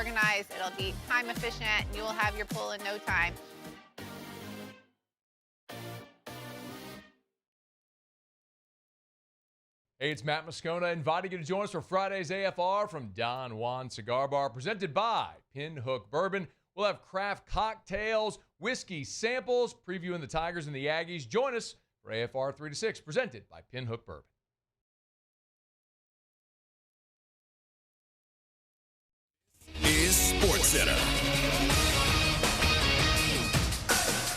organized. It'll be time efficient, and you will have your pool in no time. Hey, it's Matt Moscona inviting you to join us for Friday's AFR from Don Juan Cigar Bar, presented by Pinhook Bourbon. We'll have craft cocktails, whiskey samples, previewing the Tigers and the Aggies. Join us for AFR 3 to 6, presented by Pinhook Bourbon. Is Sports Center.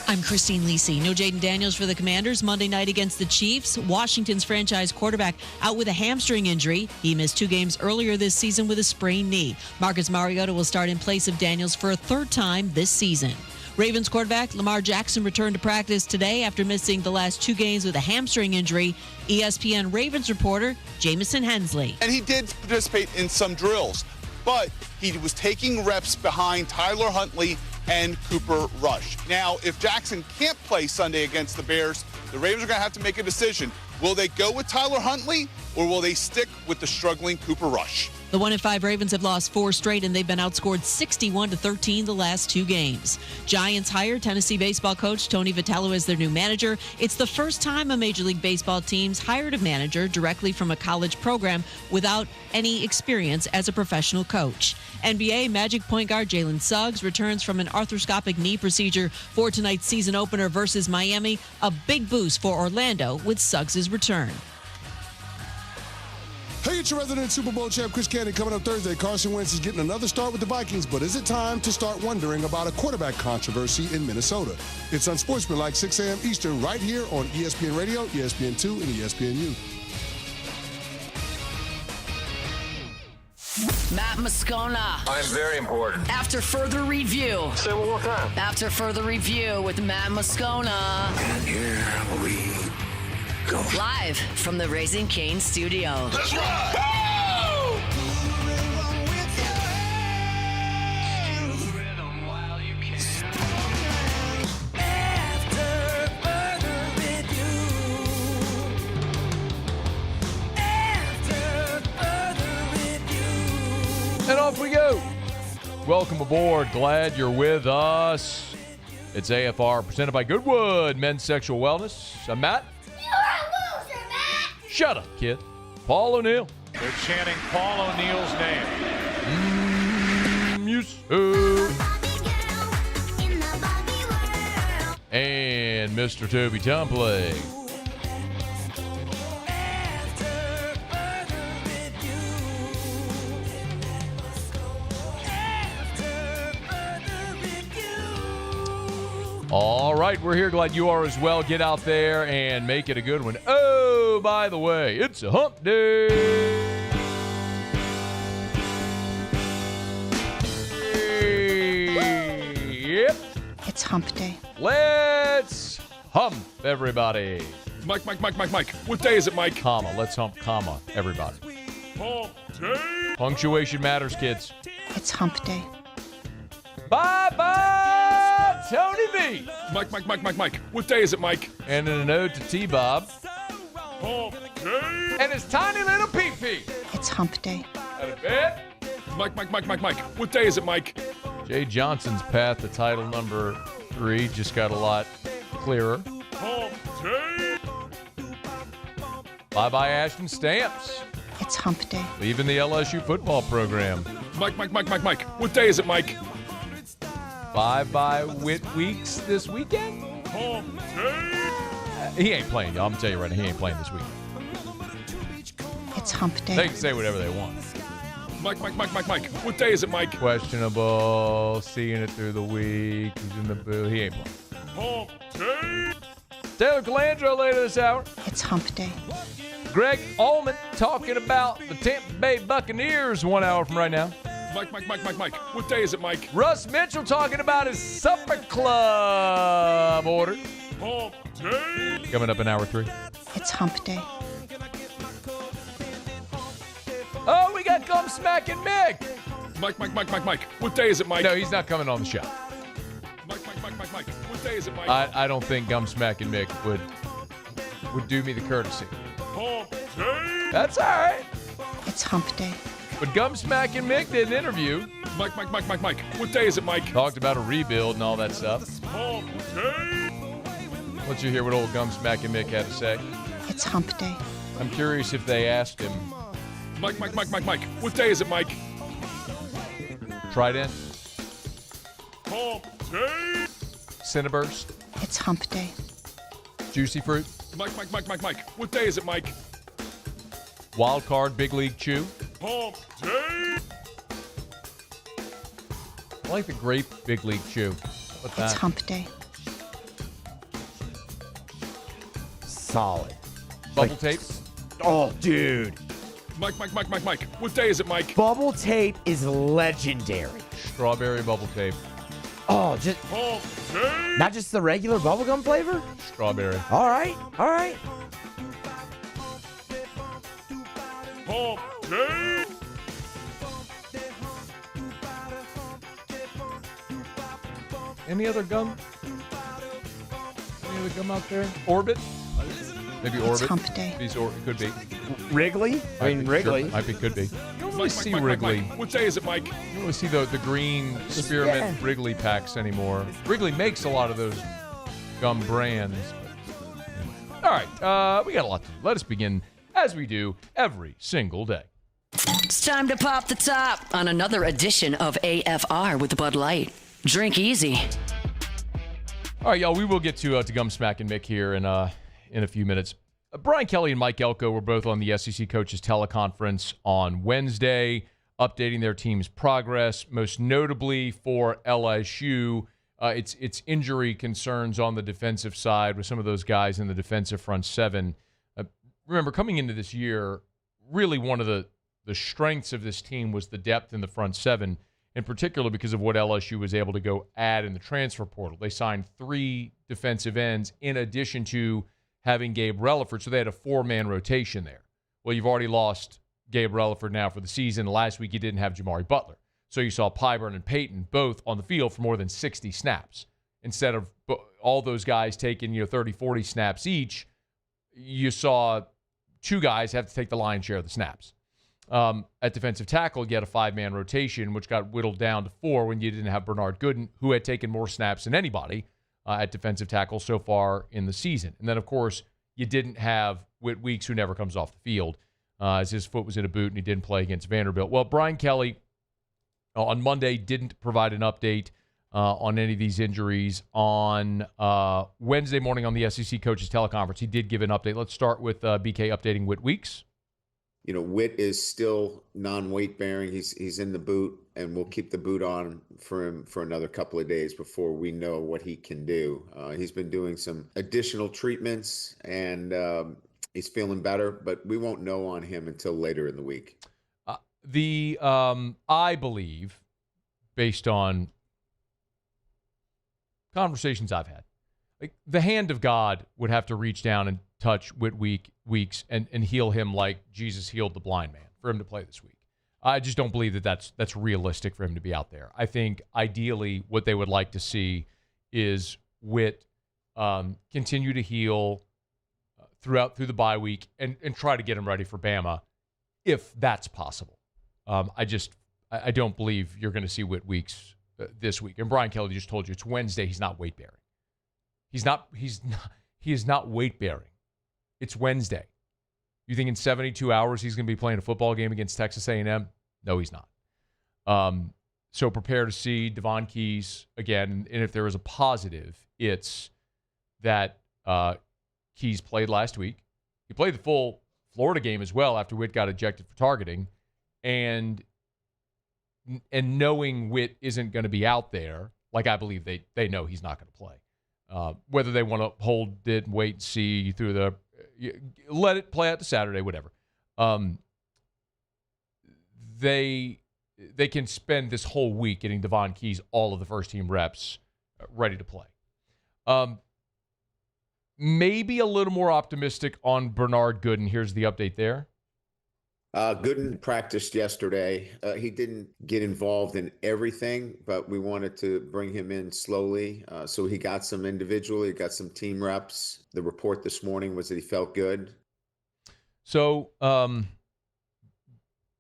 I'm Christine Lisi. No Jaden Daniels for the Commanders Monday night against the Chiefs. Washington's franchise quarterback out with a hamstring injury. He missed 2 games earlier this season with a sprained knee. Marcus Mariota will start in place of Daniels for a 3rd time this season. Ravens quarterback Lamar Jackson returned to practice today after missing the last 2 games with a hamstring injury. ESPN Ravens reporter Jamison Hensley. And he did participate in some drills, but he was taking reps behind Tyler Huntley and Cooper Rush. Now, if Jackson can't play Sunday against the Bears, the Ravens are going to have to make a decision. Will they go with Tyler Huntley, or will they stick with the struggling Cooper Rush? The 1-5 Ravens have lost 4 straight, and they've been outscored 61-13 the last 2 games. Giants hired Tennessee baseball coach Tony Vitello as their new manager. It's the first time a Major League Baseball team's hired a manager directly from a college program without any experience as a professional coach. NBA Magic point guard Jalen Suggs returns from an arthroscopic knee procedure for tonight's season opener versus Miami. A big boost for Orlando with Suggs' return. Hey, it's your resident Super Bowl champ, Chris Cannon. Coming up Thursday, Carson Wentz is getting another start with the Vikings, but is it time to start wondering about a quarterback controversy in Minnesota? It's Unsportsmanlike, 6 a.m. Eastern, right here on ESPN Radio, ESPN2, and ESPNU. Matt Moscona. I'm very important. After further review. Say it one more time. After further review with Matt Moscona. And here we go. Live from the Raising Cane studio. Let's rock! Go! And off we go. Welcome aboard. Glad you're with us. It's AFR presented by Goodwood Men's Sexual Wellness. I'm Matt. You're a loser, Matt. Shut up, kid. Paul O'Neill. They're chanting Paul O'Neill's name. And Mr. Toby Tumpley. All right, we're here. Glad you are as well. Get out there and make it a good one. Oh, by the way, it's a hump day. Yep. It's hump day. Let's hump, everybody. Mike. What day is it, Mike? Comma. Let's hump, comma, everybody. Hump day. Punctuation matters, kids. It's hump day. Bye-bye, Tony B. Mike. What day is it, Mike? And in a note to T-Bob. Hump day. And his tiny little pee-pee. It's hump day. Out of bed. Mike. What day is it, Mike? Jay Johnson's path to title number 3 just got a lot clearer. Hump day. Bye-bye, Ashton Stamps. It's hump day. Leaving the LSU football program. Mike. What day is it, Mike? Bye-bye, Whit Weeks this weekend. Hump day. He ain't playing, y'all. I'm going to tell you right now, he ain't playing this weekend. It's hump day. They can say whatever they want. Mike. What day is it, Mike? Questionable, seeing it through the week. He's in the booth. He ain't playing. Hump day. Taylor Calandro later this hour. It's hump day. Greg Almond talking about the Tampa Bay Buccaneers 1 hour from right now. Mike. What day is it, Mike? Russ Mitchell talking about his supper club order. Hump day. Coming up in hour 3. It's hump day. Oh, we got Gum Smacking Mick. Mike. What day is it, Mike? No, he's not coming on the show. Mike. What day is it, Mike? I don't think Gum Smacking Mick would do me the courtesy. Hump day. That's all right. It's hump day. But Gum Smacking Mick did an interview Mike. What day is it, Mike? Talked about a rebuild and all that stuff. Hump day. Let's you hear what old Gumsmack and Mick had to say. It's hump day. I'm curious if they asked him. Mike. What day is it, Mike? Trident, Hump day. Cinnaburst, It's hump day. Juicy Fruit, Mike. What day is it, Mike? Wild Card, Big League Chew. Hump day. I like the grape Big League Chew. What's It's that? hump day. Solid. Bubble tape. Oh, dude. Mike. What day is it, Mike? Bubble tape is legendary. Strawberry bubble tape. Oh, just Hump day. not just the regular bubblegum flavor? Strawberry. All right. Hump day. Any other gum? Any other gum out there? Orbit? Maybe Orbit. It's hump day. It could be. Wrigley? I mean, Wrigley. Sure, might be, could be. You don't really Mike. see Wrigley. What day is it, Mike? You don't really see the green spearmint Wrigley packs anymore. Wrigley makes a lot of those gum brands. All right, we got a lot to do. Let us begin, as we do every single day. It's time to pop the top on another edition of AFR with Bud Light. Drink easy. All right, y'all, we will get to Gumsmack and Mick here in a few minutes. Brian Kelly and Mike Elko were both on the SEC Coaches Teleconference on Wednesday, updating their team's progress, most notably for LSU. It's injury concerns on the defensive side with some of those guys in the defensive front seven. Remember, coming into this year, really one of the strengths of this team was the depth in the front seven, in particular because of what LSU was able to go add in the transfer portal. They signed 3 defensive ends in addition to having Gabe Relaford, so they had a 4-man rotation there. Well, you've already lost Gabe Relaford now for the season. Last week you didn't have Jamari Butler. So you saw Pyburn and Payton both on the field for more than 60 snaps. Instead of all those guys taking 30, 40 snaps each, you saw 2 guys have to take the lion's share of the snaps. At defensive tackle, you had a 5-man rotation, which got whittled down to 4 when you didn't have Bernard Gooden, who had taken more snaps than anybody at defensive tackle so far in the season. And then, of course, you didn't have Whit Weeks, who never comes off the field, as his foot was in a boot and he didn't play against Vanderbilt. Well, Brian Kelly on Monday didn't provide an update on any of these injuries. On Wednesday morning on the SEC Coaches Teleconference, he did give an update. Let's start with BK updating Whit Weeks. Whit is still non-weight bearing. He's in the boot, and we'll keep the boot on for him for another couple of days before we know what he can do. He's been doing some additional treatments, and he's feeling better, but we won't know on him until later in the week. I believe, based on conversations I've had, like the hand of God would have to reach down and touch Whit Weeks and heal him like Jesus healed the blind man for him to play this week. I just don't believe that's realistic for him to be out there. I think ideally what they would like to see is Whit continue to heal through the bye week and try to get him ready for Bama if that's possible. I don't believe you're going to see Whit Weeks this week. And Brian Kelly just told you it's Wednesday. He's not weight bearing. He is not weight bearing. It's Wednesday. You think in 72 hours he's going to be playing a football game against Texas A&M? No, he's not. So prepare to see Devon Keys again. And if there is a positive, it's that Keys played last week. He played the full Florida game as well after Whit got ejected for targeting. And knowing Whit isn't going to be out there, like I believe they know he's not going to play. Whether they want to hold it and wait and see through let it play out to Saturday, whatever. They can spend this whole week getting Devon Keys all of the first-team reps ready to play. Maybe a little more optimistic on Bernard Gooden. Here's the update there. Gooden practiced yesterday. He didn't get involved in everything, but we wanted to bring him in slowly. So he got some individual, he got some team reps. The report this morning was that he felt good. So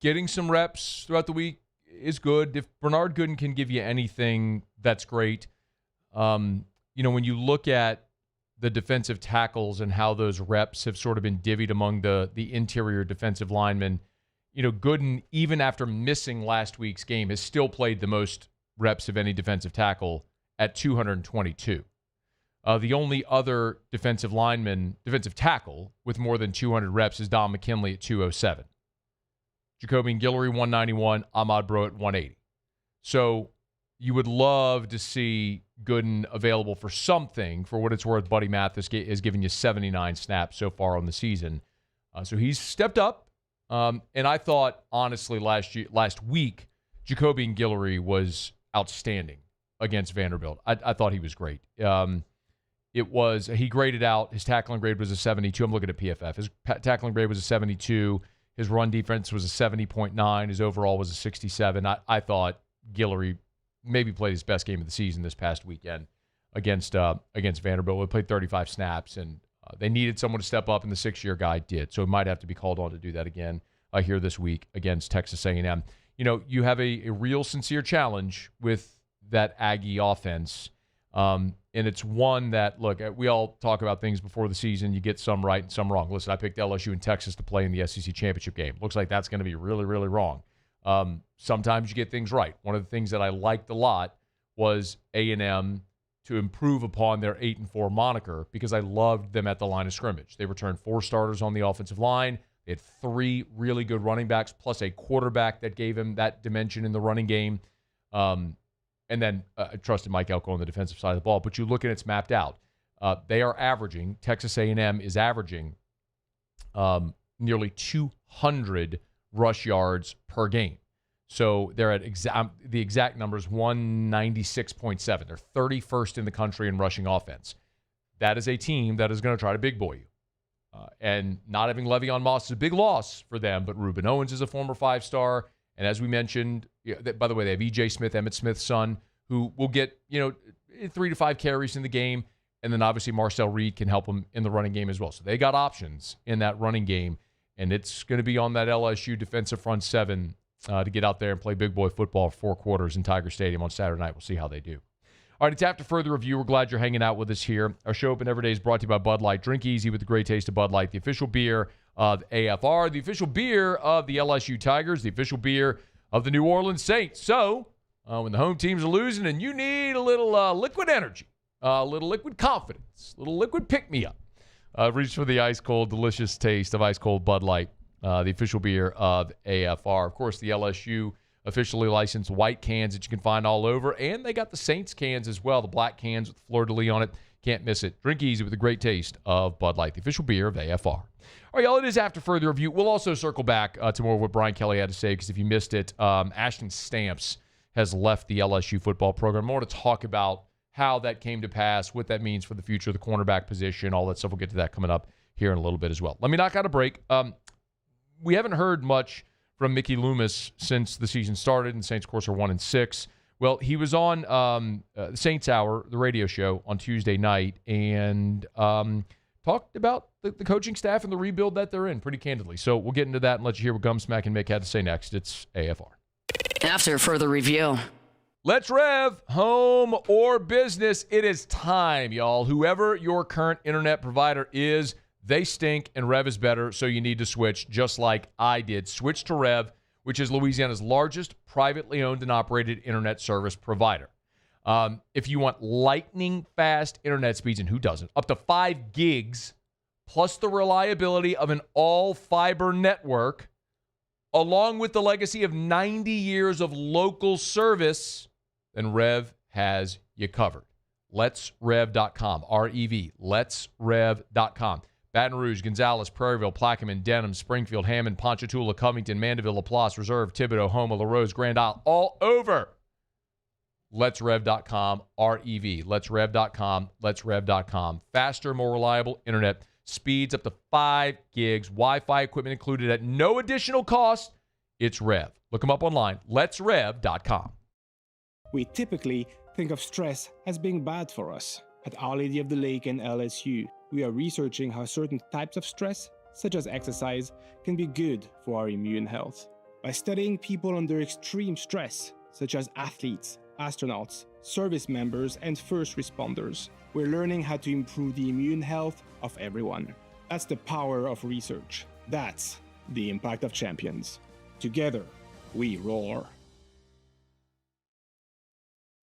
getting some reps throughout the week is good. If Bernard Gooden can give you anything, that's great. When you look at the defensive tackles and how those reps have sort of been divvied among the interior defensive linemen, Gooden, even after missing last week's game, has still played the most reps of any defensive tackle at 222. The only other defensive tackle with more than 200 reps is Don McKinley at 207. Jacoby and Guillory, 191. Ahmad Bro at 180. So you would love to see Gooden available for something. For what it's worth, Buddy Mathis is giving you 79 snaps so far on the season. So he's stepped up. And I thought, honestly, last week, Jacoby and Guillory was outstanding against Vanderbilt. I thought he was great. He graded out, his tackling grade was a 72. I'm looking at PFF. His tackling grade was a 72. His run defense was a 70.9. His overall was a 67. I thought Guillory maybe played his best game of the season this past weekend against Vanderbilt. We played 35 snaps, and they needed someone to step up, and the 6-year guy did. So he might have to be called on to do that again here this week against Texas A&M. You have a real sincere challenge with that Aggie offense. And it's one that, look, we all talk about things before the season. You get some right and some wrong. Listen, I picked LSU and Texas to play in the SEC championship game. Looks like that's going to be really, really wrong. Sometimes you get things right. One of the things that I liked a lot was A&M to improve upon their 8-4 moniker because I loved them at the line of scrimmage. They returned 4 starters on the offensive line. They had 3 really good running backs plus a quarterback that gave him that dimension in the running game. And then I trusted Mike Elko on the defensive side of the ball. But you look and it's mapped out. They are averaging, Texas A&M is averaging nearly 200 rush yards per game. So they're at the exact numbers, 196.7. They're 31st in the country in rushing offense. That is a team that is going to try to big boy you. And not having Le'Veon Moss is a big loss for them, but Reuben Owens is a former 5-star. And as we mentioned, by the way, they have E.J. Smith, Emmitt Smith's son, who will get 3 to 5 carries in the game. And then obviously Marcel Reed can help them in the running game as well. So they got options in that running game. And it's going to be on that LSU defensive front 7 to get out there and play big boy football for 4 quarters in Tiger Stadium on Saturday night. We'll see how they do. All right, it's after further review. We're glad you're hanging out with us here. Our show Open Every Day is brought to you by Bud Light. Drink easy with the great taste of Bud Light, the official beer of AFR, the official beer of the LSU Tigers, the official beer of the New Orleans Saints. So when the home teams are losing and you need a little liquid energy, a little liquid confidence, a little liquid pick-me-up, reach for the ice-cold, delicious taste of ice-cold Bud Light, the official beer of AFR. Of course, the LSU officially licensed white cans that you can find all over, and they got the Saints cans as well, the black cans with fleur-de-lis on it. Can't miss it. Drink easy with the great taste of Bud Light, the official beer of AFR. All right, y'all, it is after further review. We'll also circle back to more of what Brian Kelly had to say, because if you missed it, Ashton Stamps has left the LSU football program. More to talk about how that came to pass, what that means for the future of the cornerback position, all that stuff. We'll get to that coming up here in a little bit as well. Let me knock out a break. We haven't heard much from Mickey Loomis since the season started, and Saints, of course, are 1-6. Well, he was on the Saints Hour, the radio show, on Tuesday night, and talked about the coaching staff and the rebuild that they're in pretty candidly. So we'll get into that and let you hear what Gumsmack and Mick had to say next. It's AFR. After further review. Let's rev, home or business. It is time, y'all. Whoever your current internet provider is, they stink, and Rev is better, so you need to switch, just like I did. Switch to Rev, which is Louisiana's largest privately owned and operated internet service provider. If you want lightning-fast internet speeds, and who doesn't, up to 5 gigs, plus the reliability of an all-fiber network, along with the legacy of 90 years of local service, then Rev has you covered. Let'sRev.com, R-E-V, Let'sRev.com. Baton Rouge, Gonzales, Prairieville, Plaquemine, Denham, Springfield, Hammond, Ponchatoula, Covington, Mandeville, LaPlace, Reserve, Thibodaux, Houma, LaRose, Grand Isle, all over. Let'sRev.com, R-E-V, Let'sRev.com, Let'sRev.com. Faster, more reliable internet. Speeds up to 5 gigs. Wi-Fi equipment included at no additional cost. It's Rev. Look them up online. Let'sRev.com. We typically think of stress as being bad for us. At Our Lady of the Lake and LSU, we are researching how certain types of stress, such as exercise, can be good for our immune health. By studying people under extreme stress, such as athletes, astronauts, service members, and first responders, we're learning how to improve the immune health of everyone. That's the power of research. That's the impact of champions. Together, we roar.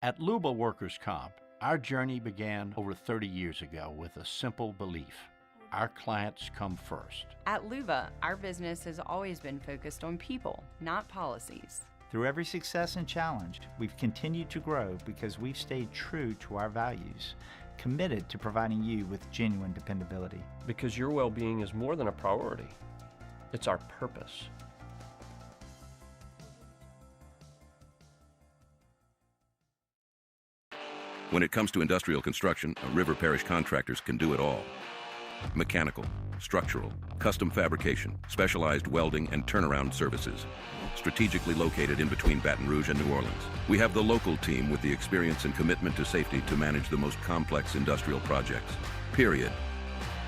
At Luba Workers' Comp, our journey began over 30 years ago with a simple belief. Our clients come first. At Luba, our business has always been focused on people, not policies. Through every success and challenge, we've continued to grow because we've stayed true to our values, committed to providing you with genuine dependability. Because your well-being is more than a priority. It's our purpose. When it comes to industrial construction, River Parish Contractors can do it all. Mechanical, structural, custom fabrication, specialized welding, and turnaround services. Strategically located in between Baton Rouge and New Orleans, we have the local team with the experience and commitment to safety to manage the most complex industrial projects. Period.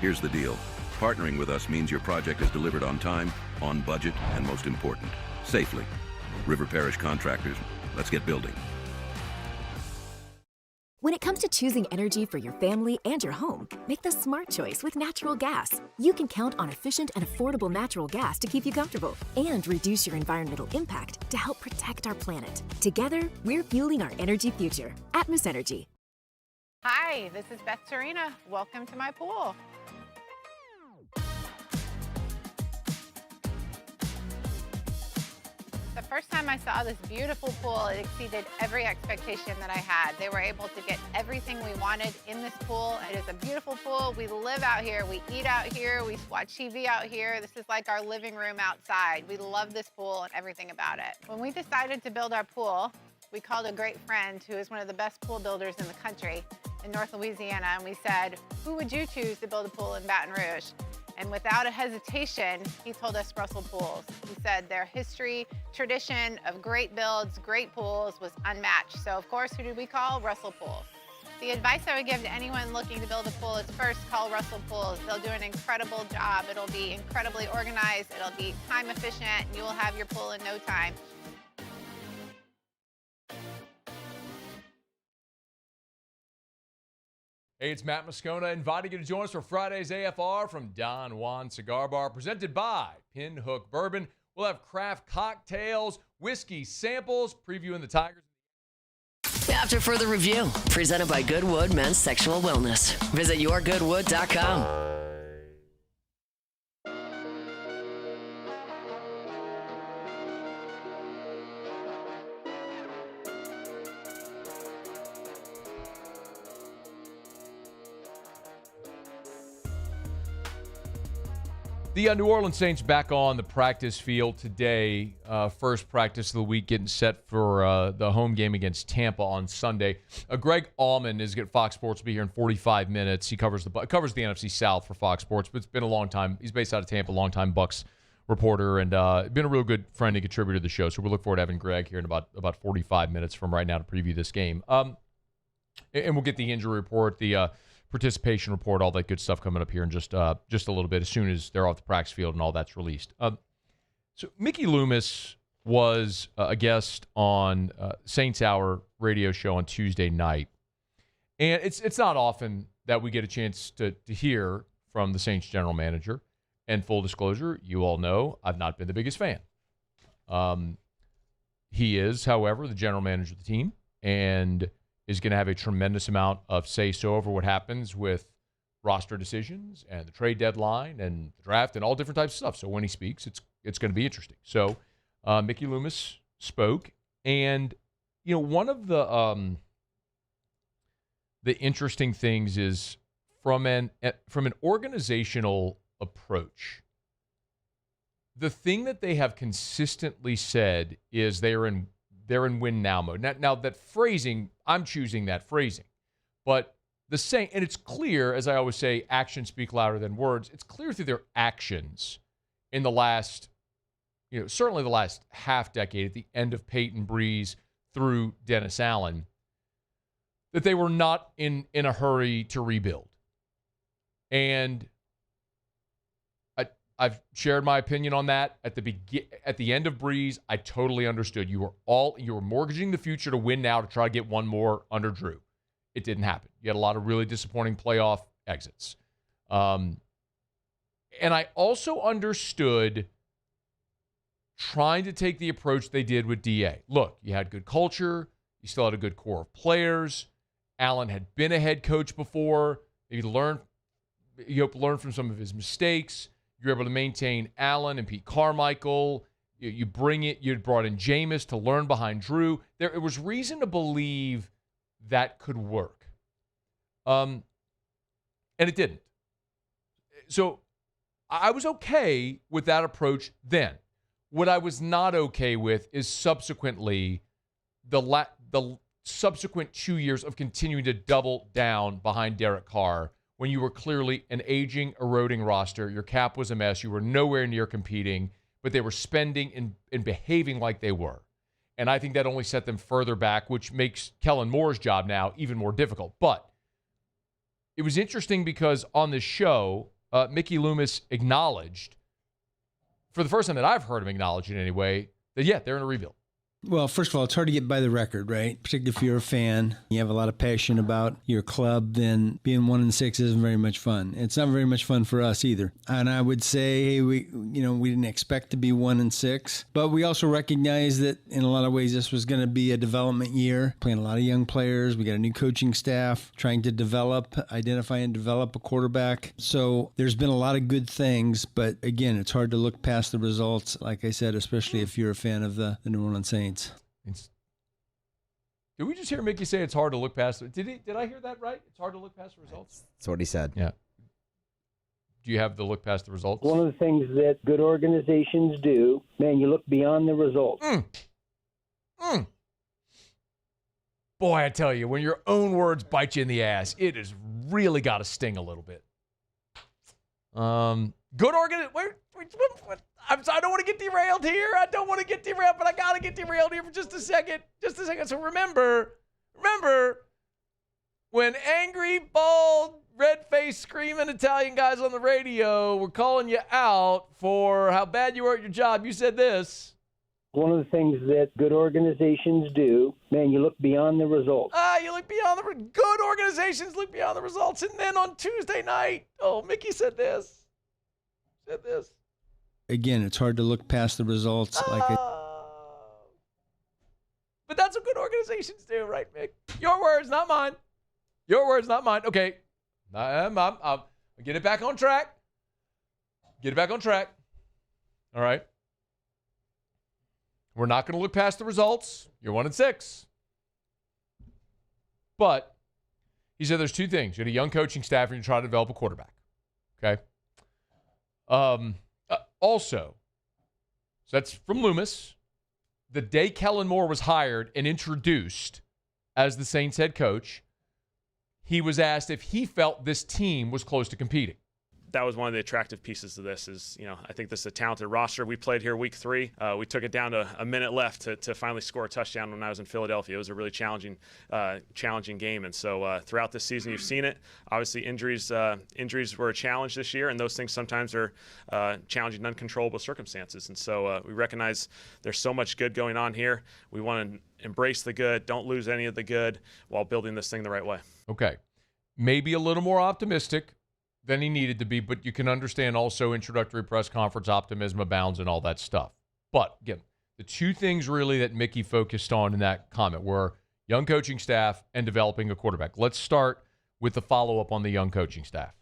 Here's the deal. Partnering with us means your project is delivered on time, on budget, and most important, safely. River Parish Contractors, let's get building. When it comes to choosing energy for your family and your home, make the smart choice with natural gas. You can count on efficient and affordable natural gas to keep you comfortable and reduce your environmental impact to help protect our planet. Together, we're fueling our energy future. Atmos Energy. Hi, this is Beth Serena. Welcome to my pool. The first time I saw this beautiful pool, it exceeded every expectation that I had. They were able to get everything we wanted in this pool. It is a beautiful pool. We live out here, we eat out here, we watch TV out here. This is like our living room outside. We love this pool and everything about it. When we decided to build our pool, we called a great friend who is one of the best pool builders in the country in North Louisiana, and we said, who would you choose to build a pool in Baton Rouge? And without a hesitation, he told us Russell Pools. He said their history, tradition of great builds, great pools was unmatched. So of course, who did we call? Russell Pools. The advice I would give to anyone looking to build a pool is first call Russell Pools. They'll do an incredible job. It'll be incredibly organized. It'll be time efficient, and you will have your pool in no time. Hey, it's Matt Moscona inviting you to join us for Friday's AFR from Don Juan Cigar Bar, presented by Pinhook Bourbon. We'll have craft cocktails, whiskey samples, previewing the Tigers. After further review, presented by Goodwood Men's Sexual Wellness. Visit yourgoodwood.com. The New Orleans Saints back on the practice field today. First practice of the week, getting set for the home game against Tampa on Sunday. Greg Almond is at Fox Sports. Will be here in 45 minutes. He covers the NFC South for Fox Sports, but it's been a long time. He's based out of Tampa, long-time Bucs reporter, and been a real good friend and contributor to the show. So we look forward to having Greg here in about 45 minutes from right now to preview this game. And we'll get the injury report, the participation report, all that good stuff coming up here in just a little bit as soon as they're off the practice field and all that's released. So Mickey Loomis was a guest on Saints Hour radio show on Tuesday night. And it's not often that we get a chance to hear from the Saints general manager. And full disclosure, you all know I've not been the biggest fan. He is, however, the general manager of the team and is going to have a tremendous amount of say-so over what happens with roster decisions and the trade deadline and the draft and all different types of stuff. So when he speaks, it's going to be interesting. So Mickey Loomis spoke, and one of the interesting things is from an organizational approach. The thing that they have consistently said is they're in win now mode. Now that phrasing, I'm choosing that phrasing, but the saying, and it's clear, as I always say, actions speak louder than words. It's clear through their actions in the last, certainly the last half decade, at the end of Peyton Breeze through Dennis Allen, that they were not in a hurry to rebuild. And I've shared my opinion on that at the end of Breeze. I totally understood. You were mortgaging the future to win now to try to get one more under Drew. It didn't happen. You had a lot of really disappointing playoff exits. And I also understood trying to take the approach they did with DA. Look, you had good culture. You still had a good core of players. Allen had been a head coach before. You hope to learn from some of his mistakes. You're able to maintain Allen and Pete Carmichael. You brought in Jameis to learn behind Drew. There was reason to believe that could work. And it didn't. So I was okay with that approach then. What I was not okay with is subsequently the subsequent 2 years of continuing to double down behind Derek Carr when you were clearly an aging, eroding roster. Your cap was a mess. You were nowhere near competing, but they were spending and behaving like they were. And I think that only set them further back, which makes Kellen Moore's job now even more difficult. But it was interesting because on the show, Mickey Loomis acknowledged, for the first time that I've heard him acknowledge it anyway, that, yeah, they're in a rebuild. Well, first of all, it's hard to get by the record, right? Particularly if you're a fan, you have a lot of passion about your club, then being 1-6 isn't very much fun. It's not very much fun for us either. And I would say, hey, we didn't expect to be 1-6, but we also recognize that in a lot of ways this was going to be a development year, playing a lot of young players. We got a new coaching staff, trying to identify and develop a quarterback. So there's been a lot of good things, but again, it's hard to look past the results, like I said, especially if you're a fan of the New Orleans Saints. Did we just hear Mickey say it's hard to look past? Did I hear that right? It's hard to look past the results? That's what he said. Yeah. Do you have the look past the results? One of the things that good organizations do, man, you look beyond the results. Boy, I tell you, when your own words bite you in the ass, it has really got to sting a little bit. Good organization. I don't want to get derailed here. I don't want to get derailed, but I got to get derailed here for just a second. So remember when angry, bald, red-faced, screaming Italian guys on the radio were calling you out for how bad you were at your job, you said this. One of the things that good organizations do, man, you look beyond the results. You look beyond good organizations look beyond the results. And then on Tuesday night, Mickey said this. Again, it's hard to look past the results. But that's what good organizations do, right, Mick? Your words, not mine. Your words, not mine. Okay. I'll get it back on track. All right. We're not going to look past the results. You're 1-6. But he said there's two things. You had a young coaching staff and you're trying to develop a quarterback. Okay. Also, so that's from Loomis. The day Kellen Moore was hired and introduced as the Saints head coach, he was asked if he felt this team was close to competing. That was one of the attractive pieces to this is, I think this is a talented roster. We played here week 3. We took it down to a minute left to finally score a touchdown when I was in Philadelphia. It was a really challenging game. And so throughout this season, you've seen it. Obviously, injuries were a challenge this year, and those things sometimes are challenging, uncontrollable circumstances. And so we recognize there's so much good going on here. We want to embrace the good, don't lose any of the good while building this thing the right way. Okay. Maybe a little more optimistic than he needed to be, but you can understand also introductory press conference optimism abounds and all that stuff. But again, the two things really that Mickey focused on in that comment were young coaching staff and developing a quarterback. Let's start with the follow-up on the young coaching staff.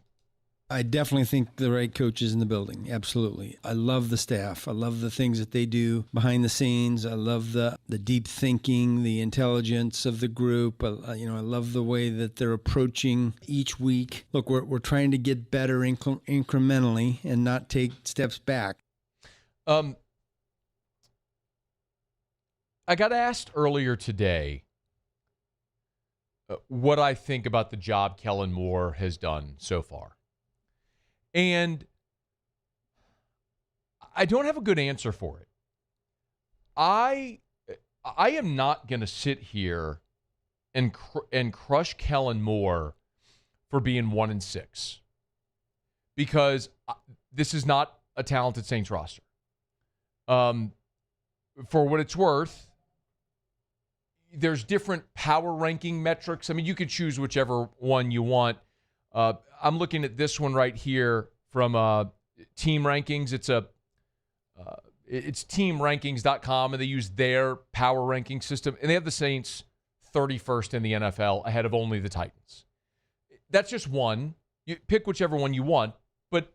I definitely think the right coach is in the building. Absolutely. I love the staff. I love the things that they do behind the scenes. I love the deep thinking, the intelligence of the group. I love the way that they're approaching each week. Look, we're trying to get better incrementally and not take steps back. I got asked earlier today what I think about the job Kellen Moore has done so far. And I don't have a good answer for it. I am not going to sit here and crush Kellen Moore for being 1-6 because this is not a talented Saints roster. For what it's worth, there's different power ranking metrics. I mean, you could choose whichever one you want. I'm looking at this one right here from Team Rankings. It's teamrankings.com, and they use their power ranking system, and they have the Saints 31st in the NFL, ahead of only the Titans. That's just one. You pick whichever one you want, but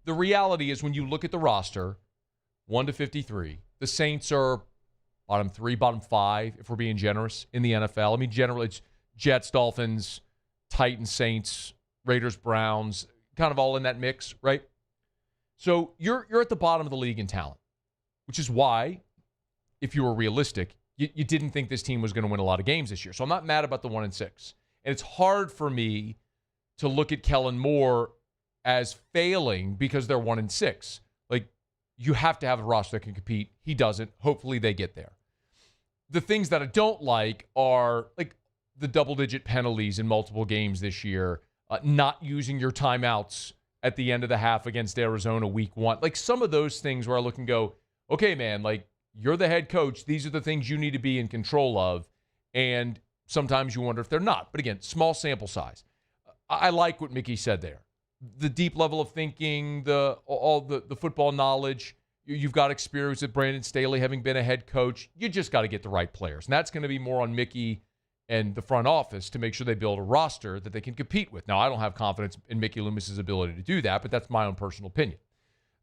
the reality is when you look at the roster, 1 to 53, the Saints are bottom 3, bottom 5, if we're being generous, in the NFL. I mean, generally it's Jets, Dolphins, Titans, Saints, Raiders, Browns, kind of all in that mix, right? So you're at the bottom of the league in talent, which is why, if you were realistic, you didn't think this team was going to win a lot of games this year. So I'm not mad about the 1-6. And it's hard for me to look at Kellen Moore as failing because they're 1-6. Like, you have to have a roster that can compete. He doesn't. Hopefully they get there. The things that I don't like are like the double-digit penalties in multiple games this year, not using your timeouts at the end of the half against Arizona week 1. Like, some of those things where I look and go, okay, man, like, you're the head coach. These are the things you need to be in control of. And sometimes you wonder if they're not. But again, small sample size. I like what Mickey said there. The deep level of thinking, all the football knowledge. You've got experience with Brandon Staley having been a head coach. You just got to get the right players. And that's going to be more on Mickey and the front office to make sure they build a roster that they can compete with. Now, I don't have confidence in Mickey Loomis's ability to do that, but that's my own personal opinion.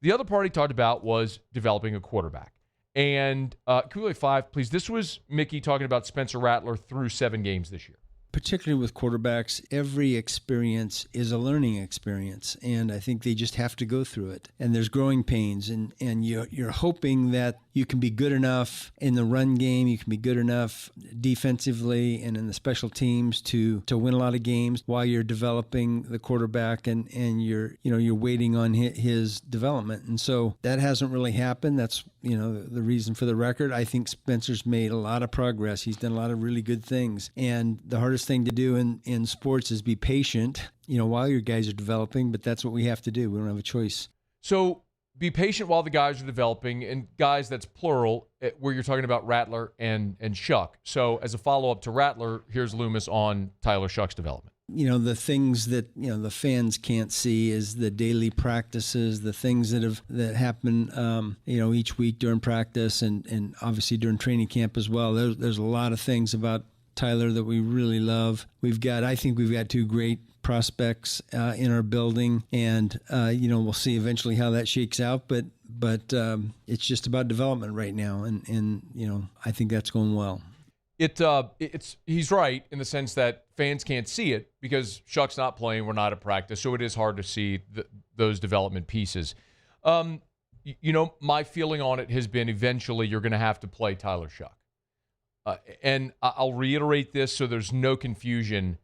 The other part he talked about was developing a quarterback. And can we have 5, please? This was Mickey talking about Spencer Rattler through 7 games this year. Particularly with quarterbacks, every experience is a learning experience, and I think they just have to go through it. And there's growing pains, and you're hoping that you can be good enough in the run game, you can be good enough defensively and in the special teams to win a lot of games while you're developing the quarterback and you're waiting on his development. And so that hasn't really happened. That's the reason for the record. I think Spencer's made a lot of progress. He's done a lot of really good things, and the hardest thing to do in sports is be patient, while your guys are developing, but that's what we have to do. We don't have a choice. So be patient while the guys are developing, and guys, that's plural, where you're talking about Rattler and Shuck. So as a follow-up to Rattler, here's Loomis on Tyler Shuck's development. The things that the fans can't see is the daily practices, the things that happen each week during practice and obviously during training camp as well. There's a lot of things about Tyler that we really love. I think we've got 2 great prospects in our building, and we'll see eventually how that shakes out. But it's just about development right now, and I think that's going well. He's right in the sense that fans can't see it because Shuck's not playing, we're not at practice, so it is hard to see those development pieces. My feeling on it has been eventually you're going to have to play Tyler Shuck. And I'll reiterate this so there's no confusion.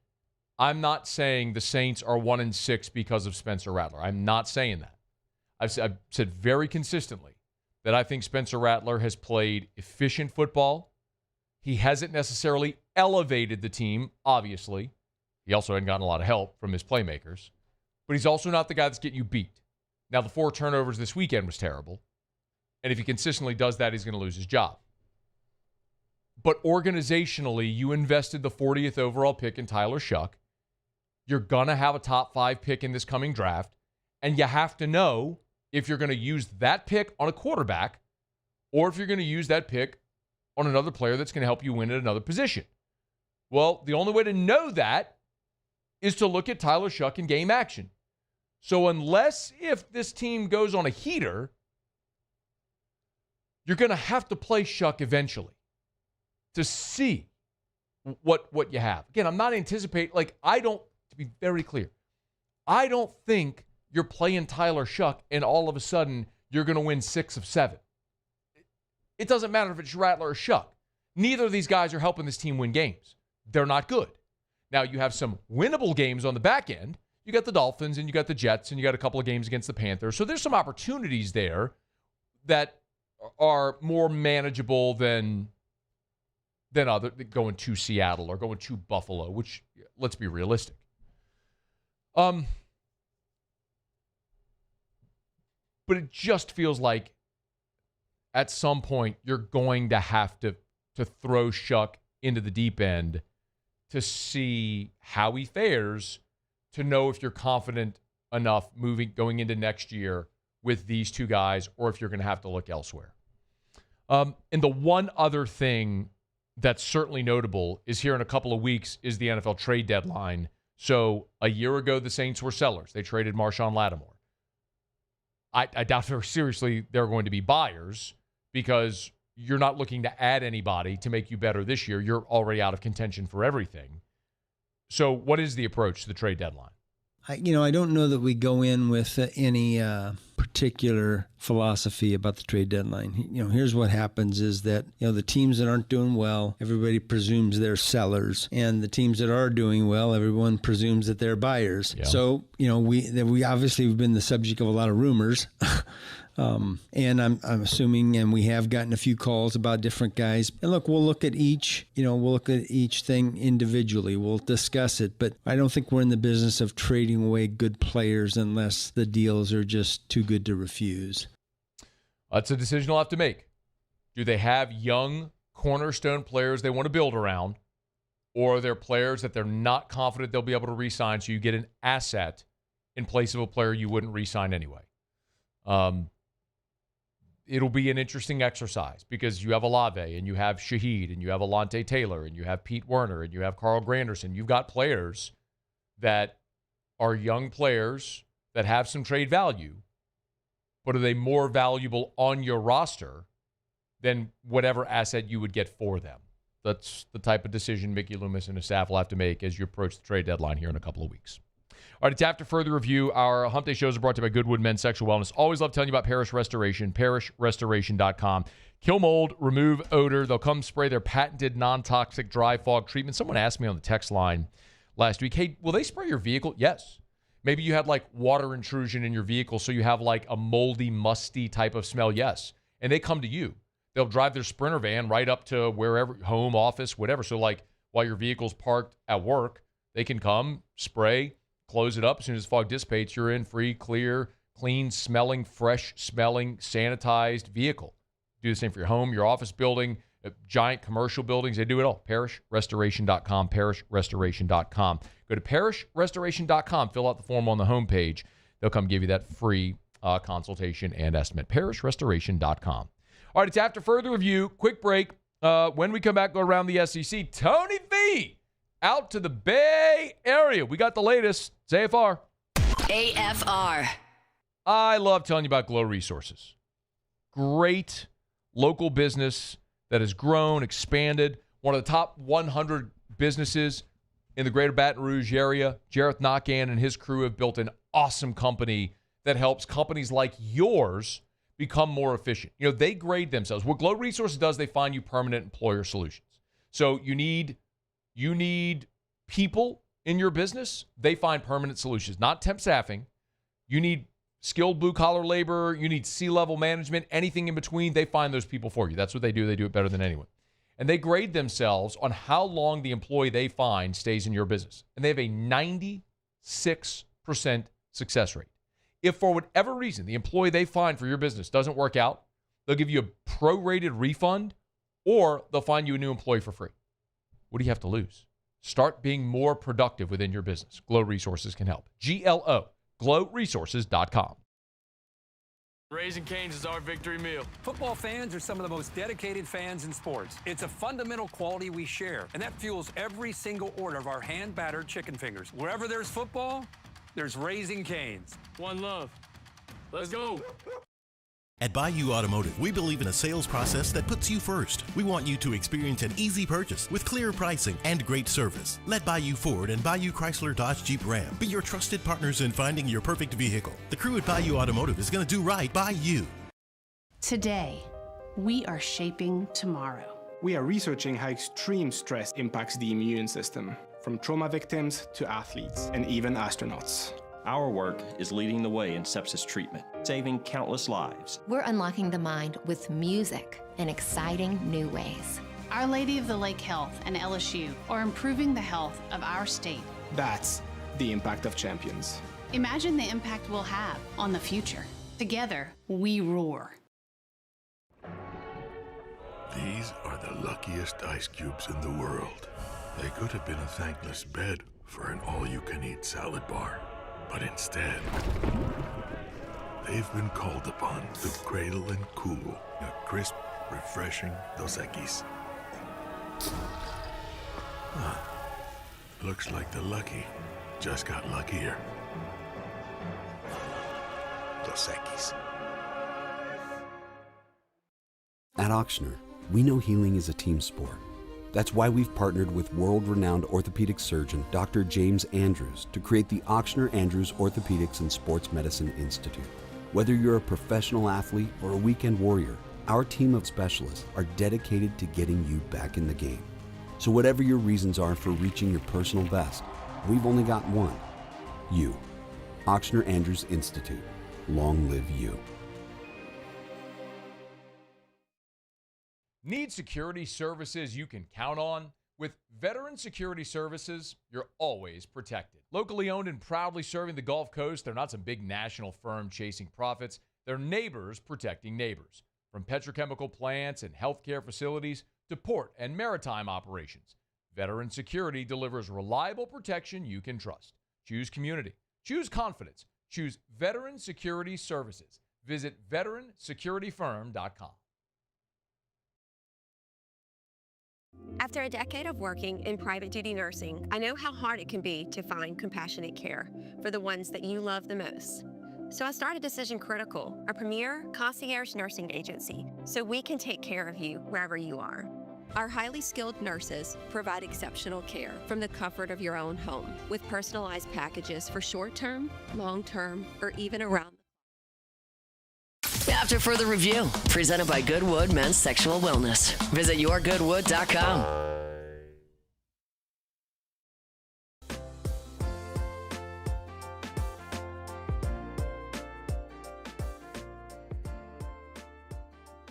I'm not saying the Saints are 1-6 because of Spencer Rattler. I'm not saying that. I've said very consistently that I think Spencer Rattler has played efficient football. He hasn't necessarily elevated the team, obviously. He also hadn't gotten a lot of help from his playmakers. But he's also not the guy that's getting you beat. Now, the 4 turnovers this weekend was terrible. And if he consistently does that, he's going to lose his job. But organizationally, you invested the 40th overall pick in Tyler Shuck. You're going to have a top 5 pick in this coming draft. And you have to know if you're going to use that pick on a quarterback or if you're going to use that pick on another player that's going to help you win at another position. Well, the only way to know that is to look at Tyler Shuck in game action. So if this team goes on a heater, you're going to have to play Shuck eventually to see what you have. Again, I'm not anticipating, to be very clear, I don't think you're playing Tyler Shuck and all of a sudden you're going to win 6 of 7. It doesn't matter if it's Rattler or Shuck. Neither of these guys are helping this team win games. They're not good. Now, you have some winnable games on the back end. You got the Dolphins and you got the Jets and you got a couple of games against the Panthers. So there's some opportunities there that are more manageable than other going to Seattle or going to Buffalo, which, let's be realistic. But But it just feels like at some point you're going to have to throw Shuck into the deep end to see how he fares, to know if you're confident enough going into next year with these two guys, or if you're going to have to look elsewhere. And the one other thing that's certainly notable is here in a couple of weeks is the NFL trade deadline. So a year ago, the Saints were sellers. They traded Marshawn Lattimore. I doubt very seriously they're going to be buyers, because you're not looking to add anybody to make you better this year. You're already out of contention for everything. So what is the approach to the trade deadline? I don't know that we go in with any particular philosophy about the trade deadline. Here's what happens is that, the teams that aren't doing well, everybody presumes they're sellers. And the teams that are doing well, everyone presumes that they're buyers. Yeah. So, we obviously have been the subject of a lot of rumors. And I'm assuming, and we have gotten a few calls about different guys. And look, we'll look at each thing individually. We'll discuss it, but I don't think we're in the business of trading away good players unless the deals are just too good to refuse. That's a decision they'll have to make. Do they have young cornerstone players they want to build around, or are there players that they're not confident they'll be able to re-sign, so you get an asset in place of a player you wouldn't re-sign anyway? It'll be an interesting exercise because you have Olave and you have Shaheed and you have Alontae Taylor and you have Pete Werner and you have Carl Granderson. You've got players that are young players that have some trade value, but are they more valuable on your roster than whatever asset you would get for them? That's the type of decision Mickey Loomis and his staff will have to make as you approach the trade deadline here in a couple of weeks. All right, it's after further review. Our Hump Day shows are brought to you by Goodwood Men's Sexual Wellness. Always love telling you about Parish Restoration, parishrestoration.com. Kill mold, remove odor. They'll come spray their patented non-toxic dry fog treatment. Someone asked me on the text line last week, hey, will they spray your vehicle? Yes. Maybe you had like water intrusion in your vehicle, so you have like a moldy, musty type of smell. Yes. And they come to you. They'll drive their Sprinter van right up to wherever, home, office, whatever. So like while your vehicle's parked at work, they can come, spray, close it up. As soon as fog dissipates, you're in free, clear, clean smelling, fresh smelling, sanitized vehicle. Do the same for your home, your office building, giant commercial buildings. They do it all. Parishrestoration.com, parishrestoration.com. Go to parishrestoration.com, fill out the form on the homepage. They'll come give you that free consultation and estimate. Parishrestoration.com. All right, it's after further review. Quick break. When we come back, go around the SEC. Tony V out to the Bay Area. We got the latest. It's AFR. AFR. I love telling you about Glow Resources. Great local business that has grown, expanded. One of the top 100 businesses in the greater Baton Rouge area. Jareth Knockan and his crew have built an awesome company that helps companies like yours become more efficient. They grade themselves. What Glow Resources does, they find you permanent employer solutions. So you need people in your business, they find permanent solutions, not temp staffing. You need skilled blue-collar labor, you need C-level management, anything in between, they find those people for you. That's what they do. They do it better than anyone. And they grade themselves on how long the employee they find stays in your business. And they have a 96% success rate. If for whatever reason the employee they find for your business doesn't work out, they'll give you a prorated refund or they'll find you a new employee for free. What do you have to lose? Start being more productive within your business. Glow Resources can help. GLO, glowresources.com. Raising Cane's is our victory meal. Football fans are some of the most dedicated fans in sports. It's a fundamental quality we share, and that fuels every single order of our hand-battered chicken fingers. Wherever there's football, there's Raising Cane's. One love. Let's go. At Bayou Automotive, we believe in a sales process that puts you first. We want you to experience an easy purchase with clear pricing and great service. Let Bayou Ford and Bayou Chrysler Dodge Jeep Ram be your trusted partners in finding your perfect vehicle. The crew at Bayou Automotive is going to do right by you. Today, we are shaping tomorrow. We are researching how extreme stress impacts the immune system, from trauma victims to athletes and even astronauts. Our work is leading the way in sepsis treatment, saving countless lives. We're unlocking the mind with music in exciting new ways. Our Lady of the Lake Health and LSU are improving the health of our state. That's the impact of champions. Imagine the impact we'll have on the future. Together, we roar. These are the luckiest ice cubes in the world. They could have been a thankless bed for an all-you-can-eat salad bar. But instead, they've been called upon to cradle and cool a crisp, refreshing Dos Equis. Huh. Looks like the lucky just got luckier. Dos Equis. At Auctioner, we know healing is a team sport. That's why we've partnered with world-renowned orthopedic surgeon Dr. James Andrews to create the Auctioner Andrews Orthopedics and Sports Medicine Institute. Whether you're a professional athlete or a weekend warrior, our team of specialists are dedicated to getting you back in the game. So whatever your reasons are for reaching your personal best, we've only got one. You. Auctioner Andrews Institute. Long live you. Need security services you can count on? With Veteran Security Services, you're always protected. Locally owned and proudly serving the Gulf Coast, they're not some big national firm chasing profits. They're neighbors protecting neighbors. From petrochemical plants and healthcare facilities to port and maritime operations, Veteran Security delivers reliable protection you can trust. Choose community. Choose confidence. Choose Veteran Security Services. Visit veteransecurityfirm.com. After a decade of working in private duty nursing, I know how hard it can be to find compassionate care for the ones that you love the most. So I started Decision Critical, a premier concierge nursing agency, so we can take care of you wherever you are. Our highly skilled nurses provide exceptional care from the comfort of your own home with personalized packages for short-term, long-term, or even around. After further review, presented by Goodwood Men's Sexual Wellness. Visit yourgoodwood.com.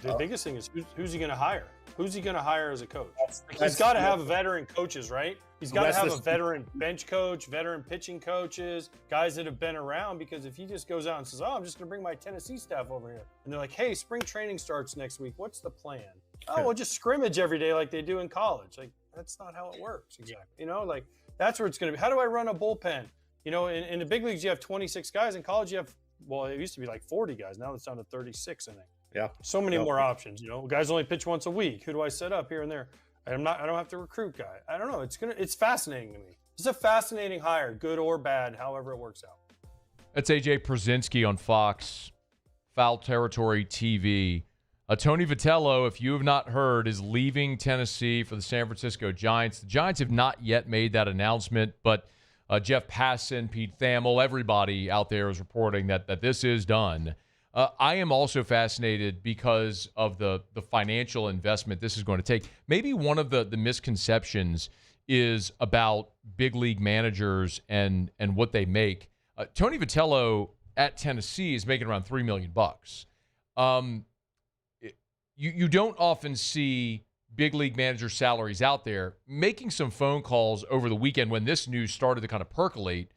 The biggest thing is who's he going to hire? Who's he going to hire as a coach? He's got to have veteran coaches, right? He's got to have a veteran bench coach, veteran pitching coaches, guys that have been around, because if he just goes out and says, oh, I'm just going to bring my Tennessee staff over here, and they're like, hey, spring training starts next week. What's the plan? Oh, we'll just scrimmage every day like they do in college. Like, that's not how it works exactly. You know, like that's where it's going to be. How do I run a bullpen? You know, in the big leagues, you have 26 guys. In college, you have, well, it used to be like 40 guys. Now it's down to 36, I think. Yeah. So many more options, you know. Guys only pitch once a week. Who do I set up here and there? I don't have to recruit guy. I don't know. It's fascinating to me. It's a fascinating hire, good or bad, however it works out. That's AJ Przinsky on Fox, Foul Territory TV. Tony Vitello, if you have not heard, is leaving Tennessee for the San Francisco Giants. The Giants have not yet made that announcement, but Jeff Passan, Pete Thamel, everybody out there is reporting that this is done. I am also fascinated because of the financial investment this is going to take. Maybe one of the misconceptions is about big league managers and what they make. Tony Vitello at Tennessee is making around $3 million. You don't often see big league manager salaries out there. Making some phone calls over the weekend when this news started to kind of percolate.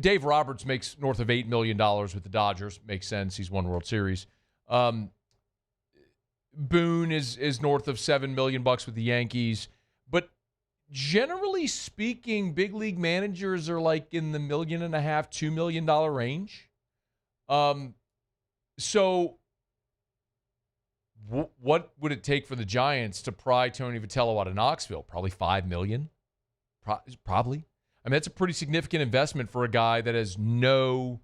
Dave Roberts makes north of $8 million with the Dodgers. Makes sense. He's won World Series. Boone is north of $7 million with the Yankees. But generally speaking, big league managers are like in the $1.5 million, $2 million range. So what would it take for the Giants to pry Tony Vitello out of Knoxville? Probably $5 million. Probably. I mean, that's a pretty significant investment for a guy that has no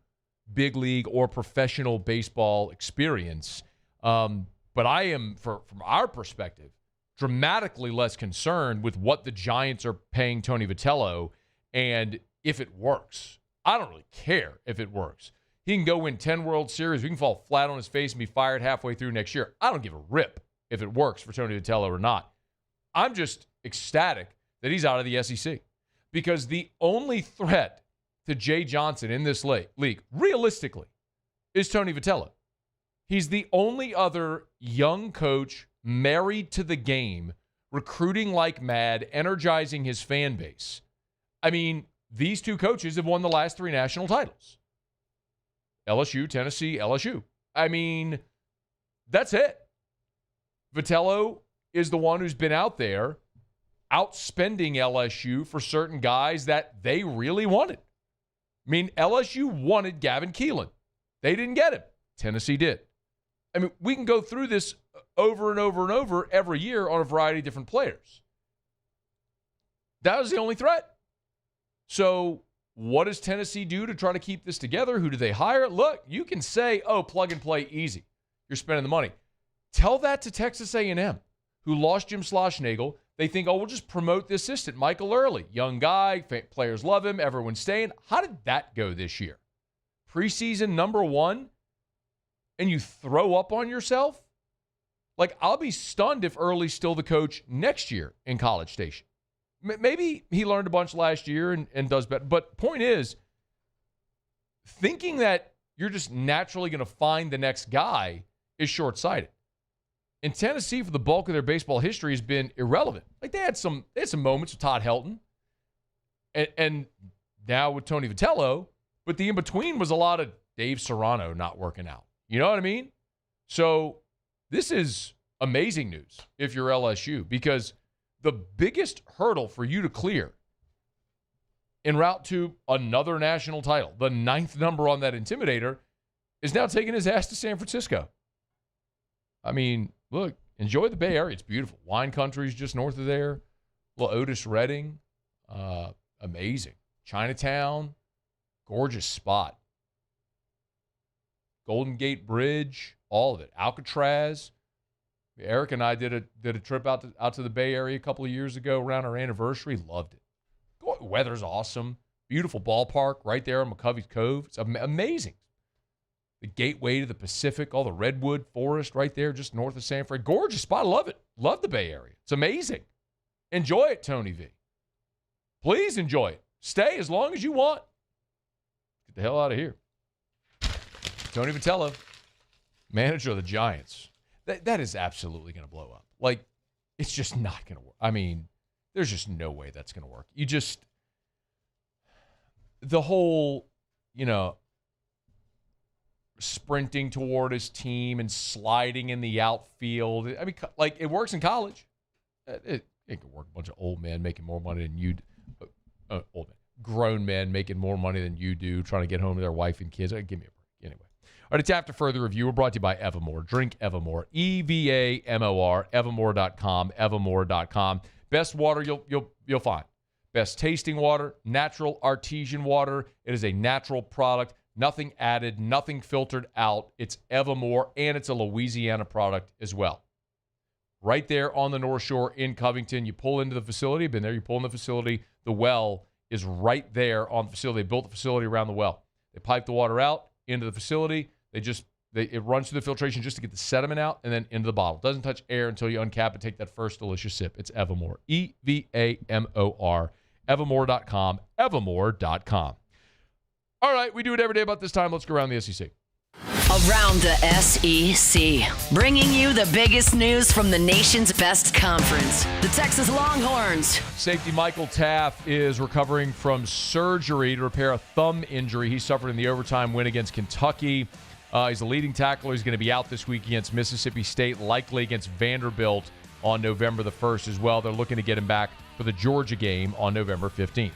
big league or professional baseball experience. But I am, from our perspective, dramatically less concerned with what the Giants are paying Tony Vitello and if it works. I don't really care if it works. He can go win 10 World Series. We can fall flat on his face and be fired halfway through next year. I don't give a rip if it works for Tony Vitello or not. I'm just ecstatic that he's out of the SEC. Because the only threat to Jay Johnson in this league, realistically, is Tony Vitello. He's the only other young coach married to the game, recruiting like mad, energizing his fan base. I mean, these two coaches have won the last 3 national titles. LSU, Tennessee, LSU. I mean, that's it. Vitello is the one who's been out there outspending LSU for certain guys that they really wanted. I mean, LSU wanted Gavin Keelan. They didn't get him. Tennessee did. I mean, we can go through this over and over and over every year on a variety of different players. That was the only threat. So what does Tennessee do to try to keep this together? Who do they hire? Look, you can say, oh, plug and play easy. You're spending the money. Tell that to Texas A&M, who lost Jim Schlossnagle. They think, oh, we'll just promote the assistant, Michael Early. Young guy, players love him, everyone's staying. How did that go this year? Preseason number 1, and you throw up on yourself? Like, I'll be stunned if Early's still the coach next year in College Station. Maybe he learned a bunch last year and does better. But point is, thinking that you're just naturally going to find the next guy is short-sighted. In Tennessee, for the bulk of their baseball history, has been irrelevant. Like, they had some moments with Todd Helton, and now with Tony Vitello, but the in-between was a lot of Dave Serrano not working out. You know what I mean? So this is amazing news if you're LSU, because the biggest hurdle for you to clear en route to another national title, the 9th number on that Intimidator, is now taking his ass to San Francisco. I mean, look, enjoy the Bay Area. It's beautiful. Wine country's just north of there. Little Otis Redding. Amazing. Chinatown. Gorgeous spot. Golden Gate Bridge. All of it. Alcatraz. Eric and I did a trip out to the Bay Area a couple of years ago around our anniversary. Loved it. Weather's awesome. Beautiful ballpark right there on McCovey's Cove. It's amazing. The gateway to the Pacific, all the redwood forest right there just north of San Fran. Gorgeous spot. I love it. Love the Bay Area. It's amazing. Enjoy it, Tony V. Please enjoy it. Stay as long as you want. Get the hell out of here. Tony Vitello, manager of the Giants. That is absolutely going to blow up. Like, it's just not going to work. I mean, there's just no way that's going to work. The whole, sprinting toward his team and sliding in the outfield. I mean, like, it works in college. It can work. A bunch of old men making more money than you do. Old men. Grown men making more money than you do, trying to get home to their wife and kids. Give me a break. Anyway. All right, it's After Further Review. We're brought to you by Evamore. Drink Evamore. EVAMOR. Evamore.com. Evamore.com. Best water you'll find. Best tasting water. Natural artesian water. It is a natural product. Nothing added, nothing filtered out. It's Evamore, and it's a Louisiana product as well. Right there on the North Shore in Covington. You pull into the facility. Been there. You pull in the facility. The well is right there on the facility. They built the facility around the well. They pipe the water out into the facility. It runs through the filtration just to get the sediment out and then into the bottle. Doesn't touch air until you uncap and take that first delicious sip. It's Evamore. EVAMOR. Evamore.com. Evamore.com. All right, we do it every day about this time. Let's go around the SEC. Around the SEC, bringing you the biggest news from the nation's best conference, the Texas Longhorns. Safety Michael Taft is recovering from surgery to repair a thumb injury he suffered in the overtime win against Kentucky. He's the leading tackler. He's going to be out this week against Mississippi State, likely against Vanderbilt on November the 1st as well. They're looking to get him back for the Georgia game on November 15th.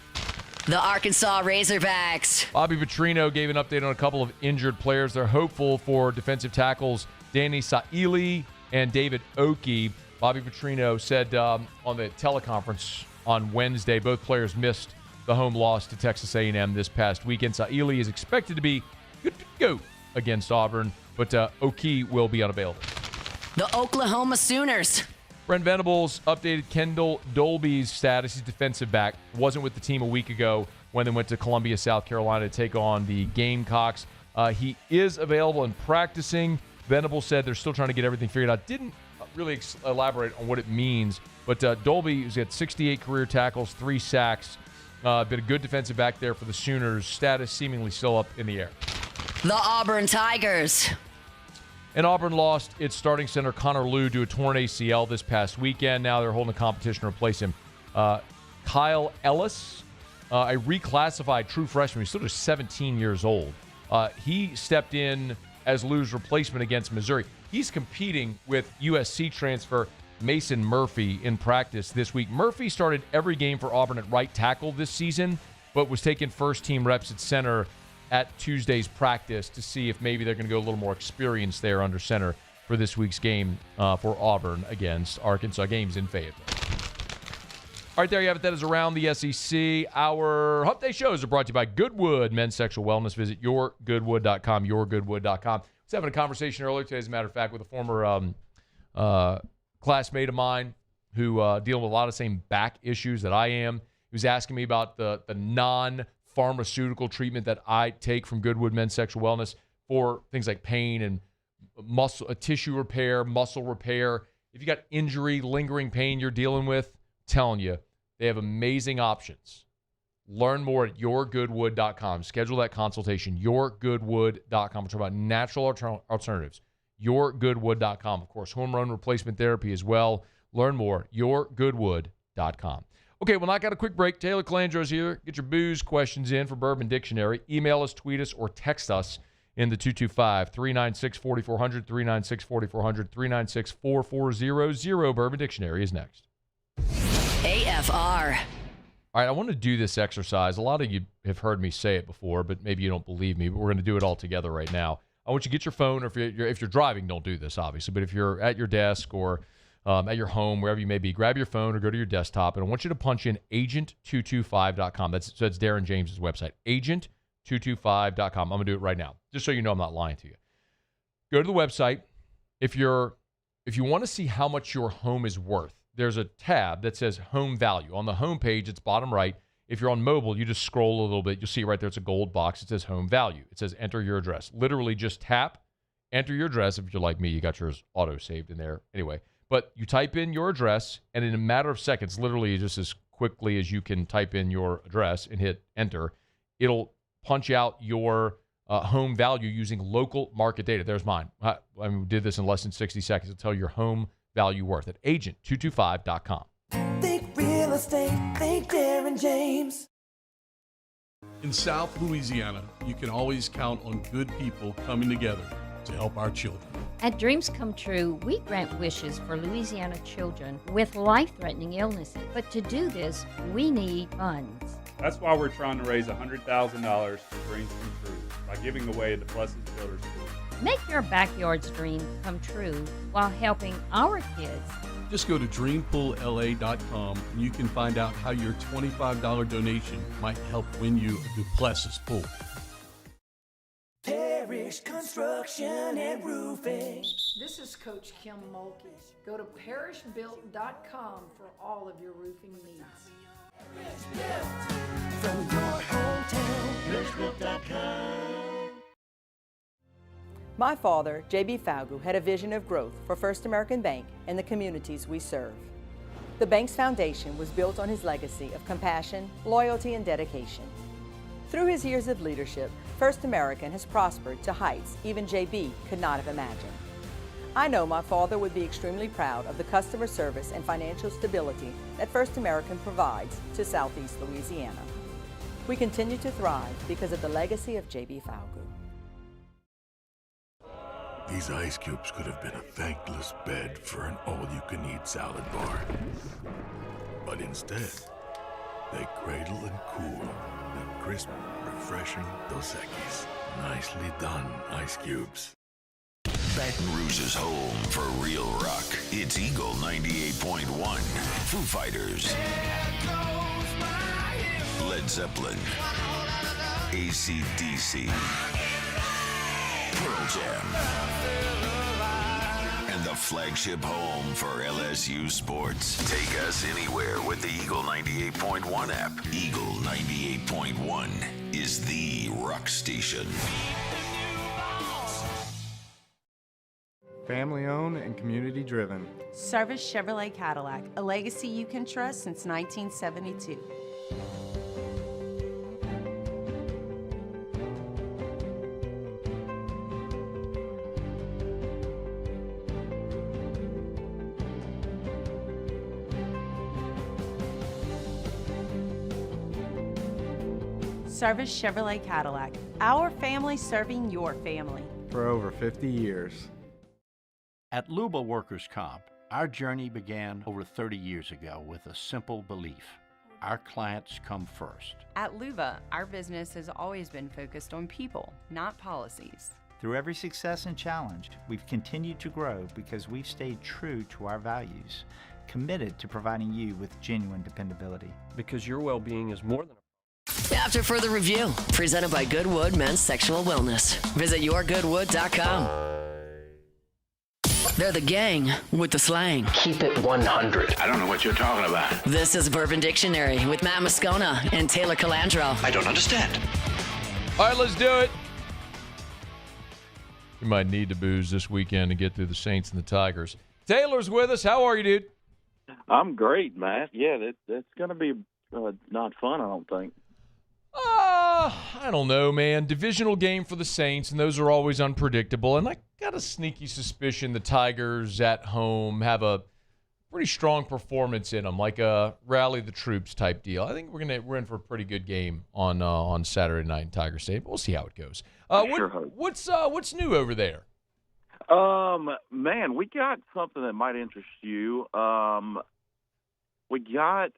The Arkansas Razorbacks. Bobby Petrino gave an update on a couple of injured players. They're hopeful for defensive tackles Danny Saili and David Oki. Bobby Petrino said on the teleconference on Wednesday, both players missed the home loss to Texas A&M this past weekend. Saili is expected to be good to go against Auburn, but Oki will be unavailable. The Oklahoma Sooners. Brent Venables updated Kendall Dolby's status. He's defensive back. Wasn't with the team a week ago when they went to Columbia, South Carolina to take on the Gamecocks. He is available and practicing. Venables said they're still trying to get everything figured out. Didn't really elaborate on what it means. But Dolby has got 68 career tackles, 3 sacks. Been a good defensive back there for the Sooners. Status seemingly still up in the air. The Auburn Tigers. And Auburn lost its starting center, Connor Lew, to a torn ACL this past weekend. Now they're holding a competition to replace him. Kyle Ellis, a reclassified true freshman. He's still just 17 years old. He stepped in as Lou's replacement against Missouri. He's competing with USC transfer Mason Murphy in practice this week. Murphy started every game for Auburn at right tackle this season, but was taking first-team reps at center at Tuesday's practice to see if maybe they're going to go a little more experience there under center for this week's game for Auburn against Arkansas. Games in Fayetteville. All right, there you have it. That is Around the SEC. Our Hump Day shows are brought to you by Goodwood Men's Sexual Wellness. Visit yourgoodwood.com, yourgoodwood.com. I was having a conversation earlier today, as a matter of fact, with a former classmate of mine who dealing with a lot of the same back issues that I am. He was asking me about the non-pharmaceutical treatment that I take from Goodwood Men's Sexual Wellness for things like pain and tissue repair, muscle repair. If you got injury, lingering pain you're dealing with, I'm telling you, they have amazing options. Learn more at yourgoodwood.com. Schedule that consultation, yourgoodwood.com. We're talking about natural alternatives. Yourgoodwood.com. Of course, home run replacement therapy as well. Learn more, yourgoodwood.com. Okay, we'll knock out a quick break. Taylor Calandro's here. Get your booze questions in for Bourbon Dictionary. Email us, tweet us, or text us in the 225-396-4400, 396-4400, 396-4400. Bourbon Dictionary is next. AFR. All right, I want to do this exercise. A lot of you have heard me say it before, but maybe you don't believe me, but we're going to do it all together right now. I want you to get your phone, or if you're driving, don't do this, obviously, but if you're at your desk or at your home, wherever you may be, grab your phone or go to your desktop, and I want you to punch in agent225.com. That's Darren James's website, agent225.com. I'm going to do it right now, just so you know I'm not lying to you. Go to the website. If you want to see how much your home is worth, there's a tab that says home value. On the home page, it's bottom right. If you're on mobile, you just scroll a little bit. You'll see right there, it's a gold box. It says home value. It says enter your address. Literally just tap, enter your address. If you're like me, you got yours auto-saved in there. Anyway, but you type in your address, and in a matter of seconds, literally just as quickly as you can type in your address and hit enter, it'll punch out your home value using local market data. There's mine. I mean, we did this in less than 60 seconds to tell your home value worth at agent225.com. Think real estate, think Darren James. In South Louisiana, you can always count on good people coming together to help our children. At Dreams Come True, we grant wishes for Louisiana children with life-threatening illnesses. But to do this, we need funds. That's why we're trying to raise $100,000 for Dreams Come True by giving away the Blessed Builders School. Make your backyard's dream come true while helping our kids. Just go to dreampoolla.com and you can find out how your $25 donation might help win you a Duplessis pool. Parish Construction and Roofing. This is Coach Kim Mulkey. Go to parishbuilt.com for all of your roofing needs. From your hometown, parishbuilt.com. My father, J.B. Falgu, had a vision of growth for First American Bank and the communities we serve. The bank's foundation was built on his legacy of compassion, loyalty, and dedication. Through his years of leadership, First American has prospered to heights even J.B. could not have imagined. I know my father would be extremely proud of the customer service and financial stability that First American provides to Southeast Louisiana. We continue to thrive because of the legacy of J.B. Falgu. These ice cubes could have been a thankless bed for an all-you-can-eat salad bar. But instead, they cradle and cool the crisp, refreshing Dos Equis. Nicely done, ice cubes. Baton Rouge's home for real rock. It's Eagle 98.1. Foo Fighters. Led Zeppelin. AC/DC. Pearl Jam. And the flagship home for LSU sports. Take us anywhere with the Eagle 98.1 app. Eagle 98.1 is the rock station. Family owned and community driven. Service Chevrolet Cadillac, a legacy you can trust since 1972. Service Chevrolet Cadillac. Our family serving your family. For over 50 years. At Luba Workers' Comp, our journey began over 30 years ago with a simple belief. Our clients come first. At Luba, our business has always been focused on people, not policies. Through every success and challenge, we've continued to grow because we've stayed true to our values, committed to providing you with genuine dependability. Because your well-being is more than After further review, presented by Goodwood Men's Sexual Wellness. Visit yourgoodwood.com. They're the gang with the slang. Keep it 100. I don't know what you're talking about. This is Bourbon Dictionary with Matt Moscona and Taylor Calandro. I don't understand. All right, let's do it. You might need to booze this weekend to get through the Saints and the Tigers. Taylor's with us. How are you, dude? I'm great, Matt. Yeah, that's going to be not fun, I don't think. I don't know, man. Divisional game for the Saints, and those are always unpredictable. And I got a sneaky suspicion the Tigers at home have a pretty strong performance in them, like a rally the troops type deal. I think we're in for a pretty good game on Saturday night in Tiger Stadium. We'll see how it goes. What's new over there? Man, we got something that might interest you. We got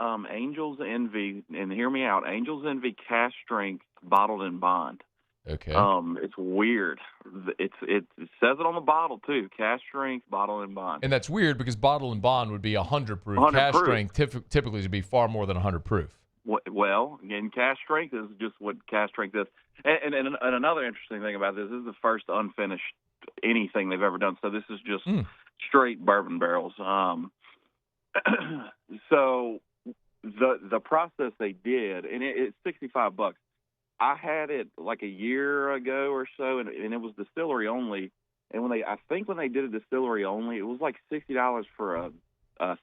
Angels Envy, and hear me out. Angels Envy Cash Strength Bottled in Bond. Okay. It's weird. It says it on the bottle too. Cash Strength Bottled in Bond. And that's weird because Bottled in Bond would be 100 proof. 100 Cash proof. Strength typically would be far more than 100 proof. Well, again, Cash Strength is just what Cash Strength is. And another interesting thing about this is the first unfinished anything they've ever done. So this is just straight bourbon barrels. So the process they did, and it's $65. I had it like a year ago or so, and it was distillery only. And when they did a distillery only, it was like $60 for a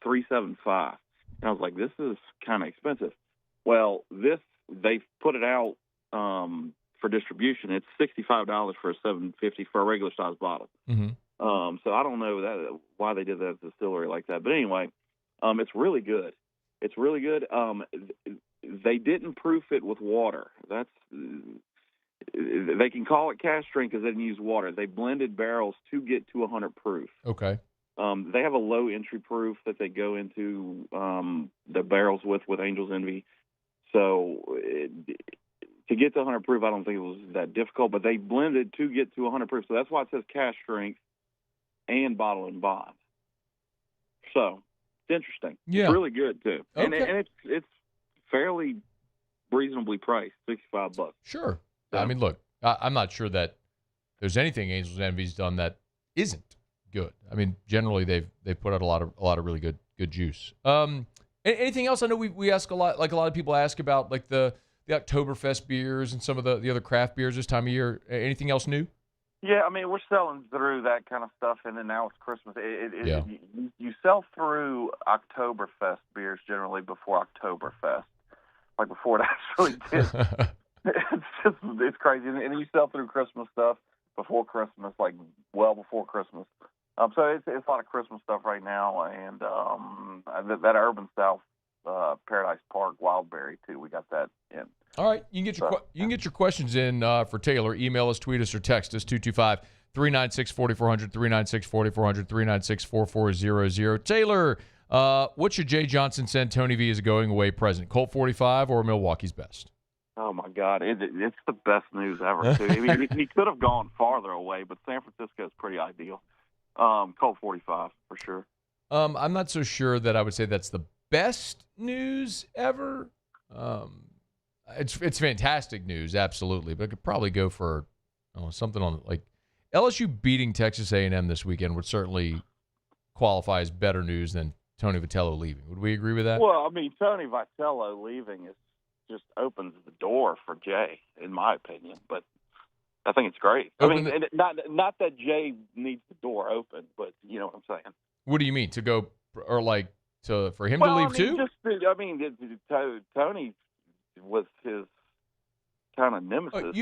375. And I was like, this is kind of expensive. Well, they've put it out for distribution. It's $65 for a 750 for a regular size bottle. Mm-hmm. So I don't know why they did that at the distillery like that. But anyway, it's really good. It's really good. They didn't proof it with water. They can call it cash strength because they didn't use water. They blended barrels to get to 100 proof. Okay. They have a low entry proof that they go into the barrels with Angels Envy. So to get to 100 proof, I don't think it was that difficult. But they blended to get to 100 proof. So that's why it says cash strength and bottle and bond. So it's interesting. Yeah. It's really good too. Okay. And it's fairly reasonably priced, $65. Sure. I mean, look, I'm not sure that there's anything Angels Envy's done that isn't good. I mean, generally they've put out a lot of really good juice. Anything else? I know we ask a lot, like a lot of people ask about like the Oktoberfest beers and some of the other craft beers this time of year. Anything else new? Yeah, I mean, we're selling through that kind of stuff, and then now it's Christmas. You sell through Oktoberfest beers generally before Oktoberfest, like before it actually did. It's crazy, and you sell through Christmas stuff before Christmas, like well before Christmas. So it's a lot of Christmas stuff right now, and that Urban South Paradise Park Wildberry too. We got that in. All right, you can get your questions in for Taylor. Email us, tweet us, or text us 225-396-4400, 396-4400, 396-4400. Taylor, what should Jay Johnson send Tony V as a going away present? Colt 45 or Milwaukee's best? Oh my God, it's the best news ever too. I mean, he could have gone farther away, but San Francisco is pretty ideal. Colt 45 for sure. I'm not so sure that I would say that's the best news ever. It's fantastic news, absolutely, but I could probably go for something on like LSU beating Texas A&M this weekend would certainly qualify as better news than Tony Vitello leaving. Would we agree with that? Well, I mean, Tony Vitello leaving just opens the door for Jay, in my opinion. But I think it's great. And not that Jay needs the door open, but you know what I'm saying. What do you mean to go or like for him to leave too? Tony was his kind of nemesis.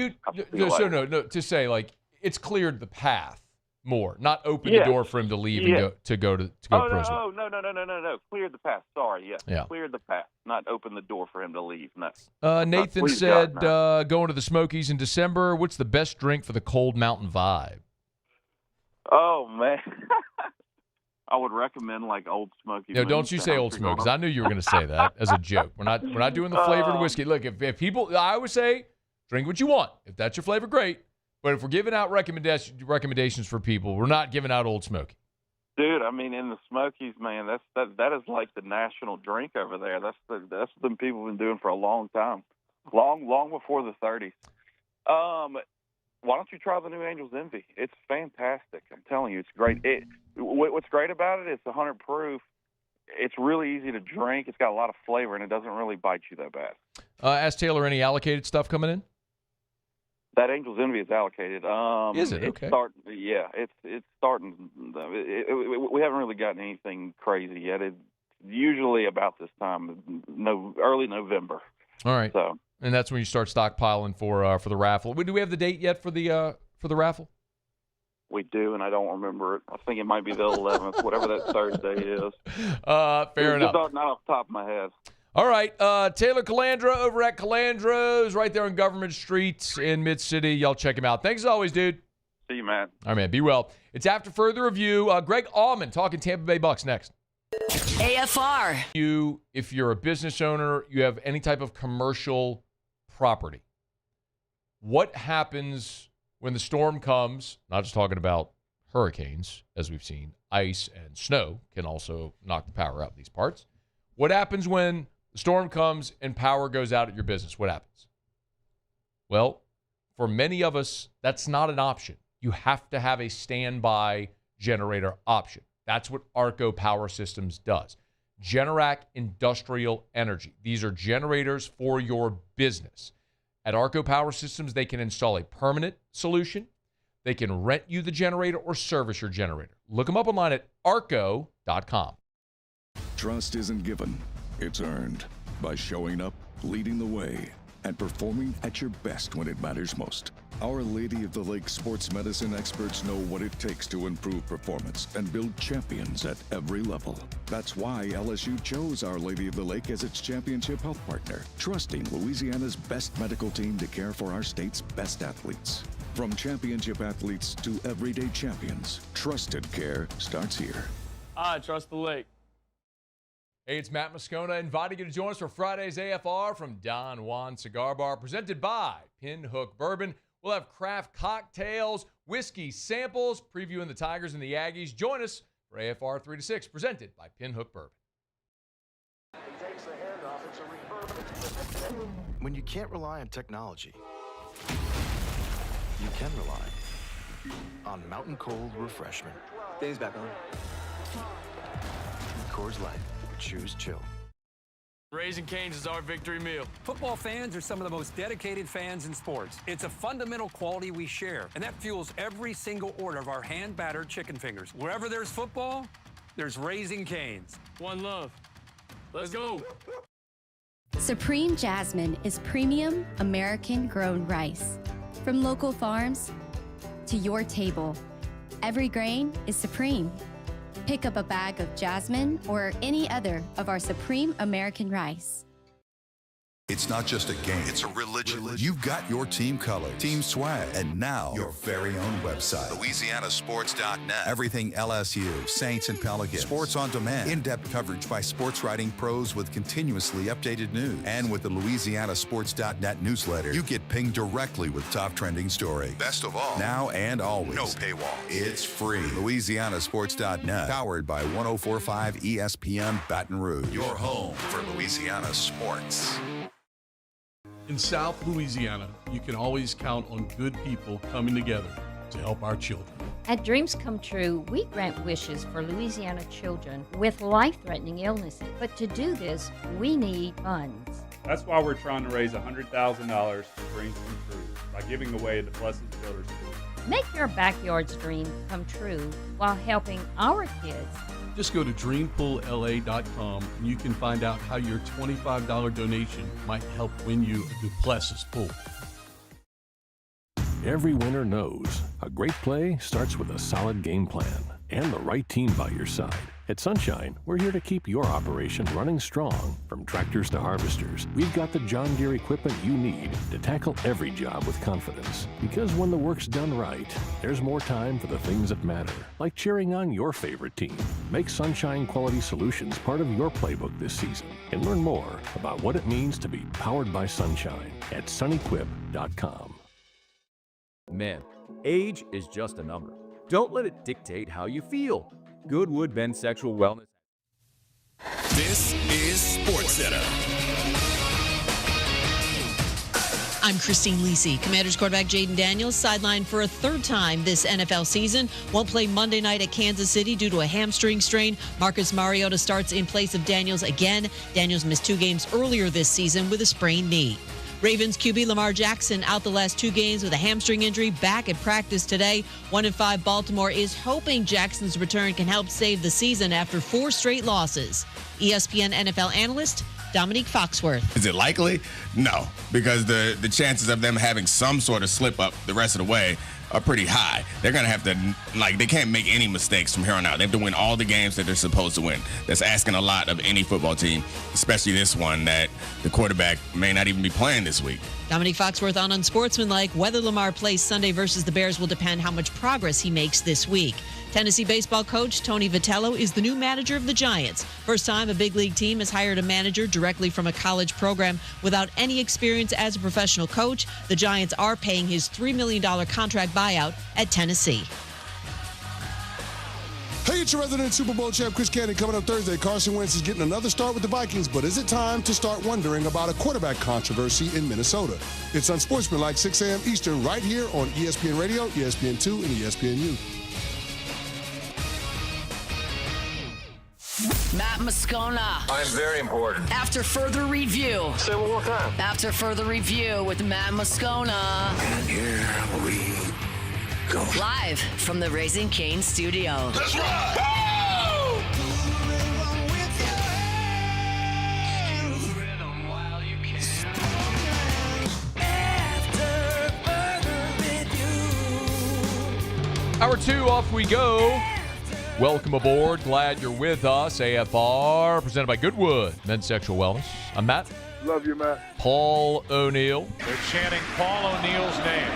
No. To say like it's cleared the path more, not open the door for him to leave and go to prison. No. Cleared the path. Sorry, yes. Yeah. Cleared the path, not open the door for him to leave. No. Nathan said going to the Smokies in December. What's the best drink for the cold mountain vibe? Oh, man. I would recommend like Old Smoky. No, don't you say Old Smokies. I knew you were going to say that as a joke. We're not doing the flavored whiskey. Look, if people, I always say, drink what you want. If that's your flavor, great. But if we're giving out recommendations for people, we're not giving out Old Smoky. Dude, I mean, in the Smokies, man, that is like the national drink over there. That's the people have been doing for a long time, long before the 30s. Why don't you try the new Angel's Envy? It's fantastic. I'm telling you, it's great. What's great about it? It's 100 proof. It's really easy to drink. It's got a lot of flavor, and it doesn't really bite you that bad. Ask Taylor, any allocated stuff coming in? That Angel's Envy is allocated. Is it? Okay. It's starting. We haven't really gotten anything crazy yet. It's usually about this time, early November. All right. So, and that's when you start stockpiling for the raffle. Do we have the date yet for the raffle? We do, and I don't remember it. I think it might be the 11th, whatever that Thursday is. Fair enough. Not off the top of my head. All right, Taylor Calandra over at Calandra's right there on Government Street in Mid-City. Y'all check him out. Thanks as always, dude. See you, man. All right, man. Be well. It's after further review. Greg Almond talking Tampa Bay Bucks next. AFR. If you're a business owner, you have any type of commercial property. What happens when the storm comes? Not just talking about hurricanes, as we've seen. Ice and snow can also knock the power out in these parts. What happens when the storm comes and power goes out at your business? What happens? Well, for many of us, that's not an option. You have to have a standby generator option. That's what Arco Power Systems does. Generac Industrial Energy. These are generators for your business. At Arco Power Systems, they can install a permanent solution. They can rent you the generator or service your generator. Look them up online at arco.com. Trust isn't given, it's earned by showing up, leading the way, and performing at your best when it matters most. Our Lady of the Lake sports medicine experts know what it takes to improve performance and build champions at every level. That's why LSU chose Our Lady of the Lake as its championship health partner, trusting Louisiana's best medical team to care for our state's best athletes. From championship athletes to everyday champions, trusted care starts here. I trust the lake. Hey, it's Matt Moscona inviting you to join us for Friday's AFR from Don Juan Cigar Bar, presented by Pinhook Bourbon. We'll have craft cocktails, whiskey samples, previewing the Tigers and the Aggies. Join us for AFR 3 to 6, presented by Pinhook Bourbon. When you can't rely on technology, you can rely on Mountain Cold Refreshment. Dave's back on. Coors Light. Choose chill. Raising Cane's is our victory meal. Football fans are some of the most dedicated fans in sports. It's a fundamental quality we share, and that fuels every single order of our hand-battered chicken fingers. Wherever there's football, there's Raising Cane's. One love. Let's go. Supreme Jasmine is premium American-grown rice. From local farms to your table, every grain is supreme. Pick up a bag of Jasmine or any other of our Supreme American rice. It's not just a game, it's a religion. You've got your team color, team swag, and now your very own website. LouisianaSports.net. Everything LSU, Saints, and Pelicans. Sports on demand. In-depth coverage by sports writing pros with continuously updated news. And with the LouisianaSports.net newsletter, you get pinged directly with top trending stories. Best of all, now and always, no paywall. It's free. LouisianaSports.net. Powered by 104.5 ESPN Baton Rouge. Your home for Louisiana sports. In South Louisiana, you can always count on good people coming together to help our children. At Dreams Come True, we grant wishes for Louisiana children with life-threatening illnesses. But to do this, we need funds. That's why we're trying to raise $100,000 for Dreams Come True by giving away the Blessed Builders School. Make your backyard's dream come true while helping our kids. Just go to dreampoolla.com and you can find out how your $25 donation might help win you a Duplessis pool. Every winner knows a great play starts with a solid game plan and the right team by your side. At Sunshine, we're here to keep your operation running strong. From tractors to harvesters, we've got the John Deere equipment you need to tackle every job with confidence. Because when the work's done right, there's more time for the things that matter, like cheering on your favorite team. Make Sunshine Quality Solutions part of your playbook this season and learn more about what it means to be powered by Sunshine at sunequip.com. Men, age is just a number. Don't let it dictate how you feel. Goodwood Men's Sexual Wellness. This is SportsCenter. I'm Christine Lisi. Commanders quarterback Jaden Daniels sidelined for a third time this NFL season. Won't play Monday night at Kansas City due to a hamstring strain. Marcus Mariota starts in place of Daniels again. Daniels missed 2 games earlier this season with a sprained knee. Ravens QB Lamar Jackson out the last 2 games with a hamstring injury, back at practice today. 1-5 Baltimore is hoping Jackson's return can help save the season after 4 straight losses. ESPN NFL analyst Dominique Foxworth. Is it likely? No, because the chances of them having some sort of slip up the rest of the way are pretty high. They're going to have to, they can't make any mistakes from here on out. They have to win all the games that they're supposed to win. That's asking a lot of any football team, especially this one that the quarterback may not even be playing this week. Dominique Foxworth on Unsportsmanlike. Whether Lamar plays Sunday versus the Bears will depend how much progress he makes this week. Tennessee baseball coach Tony Vitello is the new manager of the Giants. First time a big league team has hired a manager directly from a college program without any experience as a professional coach. The Giants are paying his $3 million contract buyout at Tennessee. Hey, it's your resident Super Bowl champ, Chris Candy. Coming up Thursday, Carson Wentz is getting another start with the Vikings, but is it time to start wondering about a quarterback controversy in Minnesota? It's Unsportsmanlike, 6 a.m. Eastern, right here on ESPN Radio, ESPN2, and ESPNU. Matt Moscona. I'm very important. After further review. Say it one more time. After further review with Matt Moscona. And here we go. Live from the Raising Cane studio. Let's ride! Hour 2, off we go. Welcome aboard. Glad you're with us. AFR, presented by Goodwood Men's Sexual Wellness. I'm Matt. Love you, Matt. Paul O'Neill. They're chanting Paul O'Neill's name.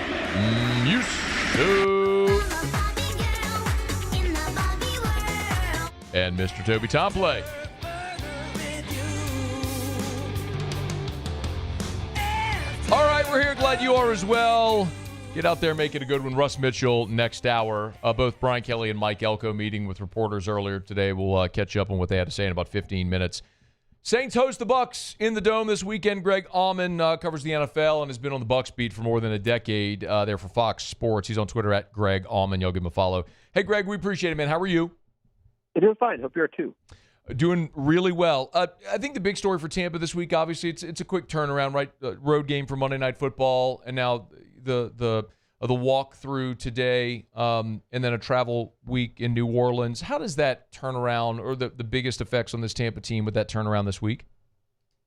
And Mr. Toby Tomplay. All right, we're here. Glad you are as well. Get out there, make it a good one. Russ Mitchell next hour. Both Brian Kelly and Mike Elko meeting with reporters earlier today. We'll catch up on what they had to say in about 15 minutes. Saints host the Bucs in the Dome this weekend. Greg Almond covers the NFL and has been on the Bucs beat for more than a decade there for Fox Sports. He's on Twitter at Greg Almond. Y'all give him a follow. Hey, Greg, we appreciate it, man. How are you? I'm doing fine. Hope you are too. Doing really well. I think the big story for Tampa this week, obviously, it's a quick turnaround, right? Road game for Monday Night Football, and now the walkthrough today, and then a travel week in New Orleans. How does that turnaround, or the biggest effects on this Tampa team with that turnaround this week?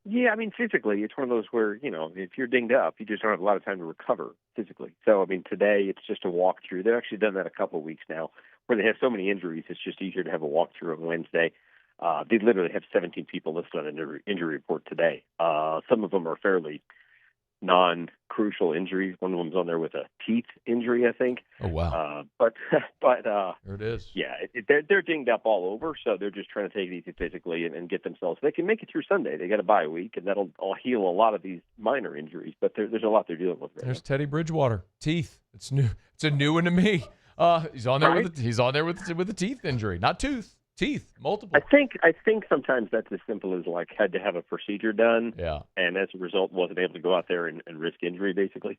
Yeah, I mean, physically, it's one of those where, if you're dinged up, you just don't have a lot of time to recover physically. So, I mean, today it's just a walkthrough. They've actually done that a couple of weeks now, where they have so many injuries, it's just easier to have a walkthrough on Wednesday. They literally have 17 people listed on an injury report today. Some of them are fairly non-crucial injuries. One of them's on there with a teeth injury, I think. Oh, wow. But there it is. Yeah, they're dinged up all over, so they're just trying to take it easy physically and get themselves. They can make it through Sunday. They got a bye week, and that'll heal a lot of these minor injuries. But there's a lot they're dealing with. There's Teddy Bridgewater, teeth. It's new. It's a new one to me. He's on there with the teeth injury, not tooth. Teeth, multiple. I think sometimes that's as simple as had to have a procedure done, and as a result wasn't able to go out there and risk injury, basically.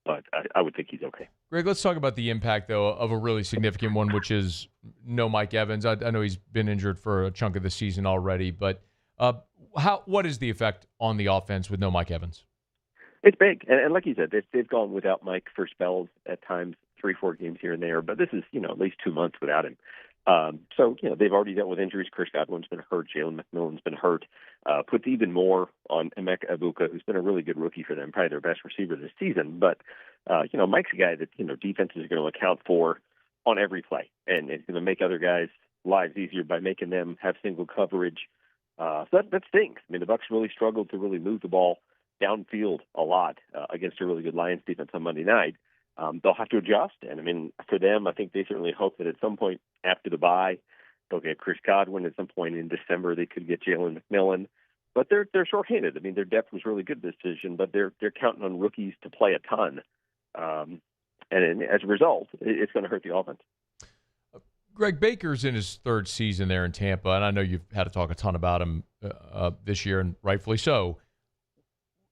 But I would think he's okay. Greg, let's talk about the impact, though, of a really significant one, which is no Mike Evans. I know he's been injured for a chunk of the season already, but what is the effect on the offense with no Mike Evans? It's big, and like you said, they've gone without Mike for spells at times, 3-4 games here and there, but this is at least 2 months without him. So, they've already dealt with injuries. Chris Godwin's been hurt. Jalen McMillan's been hurt. Puts even more on Emeka Egbuka, who's been a really good rookie for them, probably their best receiver this season. But, Mike's a guy that, defenses are going to account for on every play. And it's going to make other guys' lives easier by making them have single coverage. So that stinks. I mean, the Bucs really struggled to really move the ball downfield a lot against a really good Lions defense on Monday night. They'll have to adjust. And, I mean, for them, I think they certainly hope that at some point after the bye, they'll get Chris Godwin. At some point in December, they could get Jalen McMillan. But they're shorthanded. I mean, their depth was really good this division, but they're counting on rookies to play a ton. And as a result, it's going to hurt the offense. Greg, Baker's in his third season there in Tampa, and I know you've had to talk a ton about him this year, and rightfully so.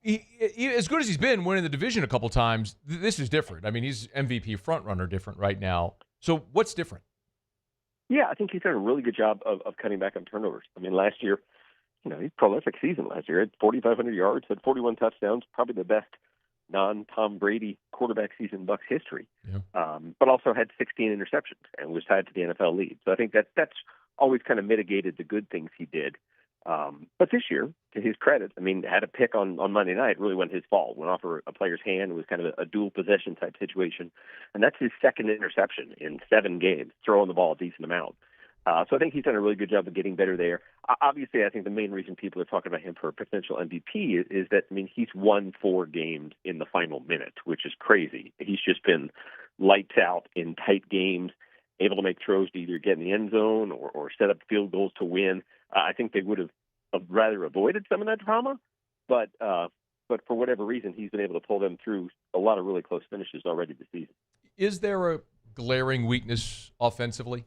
He, as good as he's been winning the division a couple times, this is different. I mean, he's MVP frontrunner different right now. So what's different? Yeah, I think he's done a really good job of cutting back on turnovers. I mean, last year, he's prolific season last year. Had 4,500 yards, had 41 touchdowns, probably the best non-Tom Brady quarterback season in Bucs history. Yeah. But also had 16 interceptions and was tied to the NFL lead. So I think that's always kind of mitigated the good things he did. But this year, to his credit, I mean, had a pick on Monday night, really wasn't his fault. Went off a player's hand. It was kind of a dual possession type situation. And that's his second interception in 7 games, throwing the ball a decent amount. So I think he's done a really good job of getting better there. Obviously, I think the main reason people are talking about him for a potential MVP is that, I mean, he's won 4 games in the final minute, which is crazy. He's just been lights out in tight games, able to make throws to either get in the end zone or set up field goals to win. I think they would have rather avoided some of that drama, but for whatever reason, he's been able to pull them through a lot of really close finishes already this season. Is there a glaring weakness offensively?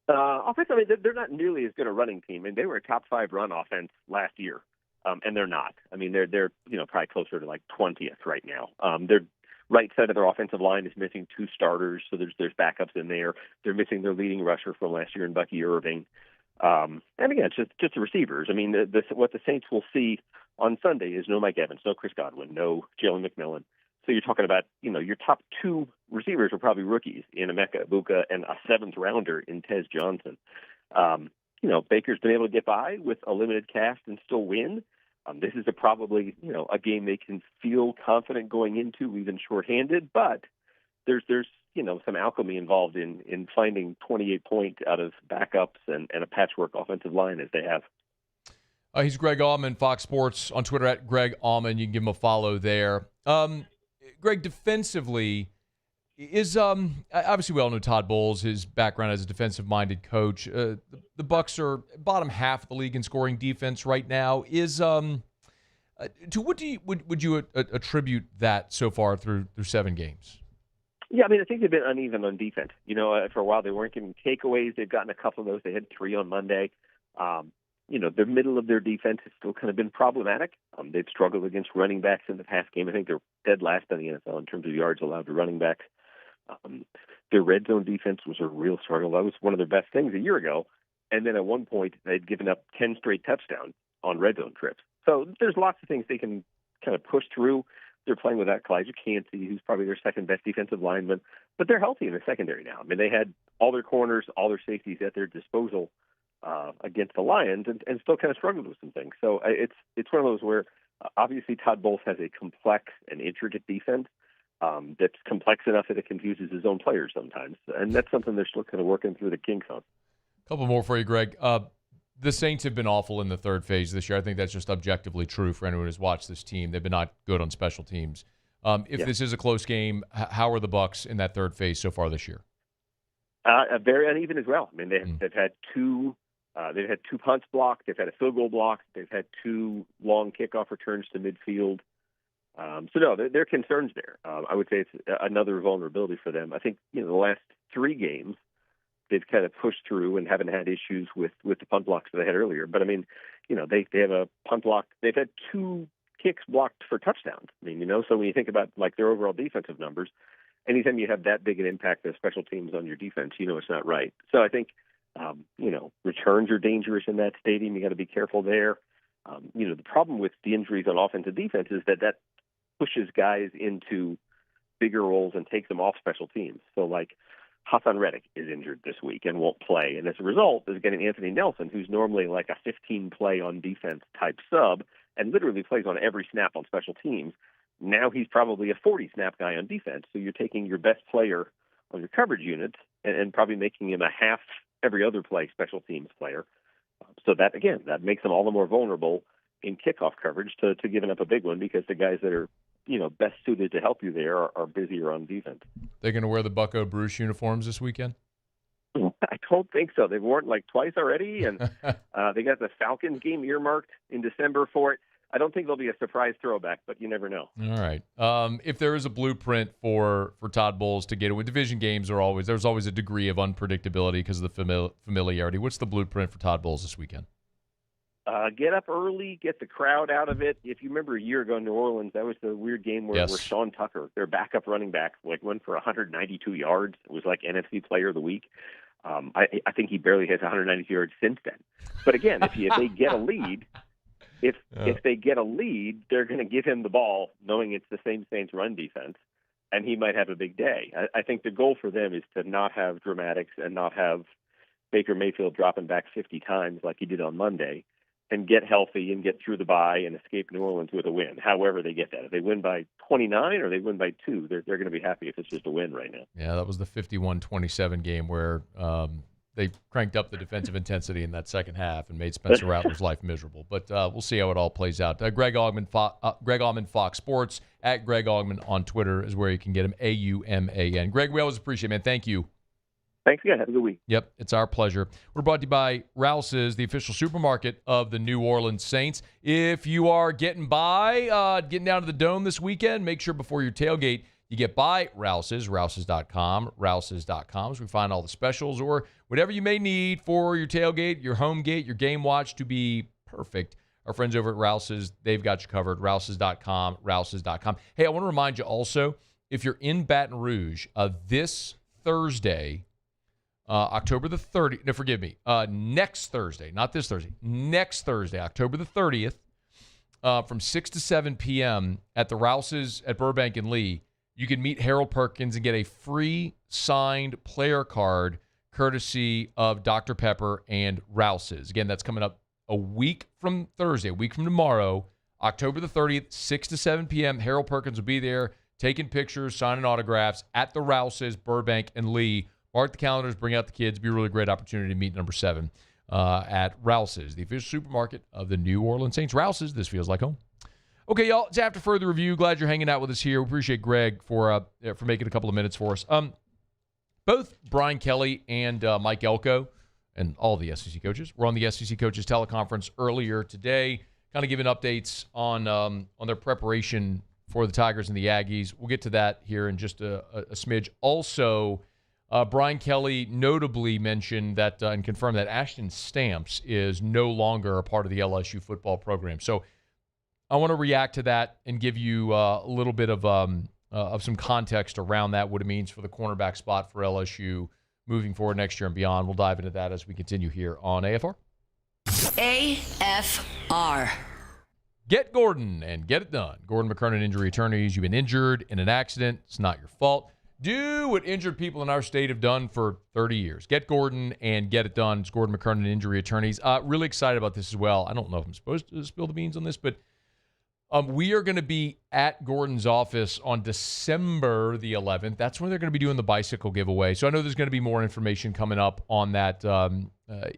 Offensively, they're not nearly as good a running team. I mean, they were a top 5 run offense last year, and they're not. I mean, they're probably closer to like 20th right now. Their right side of their offensive line is missing 2 starters, so there's backups in there. They're missing their leading rusher from last year in Bucky Irving. And again, it's just the receivers. I mean, what the Saints will see on Sunday is no Mike Evans, no Chris Godwin, no Jalen McMillan. So you're talking about, your top 2 receivers are probably rookies in Emeka Egbuka and a 7th rounder in Tez Johnson. Baker's been able to get by with a limited cast and still win. This is probably, a game they can feel confident going into, even shorthanded. But there's some alchemy involved in finding 28 points out of backups and a patchwork offensive line as they have. He's Greg Almond, Fox Sports, on Twitter at Greg Almond. You can give him a follow there. Greg, defensively, is obviously we all know Todd Bowles, his background as a defensive-minded coach. The Bucs are bottom half of the league in scoring defense right now. Is to what would you attribute that so far through 7 games? Yeah, I mean, I think they've been uneven on defense. For a while they weren't getting takeaways. They've gotten a couple of those. They had 3 on Monday. The middle of their defense has still kind of been problematic. They've struggled against running backs in the past game. I think they're dead last in the NFL in terms of yards allowed to running backs. Their red zone defense was a real struggle. That was one of their best things a year ago. And then at one point, they'd given up 10 straight touchdowns on red zone trips. So there's lots of things they can kind of push through. They're playing without Kalijah Cansey, who's probably their second best defensive lineman. But they're healthy in the secondary now. I mean, they had all their corners, all their safeties at their disposal against the Lions and still kind of struggled with some things. So it's one of those where obviously Todd Bowles has a complex and intricate defense that's complex enough that it confuses his own players sometimes. And that's something they're still kind of working through the kinks on. A couple more for you, Greg. The Saints have been awful in the third phase this year. I think that's just objectively true for anyone who's watched this team. They've been not good on special teams. If this is a close game, how are the Bucs in that third phase so far this year? Very uneven as well. I mean, they've had 2 punts blocked. They've had a field goal blocked. They've had 2 long kickoff returns to midfield. So no, there are concerns there. I would say it's another vulnerability for them. I think the last 3 games they've kind of pushed through and haven't had issues with the punt blocks that they had earlier. But I mean, they have a punt block. They've had 2 kicks blocked for touchdowns. I mean, so when you think about like their overall defensive numbers, anytime you have that big an impact of special teams on your defense, it's not right. So I think returns are dangerous in that stadium. You got to be careful there. The problem with the injuries on offense and defense is that pushes guys into bigger roles and takes them off special teams. So like Hassan Reddick is injured this week and won't play. And as a result, is getting Anthony Nelson, who's normally like a 15-play on defense type sub and literally plays on every snap on special teams. Now he's probably a 40-snap guy on defense. So you're taking your best player on your coverage unit and probably making him a half every other play special teams player. So that, again, that makes them all the more vulnerable in kickoff coverage to giving up a big one because the guys that are, best suited to help you there are busier on defense. They're going to wear the Bucco Bruce uniforms this weekend? I don't think so. They've worn it like twice already, and they got the Falcons game earmarked in December for it. I don't think there'll be a surprise throwback, but you never know. All right. If there is a blueprint for Todd Bowles to get it, with division games there's always a degree of unpredictability because of the familiarity. What's the blueprint for Todd Bowles this weekend? Get up early, get the crowd out of it. If you remember a year ago in New Orleans, that was the weird game where Sean Tucker, their backup running back, went for 192 yards. It was like NFC Player of the Week. I think he barely has 192 yards since then. But again, if they get a lead, if they get a lead, they're going to give him the ball, knowing it's the same Saints run defense, and he might have a big day. I think the goal for them is to not have dramatics and not have Baker Mayfield dropping back 50 times like he did on Monday, and get healthy and get through the bye and escape New Orleans with a win, however they get that. If they win by 29 or they win by 2, they're going to be happy if it's just a win right now. Yeah, that was the 51-27 game where they cranked up the defensive intensity in that second half and made Spencer Rattler's life miserable. But we'll see how it all plays out. Greg Almond, Fox Sports, at Greg Almond on Twitter is where you can get him, AUMAN. Greg, we always appreciate it, man. Thank you. Thanks again. Have a good week. Yep, it's our pleasure. We're brought to you by Rouse's, the official supermarket of the New Orleans Saints. If you are getting down to the Dome this weekend, make sure before your tailgate you get by Rouse's, rouses.com, rouses.com, as we find all the specials or whatever you may need for your tailgate, your home gate, your game watch to be perfect. Our friends over at Rouse's, they've got you covered, rouses.com, rouses.com. Hey, I want to remind you also, if you're in Baton Rouge, this Thursday, October the 30th, no, forgive me, next Thursday, not this Thursday, next Thursday, October the 30th, from 6 to 7 p.m. at the Rouse's at Burbank and Lee, you can meet Harold Perkins and get a free signed player card courtesy of Dr. Pepper and Rouse's. Again, that's coming up a week from Thursday, a week from tomorrow, October the 30th, 6 to 7 p.m. Harold Perkins will be there taking pictures, signing autographs at the Rouse's, Burbank and Lee. Mark the calendars, bring out the kids. Be a really great opportunity to meet number 7 at Rouse's, the official supermarket of the New Orleans Saints. Rouse's, this feels like home. Okay, y'all, it's after further review. Glad you're hanging out with us here. We appreciate Greg for making a couple of minutes for us. Both Brian Kelly and Mike Elko and all the SEC coaches were on the SEC Coaches teleconference earlier today, kind of giving updates on their preparation for the Tigers and the Aggies. We'll get to that here in just a smidge. Also, Brian Kelly notably mentioned that and confirmed that Ashton Stamps is no longer a part of the LSU football program. So I want to react to that and give you a little bit of some context around that, what it means for the cornerback spot for LSU moving forward next year and beyond. We'll dive into that as we continue here on AFR. AFR. Get Gordon and get it done. Gordon McKernan Injury Attorneys. You've been injured in an accident. It's not your fault. Do what injured people in our state have done for 30 years. Get Gordon and get it done. It's Gordon McKernan Injury Attorneys. Really excited about this as well. I don't know if I'm supposed to spill the beans on this, but we are going to be at Gordon's office on December the 11th. That's when they're going to be doing the bicycle giveaway. So I know there's going to be more information coming up on that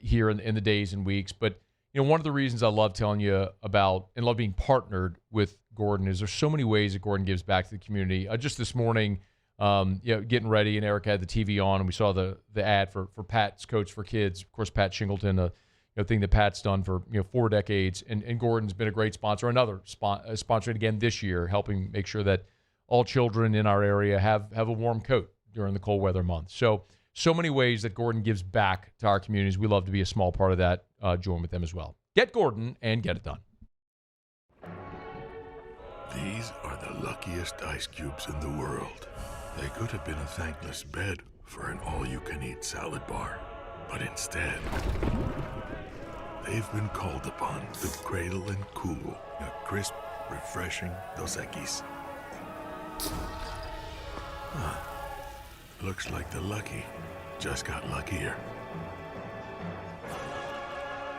here in the days and weeks. But one of the reasons I love telling you about and love being partnered with Gordon is there's so many ways that Gordon gives back to the community. Just this morning, getting ready, and Eric had the TV on, and we saw the ad for Pat's Coach for Kids. Of course, Pat Shingleton, a thing that Pat's done for 4 decades, and Gordon's been a great sponsor. Another sponsoring again this year, helping make sure that all children in our area have a warm coat during the cold weather months. So many ways that Gordon gives back to our communities. We love to be a small part of that. Join with them as well. Get Gordon and get it done. These are the luckiest ice cubes in the world. They could have been a thankless bed for an all-you-can-eat salad bar, but instead, they've been called upon to cradle and cool a crisp, refreshing Dos Equis. Looks like the lucky just got luckier.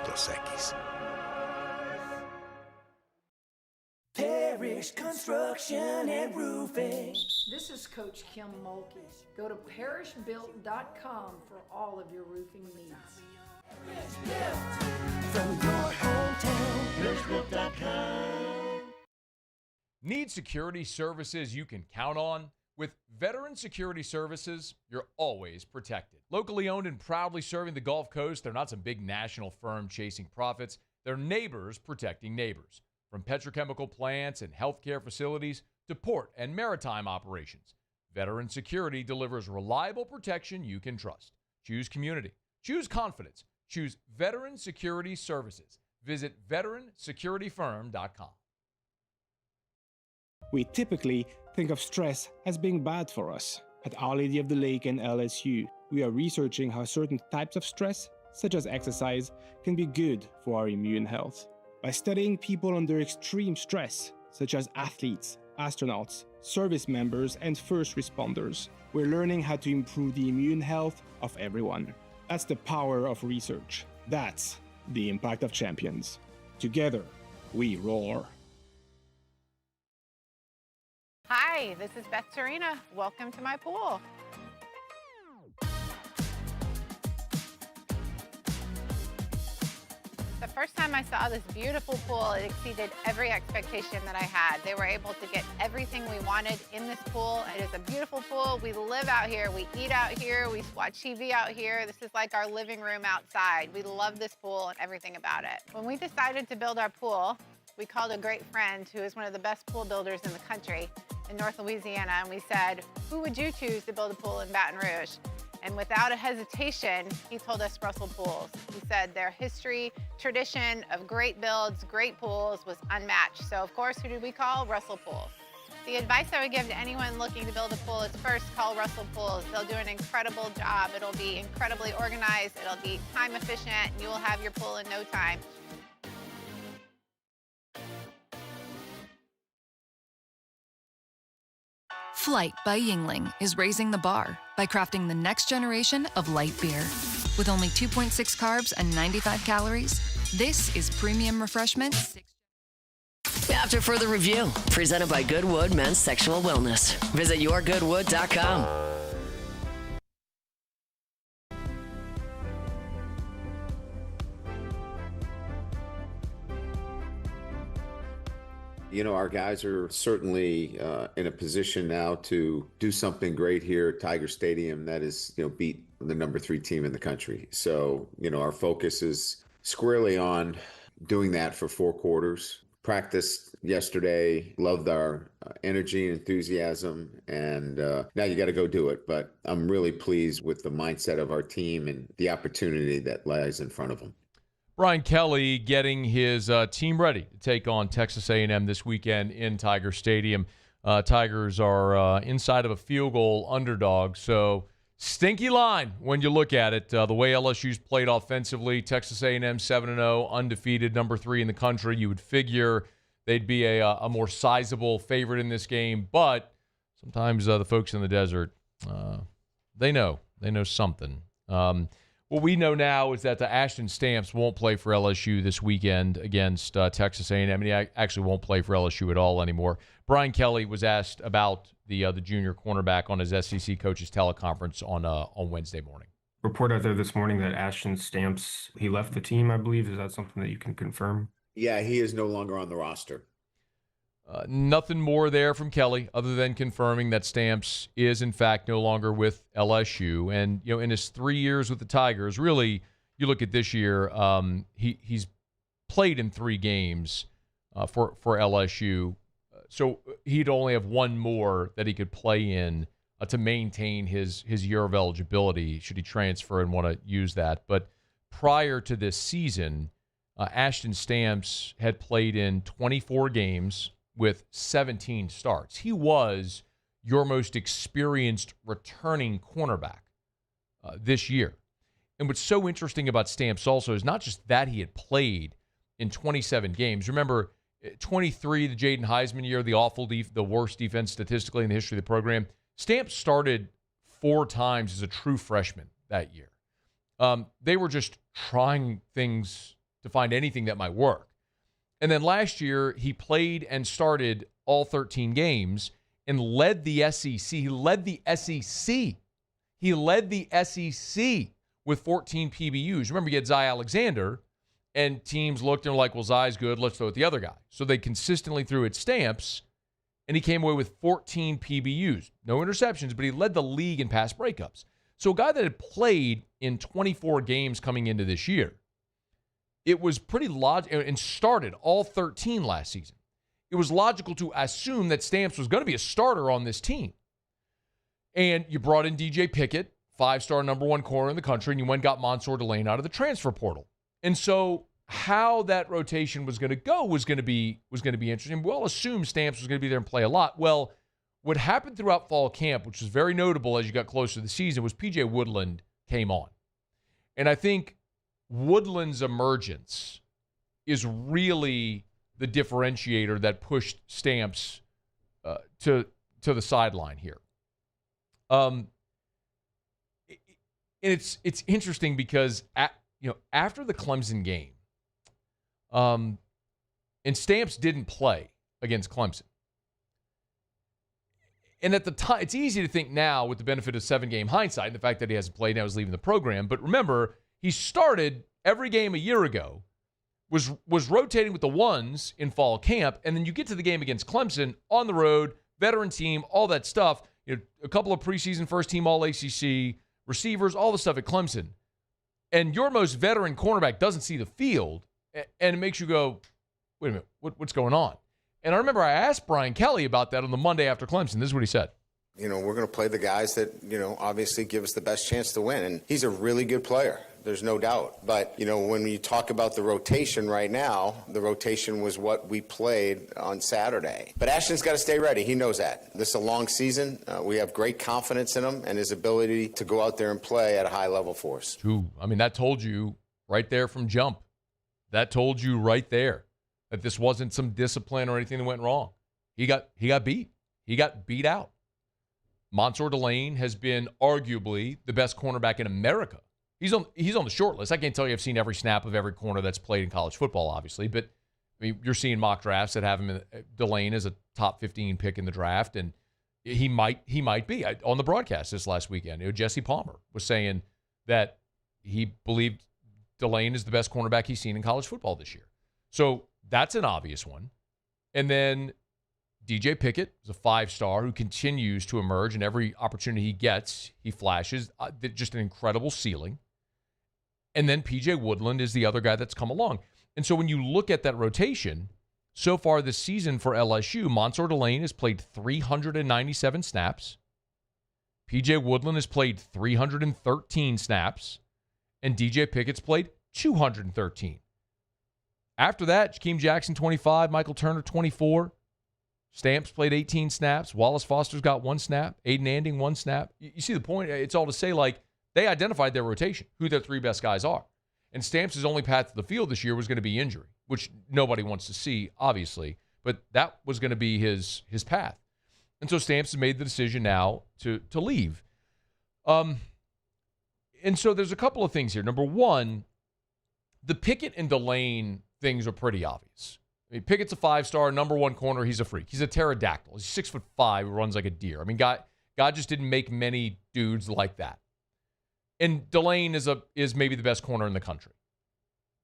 Dos Equis. Parish Construction and Roofing. This is Coach Kim Mulkey. Go to parishbuilt.com for all of your roofing needs. From your hometown, parishbuilt.com. Need security services you can count on? With Veteran Security Services, you're always protected. Locally owned and proudly serving the Gulf Coast, they're not some big national firm chasing profits. They're neighbors protecting neighbors. From petrochemical plants and healthcare facilities to port and maritime operations, Veteran Security delivers reliable protection you can trust. Choose community. Choose confidence. Choose Veteran Security Services. Visit veteransecurityfirm.com. We typically think of stress as being bad for us. At Our Lady of the Lake and LSU, we are researching how certain types of stress, such as exercise, can be good for our immune health. By studying people under extreme stress, such as athletes, astronauts, service members, and first responders, we're learning how to improve the immune health of everyone. That's the power of research. That's the impact of champions. Together, we roar. Hi, this is Beth Torina. Welcome to my pool. The first time I saw this beautiful pool, it exceeded every expectation that I had. They were able to get everything we wanted in this pool. It is a beautiful pool. We live out here, we eat out here, we watch TV out here. This is like our living room outside. We love this pool and everything about it. When we decided to build our pool, we called a great friend who is one of the best pool builders in the country in North Louisiana, and we said, who would you choose to build a pool in Baton Rouge? And without a hesitation, he told us Russell Pools. He said their history, tradition of great builds, great pools was unmatched. So of course, who did we call? Russell Pools. The advice I would give to anyone looking to build a pool is first call Russell Pools. They'll do an incredible job. It'll be incredibly organized, it'll be time efficient, and you will have your pool in no time. Flight by Yingling is raising the bar by crafting the next generation of light beer. With only 2.6 carbs and 95 calories, this is premium refreshment. After further review, presented by Goodwood Men's Sexual Wellness. Visit yourgoodwood.com. You know, our guys are certainly in a position now to do something great here at Tiger Stadium, that is, beat the number 3 team in the country. So, our focus is squarely on doing that for 4 quarters. Practiced yesterday, loved our energy and enthusiasm, and now you got to go do it. But I'm really pleased with the mindset of our team and the opportunity that lies in front of them. Brian Kelly getting his team ready to take on Texas A&M this weekend in Tiger Stadium. Tigers are inside of a field goal underdog, so stinky line when you look at it. The way LSU's played offensively, Texas A&M 7-0, undefeated, number 3 in the country. You would figure they'd be a more sizable favorite in this game, but sometimes the folks in the desert, they know something. What we know now is that the Ashton Stamps won't play for LSU this weekend against Texas A&M, and he actually won't play for LSU at all anymore. Brian Kelly was asked about the junior cornerback on his SEC coaches teleconference on Wednesday morning. Report out there this morning that Ashton Stamps, he left the team, I believe. Is that something that you can confirm? Yeah, he is no longer on the roster. Nothing more there from Kelly other than confirming that Stamps is, in fact, no longer with LSU. And, in his 3 years with the Tigers, really, you look at this year, he's played in 3 games for LSU. So he'd only have 1 more that he could play in to maintain his year of eligibility should he transfer and want to use that. But prior to this season, Ashton Stamps had played in 24 games with 17 starts. He was your most experienced returning cornerback this year. And what's so interesting about Stamps also is not just that he had played in 27 games. Remember, 23, the Jaden Heisman year, the worst defense statistically in the history of the program. Stamps started 4 times as a true freshman that year. They were just trying things to find anything that might work. And then last year, he played and started all 13 games and led the SEC. He led the SEC. He led the SEC with 14 PBUs. Remember, you had Zy Alexander, and teams looked and were like, well, Zy's good, let's throw it the other guy. So they consistently threw at Stamps, and he came away with 14 PBUs. No interceptions, but he led the league in pass breakups. So a guy that had played in 24 games coming into this year, it was pretty logical, and started all 13 last season. It was logical to assume that Stamps was going to be a starter on this team. And you brought in DJ Pickett, 5-star number 1 corner in the country, and you went and got Mansour Delane out of the transfer portal. And so how that rotation was going to go was going to be interesting. We all assumed Stamps was going to be there and play a lot. Well, what happened throughout fall camp, which was very notable as you got closer to the season, was P.J. Woodland came on. And I think Woodland's emergence is really the differentiator that pushed Stamps to the sideline here. And it's interesting because after the Clemson game, and Stamps didn't play against Clemson. And at the time, it's easy to think now with the benefit of 7-game hindsight and the fact that he hasn't played now, he's leaving the program. But remember, he started every game a year ago, was rotating with the ones in fall camp, and then you get to the game against Clemson on the road, veteran team, all that stuff. A couple of preseason first-team All-ACC receivers, all the stuff at Clemson. And your most veteran cornerback doesn't see the field, and it makes you go, wait a minute, what's going on? And I remember I asked Brian Kelly about that on the Monday after Clemson. This is what he said. We're going to play the guys that, obviously give us the best chance to win. And he's a really good player. There's no doubt. But, when you talk about the rotation right now, the rotation was what we played on Saturday. But Ashton's got to stay ready. He knows that. This is a long season. We have great confidence in him and his ability to go out there and play at a high level for us. That told you right there from jump. That told you right there that this wasn't some discipline or anything that went wrong. He got beat. He got beat out. Mansour Delane has been arguably the best cornerback in America. He's on the short list. I can't tell you I've seen every snap of every corner that's played in college football, obviously, but you're seeing mock drafts that have him Delane as a top 15 pick in the draft, and he might be. On the broadcast this last weekend, Jesse Palmer was saying that he believed Delane is the best cornerback he's seen in college football this year. So that's an obvious one. And then DJ Pickett is a 5-star who continues to emerge, and every opportunity he gets, he flashes. Just an incredible ceiling. And then P.J. Woodland is the other guy that's come along. And so when you look at that rotation, so far this season for LSU, Mansour Delane has played 397 snaps. P.J. Woodland has played 313 snaps. And DJ Pickett's played 213. After that, Jakeem Jackson, 25. Michael Turner, 24. Stamps played 18 snaps. Wallace Foster's got 1 snap. Aiden Anding, 1 snap. You see the point? It's all to say, they identified their rotation, who their 3 best guys are. And Stamps' only path to the field this year was going to be injury, which nobody wants to see, obviously. But that was going to be his path. And so Stamps has made the decision now to leave. And so there's a couple of things here. Number one, the Pickett and Delane things are pretty obvious. Pickett's a 5-star, number 1 corner. He's a freak. He's a pterodactyl. He's 6'5", who runs like a deer. God just didn't make many dudes like that. And Delane is maybe the best corner in the country.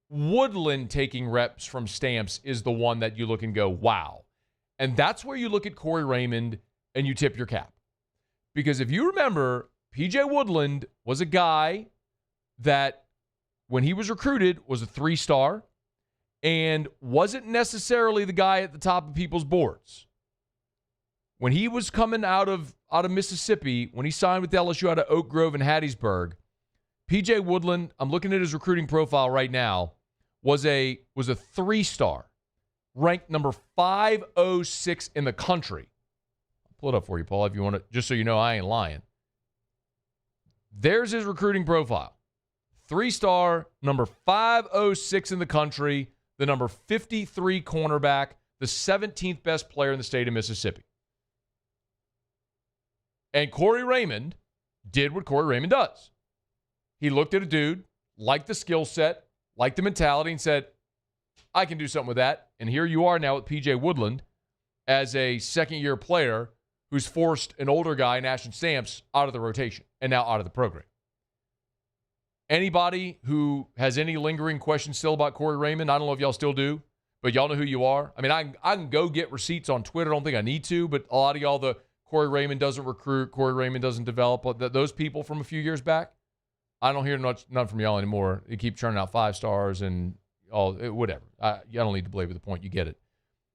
Woodland taking reps from Stamps is the one that you look and go, wow. And that's where you look at Corey Raymond and you tip your cap. Because if you remember, P.J. Woodland was a guy that, when he was recruited, was a 3-star and wasn't necessarily the guy at the top of people's boards. When he was coming out of Mississippi, when he signed with LSU out of Oak Grove and Hattiesburg, P.J. Woodland, I'm looking at his recruiting profile right now, was a 3-star, ranked number 506 in the country. I'll pull it up for you, Paul, if you want to, just so you know I ain't lying. There's his recruiting profile. 3-star, number 506 in the country, the number 53 cornerback, the 17th best player in the state of Mississippi. And Corey Raymond did what Corey Raymond does. He looked at a dude, liked the skill set, liked the mentality, and said, I can do something with that. And here you are now with P.J. Woodland as a second-year player who's forced an older guy in Ashton Stamps out of the rotation and now out of the program. Anybody who has any lingering questions still about Corey Raymond, I don't know if y'all still do, but y'all know who you are. I mean, I can go get receipts on Twitter. I don't think I need to, but a lot of y'all, the Corey Raymond doesn't recruit, Corey Raymond doesn't develop, those people from a few years back, I don't hear none from y'all anymore. They keep churning out 5 stars and all, whatever. I don't need to belabor the point. You get it.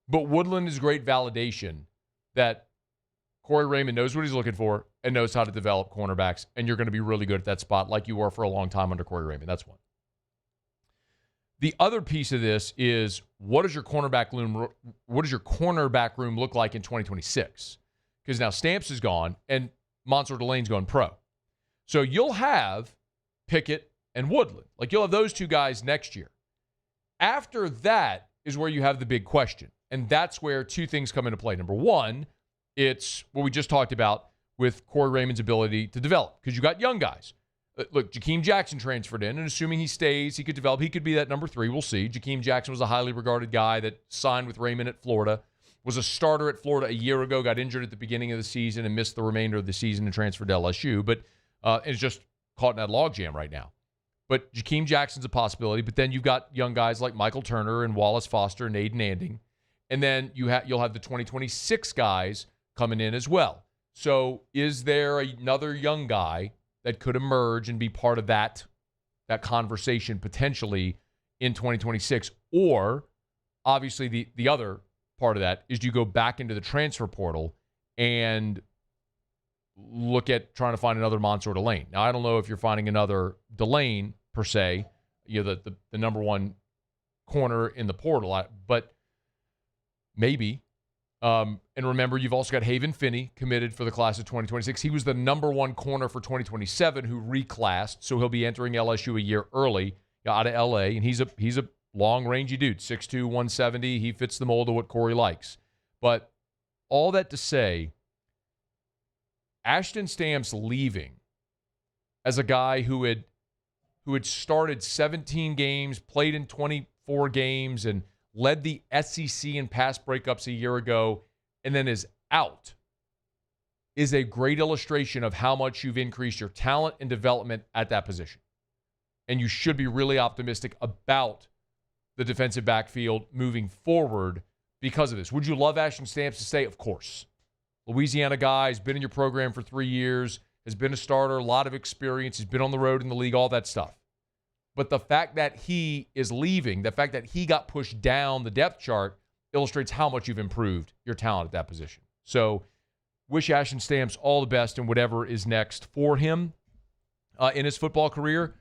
But Woodland is great validation that Corey Raymond knows what he's looking for and knows how to develop cornerbacks, and you're going to be really good at that spot like you were for a long time under Corey Raymond. That's one. The other piece of this is what does your cornerback room look like in 2026? Because now Stamps is gone and Monster Delane's gone pro. So you'll have Pickett and Woodland. Like you'll have those two guys next year. After that is where you have the big question. And that's where two things come into play. Number one, it's what we just talked about with Corey Raymond's ability to develop. Because you got young guys. Look, Jakeem Jackson transferred in, and assuming he stays, he could develop. He could be that number 3. We'll see. Jakeem Jackson was a highly regarded guy that signed with Raymond at Florida, was a starter at Florida a year ago, got injured at the beginning of the season and missed the remainder of the season and transferred to LSU, but is just caught in that logjam right now. But Jakeem Jackson's a possibility, but then you've got young guys like Michael Turner and Wallace Foster and Aiden Anding, and then you'll have the 2026 guys coming in as well. So is there another young guy that could emerge and be part of that conversation potentially in 2026? Or, obviously, the other part of that is do you go back into the transfer portal and look at trying to find another Monster Delane? Now, I don't know if you're finding another Delane, per se, the number one corner in the portal, but maybe. And remember, you've also got Haven Finney committed for the class of 2026. He was the number one corner for 2027 who reclassed, so he'll be entering LSU a year early out of LA, and he's a long-rangey dude, 6'2", 170. He fits the mold of what Corey likes. But all that to say, Ashton Stamps leaving as a guy who had started 17 games, played in 24 games, and led the SEC in pass breakups a year ago, and then is out, is a great illustration of how much you've increased your talent and development at that position. And you should be really optimistic about the defensive backfield moving forward because of this. Would you love Ashton Stamps to stay? Of course. Louisiana guy, has been in your program for 3 years, has been a starter, a lot of experience, he's been on the road in the league, all that stuff. But the fact that he is leaving, the fact that he got pushed down the depth chart illustrates how much you've improved your talent at that position. So wish Ashton Stamps all the best in whatever is next for him in his football career.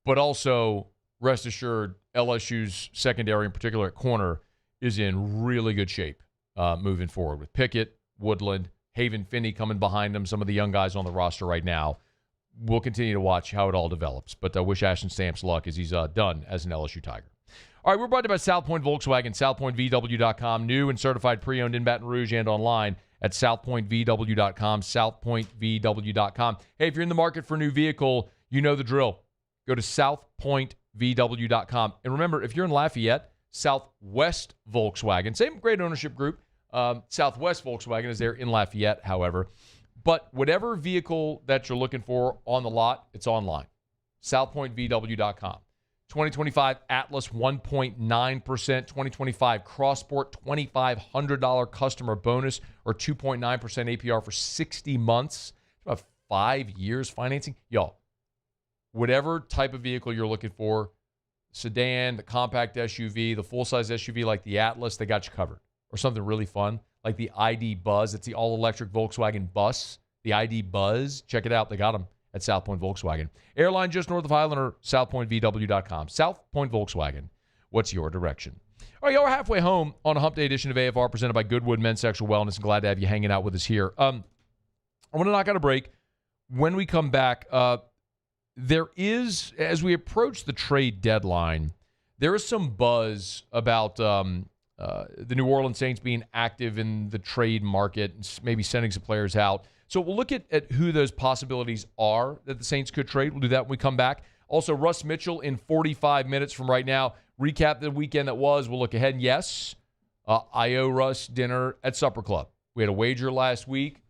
But also, rest assured, LSU's secondary, in particular at corner, is in really good shape moving forward with Pickett, Woodland, Haven Finney coming behind him, some of the young guys on the roster right now. We'll continue to watch how it all develops. But I wish Ashton Stamps luck as he's done as an LSU Tiger. All right, we're brought to you by South Point Volkswagen, southpointvw.com, new and certified pre-owned in Baton Rouge and online at southpointvw.com, southpointvw.com. Hey, if you're in the market for a new vehicle, you know the drill. Go to southpointvw.com. And remember, if you're in Lafayette, Southwest Volkswagen, same great ownership group. Southwest Volkswagen is there in Lafayette, however. But whatever vehicle that you're looking for on the lot, it's online. southpointvw.com. 2025 Atlas 1.9%, 2025 Crossport $2,500 customer bonus or 2.9% APR for 60 months. About 5 years financing. Y'all, whatever type of vehicle you're looking for, sedan, the compact SUV, the full-size SUV like the Atlas, they got you covered. Or something really fun like the ID Buzz. It's the all-electric Volkswagen bus. The ID Buzz. Check it out. They got them at South Point Volkswagen. Airline just north of Highland or southpointvw.com. South Point Volkswagen. What's your direction? All right, y'all, we're halfway home on a Hump Day edition of AFR presented by Goodwood Men's Sexual Wellness. I'm glad to have you hanging out with us here. I want to knock out a break. When we come back, there is, as we approach the trade deadline, there is some buzz about the New Orleans Saints being active in the trade market and maybe sending some players out. So we'll look at who those possibilities are that the Saints could trade. We'll do that when we come back. Also, Russ Mitchell in 45 minutes from right now. Recap the weekend that was. We'll look ahead. And yes, I owe Russ dinner at Supper Club. We had a wager last week,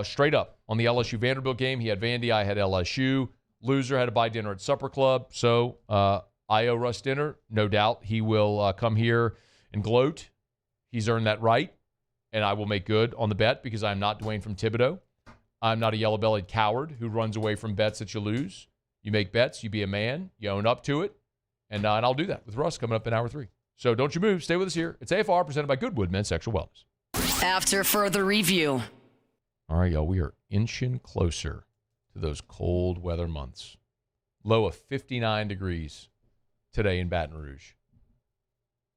straight up, on the LSU Vanderbilt game. He had Vandy. I had LSU. Loser had to buy dinner at Supper Club. So I owe Russ dinner. No doubt he will come here and gloat. He's earned that right, and I will make good on the bet because I'm not Dwayne from Thibodeau. I'm not a yellow-bellied coward who runs away from bets that you lose. You make bets, you be a man, you own up to it, and I'll do that with Russ coming up in hour 3. So don't you move. Stay with us here. It's AFR presented by Goodwood Men's Sexual Wellness. After further review. All right, y'all, we are inching closer to those cold weather months. Low of 59 degrees today in Baton Rouge.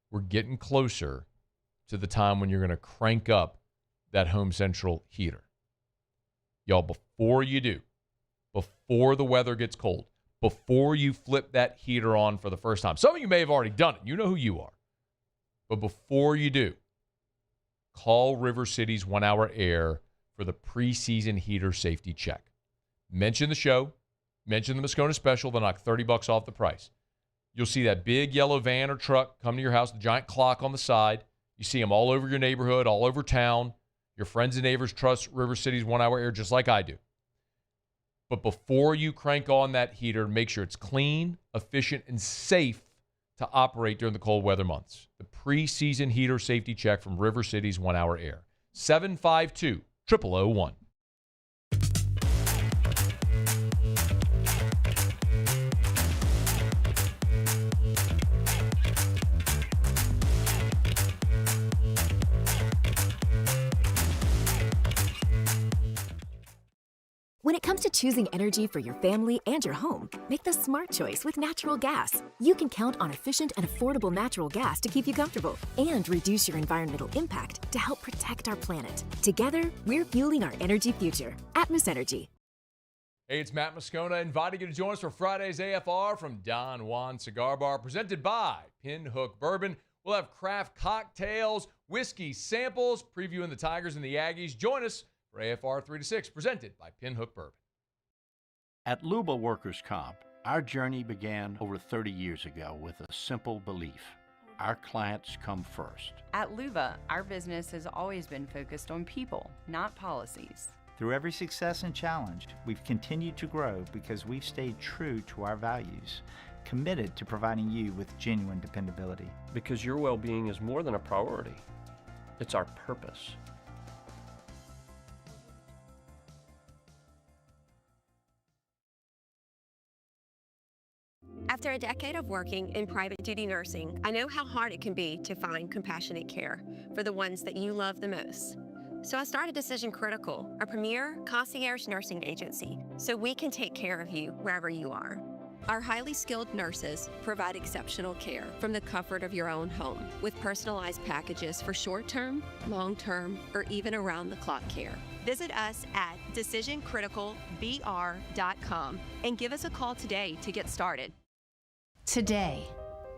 We're getting closer to the time when you're going to crank up that Home Central heater. Y'all, before you do, before the weather gets cold, before you flip that heater on for the first time, some of you may have already done it. You know who you are. But before you do, call River City's 1 Hour Air for the preseason heater safety check. Mention the show. Mention the Moscona special. They'll knock $30 off the price. You'll see that big yellow van or truck come to your house, the giant clock on the side. You see them all over your neighborhood, all over town. Your friends and neighbors trust River City's 1 Hour Air just like I do. But before you crank on that heater, make sure it's clean, efficient, and safe to operate during the cold weather months. The preseason heater safety check from River City's 1 Hour Air. 752-0001. When it comes to choosing energy for your family and your home, make the smart choice with natural gas. You can count on efficient and affordable natural gas to keep you comfortable and reduce your environmental impact to help protect our planet. Together, we're fueling our energy future. Atmos Energy. Hey, it's Matt Moscona inviting you to join us for Friday's AFR from Don Juan Cigar Bar, presented by Pinhook Bourbon. We'll have craft cocktails, whiskey samples, previewing the Tigers and the Aggies. Join us for AFR 3 to 6, presented by Pinhook Bourbon. At Luba Workers' Comp, our journey began over 30 years ago with a simple belief: our clients come first. At Luba, our business has always been focused on people, not policies. Through every success and challenge, we've continued to grow because we've stayed true to our values, committed to providing you with genuine dependability. Because your well-being is more than a priority. It's our purpose. After a decade of working in private duty nursing, I know how hard it can be to find compassionate care for the ones that you love the most. So I started Decision Critical, a premier concierge nursing agency, so we can take care of you wherever you are. Our highly skilled nurses provide exceptional care from the comfort of your own home with personalized packages for short-term, long-term, or even around-the-clock care. Visit us at decisioncriticalbr.com and give us a call today to get started. Today,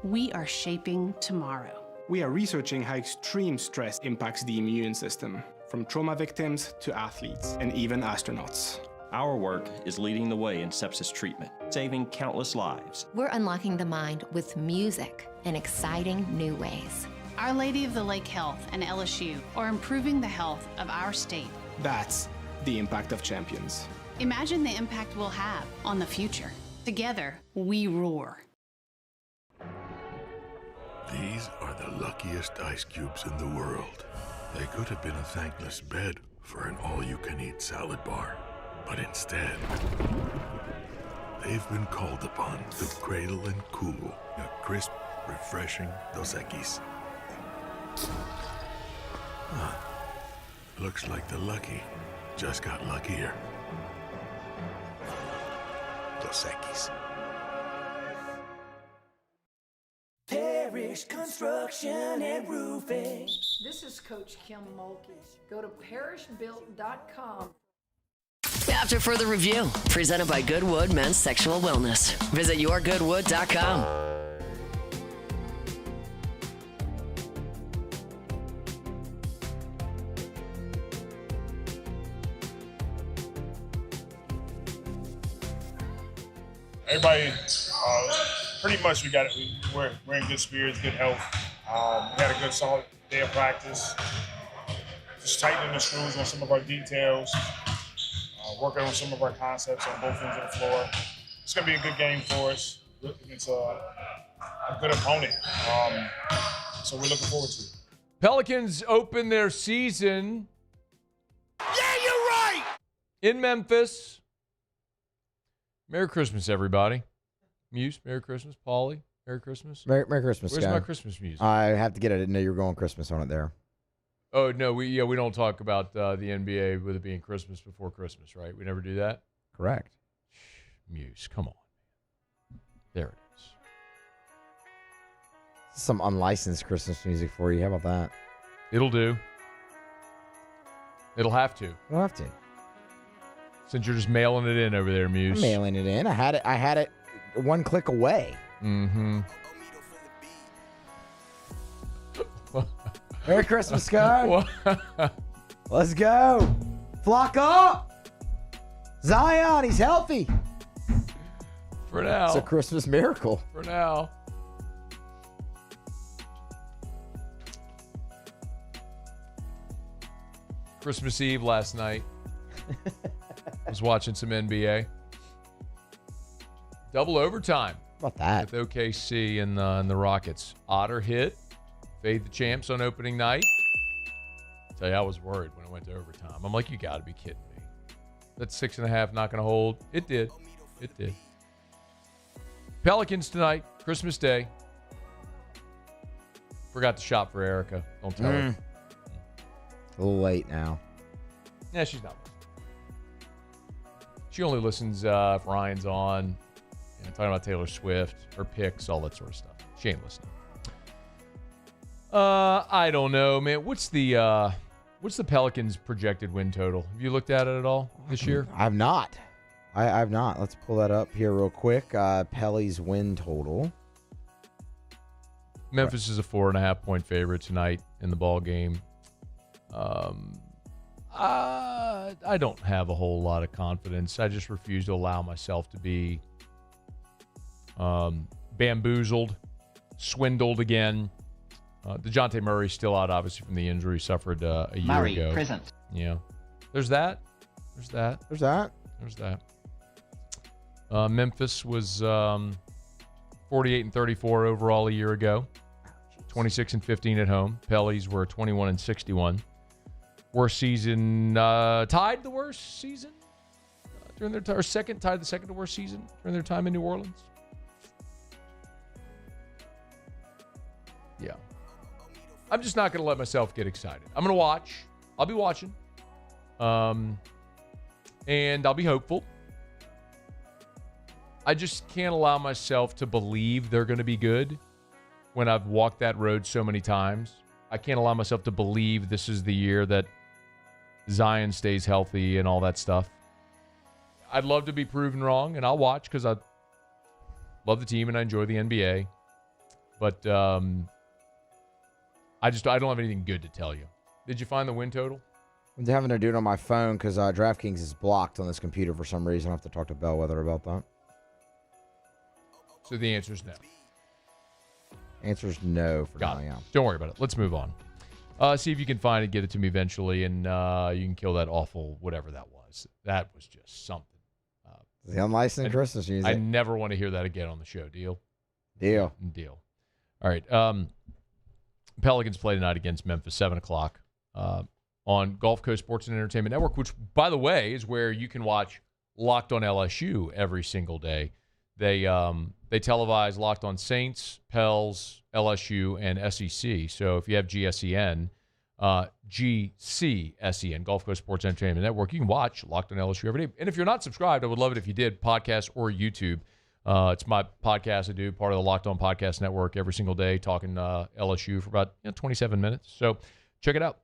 we are shaping tomorrow. We are researching how extreme stress impacts the immune system, from trauma victims to athletes and even astronauts. Our work is leading the way in sepsis treatment, saving countless lives. We're unlocking the mind with music in exciting new ways. Our Lady of the Lake Health and LSU are improving the health of our state. That's the impact of champions. Imagine the impact we'll have on the future. Together, we roar. These are the luckiest ice cubes in the world. They could have been a thankless bed for an all-you-can-eat salad bar. But instead, they've been called upon to cradle and cool a crisp, refreshing Dos Equis. Looks like the lucky just got luckier. Dos Equis. Parish Construction and Roofing. This is Coach Kim Mulkey. Go to parishbuilt.com. After further review, presented by Goodwood Men's Sexual Wellness. Visit yourgoodwood.com. everybody, pretty much we got it. We're in good spirits, good health. We had a good, solid day of practice. Just tightening the screws on some of our details, working on some of our concepts on both ends of the floor. It's going to be a good game for us. It's a good opponent, so we're looking forward to it. Pelicans open their season. Yeah, you're right! In Memphis. Merry Christmas, everybody. Muse, Merry Christmas. Paulie, Merry Christmas. Merry Christmas, Where's guy. my Christmas music? I have to get it. I didn't know you were going Christmas on it there. Oh, no, we don't talk about the NBA with it being Christmas before Christmas, right? We never do that? Correct. Muse, come on. There it is. Some unlicensed Christmas music for you. How about that? It'll do. It'll have to. It'll have to. Since you're just mailing it in over there, Muse. I'm mailing it in. I had it one click away. Mm-hmm. Merry Christmas, guy. Let's go. Flock up. Zion, he's healthy. For now. It's a Christmas miracle. For now. Christmas Eve last night. Was watching some NBA. Double overtime. How about that? With OKC and the Rockets. Otter hit. Fade the champs on opening night. Tell you, I was worried when it went to overtime. I'm like, you got to be kidding me. That 6.5 not going to hold. It did. It did. Pelicans tonight. Christmas Day. Forgot to shop for Erica. Don't tell her. A little late now. Yeah, she's not. She only listens if Ryan's on. Talking about Taylor Swift, her picks, all that sort of stuff. She ain't listening. I don't know, man. What's the Pelicans' projected win total? Have you looked at it at all this year? I've not. I've not. Let's pull that up here real quick. Pelly's win total. Memphis is a 4.5-point favorite tonight in the ball game. I don't have a whole lot of confidence. I just refuse to allow myself to be bamboozled, swindled again. DeJounte Murray's still out, obviously, from the injury he suffered a year ago. Present. Yeah. There's that. Memphis was 48-34 overall a year ago. 26-15 at home. Pellies were 21-61. Worst season, tied the worst season during their tied the second to worst season during their time in New Orleans. Yeah. I'm just not going to let myself get excited. I'm going to watch. I'll be watching. And I'll be hopeful. I just can't allow myself to believe they're going to be good when I've walked that road so many times. I can't allow myself to believe this is the year that Zion stays healthy and all that stuff. I'd love to be proven wrong, and I'll watch because I love the team and I enjoy the NBA. But I don't have anything good to tell you. Did you find the win total? I'm having to do it on my phone because DraftKings is blocked on this computer for some reason. I have to talk to Bellwether about that. So the answer is no. Answer's no for now, yeah. Don't worry about it. Let's move on. See if you can find it, get it to me eventually, and you can kill that awful whatever that was. That was just something. The unlicensed Christmas music. I never want to hear that again on the show. Deal? Deal. All right. Pelicans play tonight against Memphis, 7 o'clock on Gulf Coast Sports and Entertainment Network, which, by the way, is where you can watch Locked on LSU every single day. They televise Locked on Saints, Pels, LSU, and SEC. So if you have GSEN, GCSEN, Gulf Coast Sports Entertainment Network, you can watch Locked on LSU every day. And if you're not subscribed, I would love it if you did, podcast or YouTube. It's my podcast I do, part of the Locked On Podcast Network every single day, talking LSU for about 27 minutes. So check it out.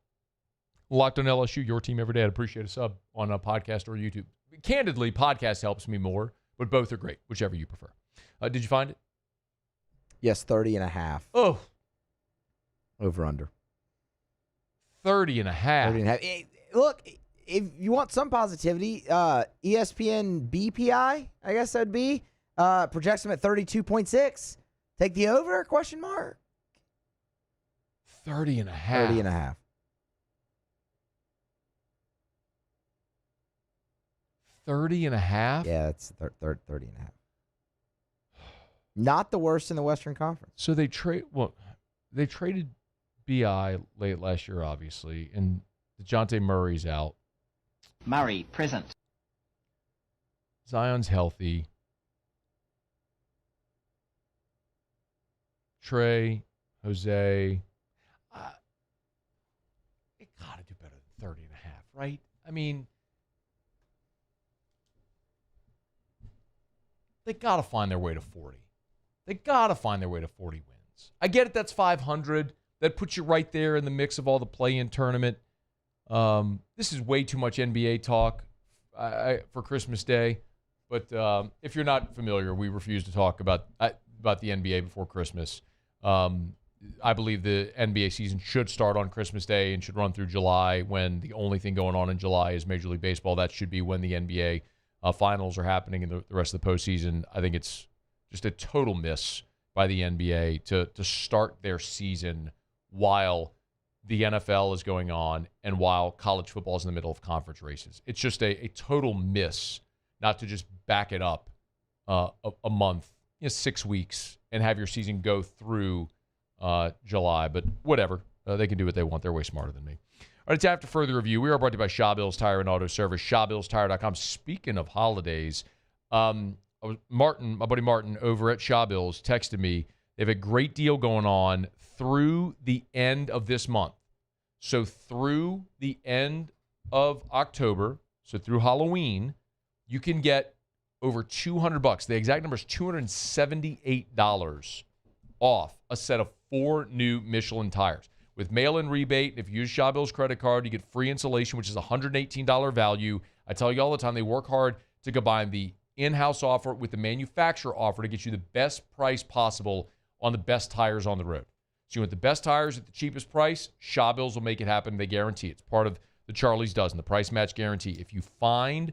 Locked on LSU, your team every day. I'd appreciate a sub on a podcast or YouTube. Candidly, podcast helps me more, but both are great, whichever you prefer. Did you find it? Yes, 30.5. Oh. Over under. 30.5. 30.5. Look, if you want some positivity, ESPN BPI, I guess that'd be. Projects them at 32.6. Take the over? Question mark. 30.5. 30.5. 30.5? Yeah, it's 30.5. Not the worst in the Western Conference. So they traded BI late last year, obviously, and DeJounte Murray's out. Murray, present. Zion's healthy. Trey, Jose. It got to do better than 30.5, right? I mean, they got to find their way to 40. They got to find their way to 40 wins. I get it, that's 500. That puts you right there in the mix of all the play-in tournament. This is way too much NBA talk for Christmas Day. But if you're not familiar, we refuse to talk about the NBA before Christmas. I believe the NBA season should start on Christmas Day and should run through July, when the only thing going on in July is Major League Baseball. That should be when the NBA finals are happening and the rest of the postseason. I think it's just a total miss by the NBA to start their season while the NFL is going on and while college football is in the middle of conference races. It's just a total miss not to just back it up a month, 6 weeks, and have your season go through July. But whatever. They can do what they want. They're way smarter than me. All right, it's after further review. We are brought to you by Shawbills Tire and Auto Service, ShawBillsTire.com. Speaking of holidays, my buddy Martin over at Shawbills texted me. They have a great deal going on through the end of this month. So through the end of October, so through Halloween, you can get over $200. The exact number is $278 off a set of 4 new Michelin tires. With mail-in rebate, if you use Shawbill's credit card, you get free installation, which is a $118 value. I tell you all the time, they work hard to combine the in-house offer with the manufacturer offer to get you the best price possible on the best tires on the road. So you want the best tires at the cheapest price, Shawbills will make it happen. They guarantee it. It's part of the Charlie's Dozen, the price match guarantee. If you find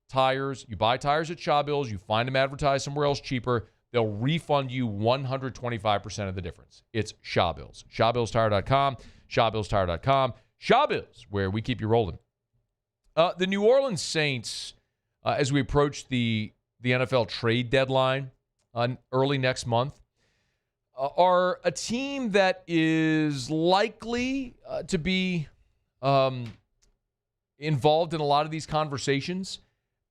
tires, you buy tires at Shawbills, you find them advertised somewhere else cheaper, they'll refund you 125% of the difference. It's Shawbills. ShawBillsTire.com. ShawBillsTire.com. Shawbills, where we keep you rolling. The New Orleans Saints, as we approach the NFL trade deadline early next month, are a team that is likely to be involved in a lot of these conversations.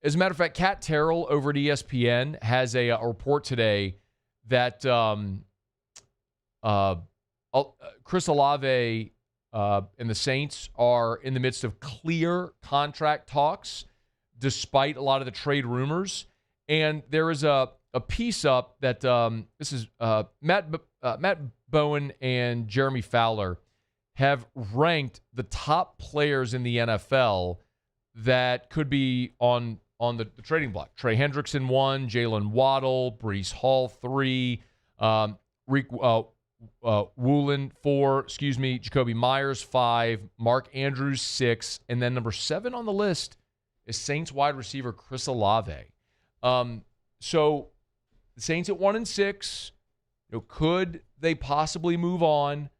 As a matter of fact, Kat Terrell over at ESPN has a report today that Chris Olave and the Saints are in the midst of clear contract talks, despite a lot of the trade rumors. And there is a piece up that this is Matt Bowen and Jeremy Fowler have ranked the top players in the NFL that could be on the trading block. Trey Hendrickson 1, Jalen Waddle, Breece Hall 3, Woolen 4, Jacoby Myers 5, Mark Andrews 6, and then number 7 on the list is Saints wide receiver Chris Olave. So the Saints at 1-6, could they possibly move on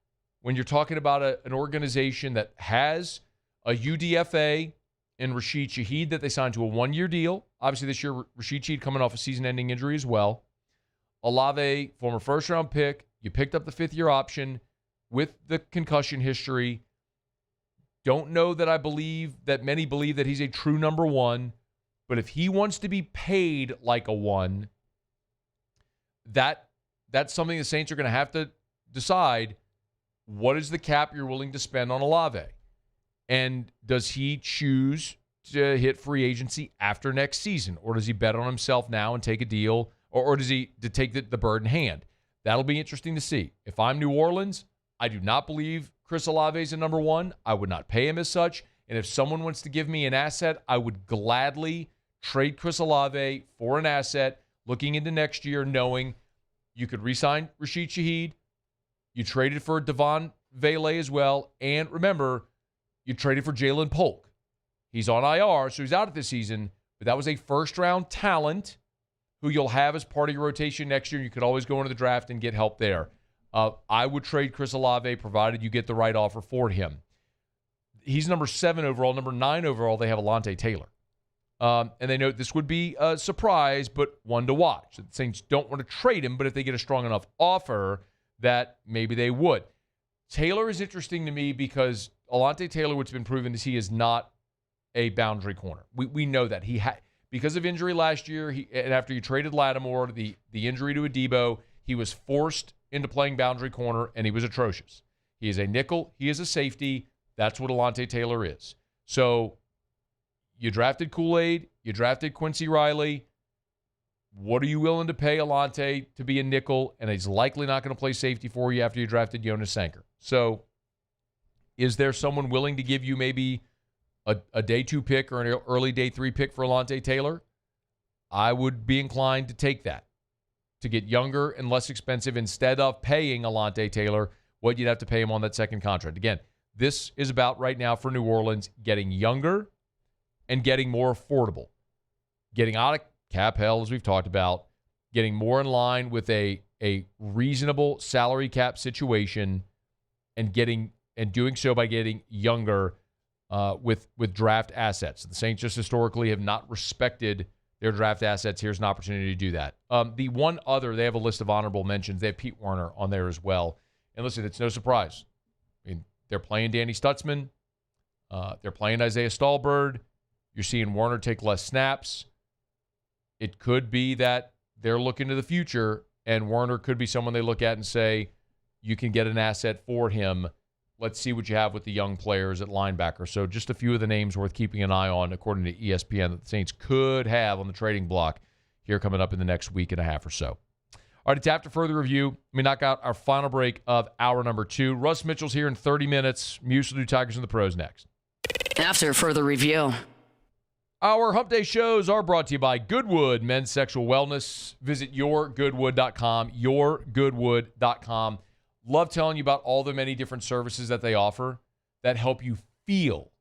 when you're talking about an organization that has a UDFA and Rashid Shaheed that they signed to a 1-year deal? Obviously this year, Rashid Shaheed coming off a season-ending injury as well. Olave, former first-round pick. You picked up the 5th-year option with the concussion history. Don't know that many believe that he's a true number 1. But if he wants to be paid like a 1, that's something the Saints are going to have to decide. What is the cap you're willing to spend on Olave? And does he choose to hit free agency after next season? Or does he bet on himself now and take a deal? Or does he take the bird in hand? That'll be interesting to see. If I'm New Orleans, I do not believe Chris Olave is a number 1. I would not pay him as such. And if someone wants to give me an asset, I would gladly trade Chris Olave for an asset looking into next year, knowing you could re-sign Rashid Shaheed. You traded for Devon Vele as well. And remember, you traded for Jalen Polk. He's on IR, so he's out of this season. But that was a first-round talent who you'll have as part of your rotation next year. You could always go into the draft and get help there. I would trade Chris Olave provided you get the right offer for him. He's number 7 overall. Number 9 overall, they have Alontae Taylor. And they know this would be a surprise, but one to watch. The Saints don't want to trade him, but if they get a strong enough offer, that maybe they would. Taylor is interesting to me because Alontae Taylor, what's been proven is he is not a boundary corner. We know that. He had, because of injury last year, and after you traded Lattimore, the injury to Adebo, he was forced into playing boundary corner, and he was atrocious. He is a nickel. He is a safety. That's what Alontae Taylor is. So you drafted Kool-Aid. You drafted Quincy Riley. What are you willing to pay Alontae to be a nickel? And he's likely not going to play safety for you after you drafted Jonas Sanker. So is there someone willing to give you maybe a day 2 pick or an early day 3 pick for Alontae Taylor? I would be inclined to take that, to get younger and less expensive instead of paying Alontae Taylor what you'd have to pay him on that second contract. Again, this is about right now for New Orleans getting younger and getting more affordable, getting out of cap hell, as we've talked about, getting more in line with a reasonable salary cap situation, and doing so by getting younger with draft assets. The Saints just historically have not respected their draft assets. Here's an opportunity to do that. The one other, they have a list of honorable mentions. They have Pete Werner on there as well. And listen, it's no surprise. I mean, they're playing Danny Stutzman. They're playing Isaiah Stallbird. You're seeing Werner take less snaps. It could be that they're looking to the future, and Werner could be someone they look at and say, you can get an asset for him. Let's see what you have with the young players at linebacker. So just a few of the names worth keeping an eye on, according to ESPN, that the Saints could have on the trading block here coming up in the next week and a half or so. All right, it's after further review. Let me knock out our final break of hour number 2. Russ Mitchell's here in 30 minutes. Muse will do Tigers and the Pros next. After further review. Our Hump Day shows are brought to you by Goodwood Men's Sexual Wellness. Visit yourgoodwood.com, yourgoodwood.com. Love telling you about all the many different services that they offer that help you feel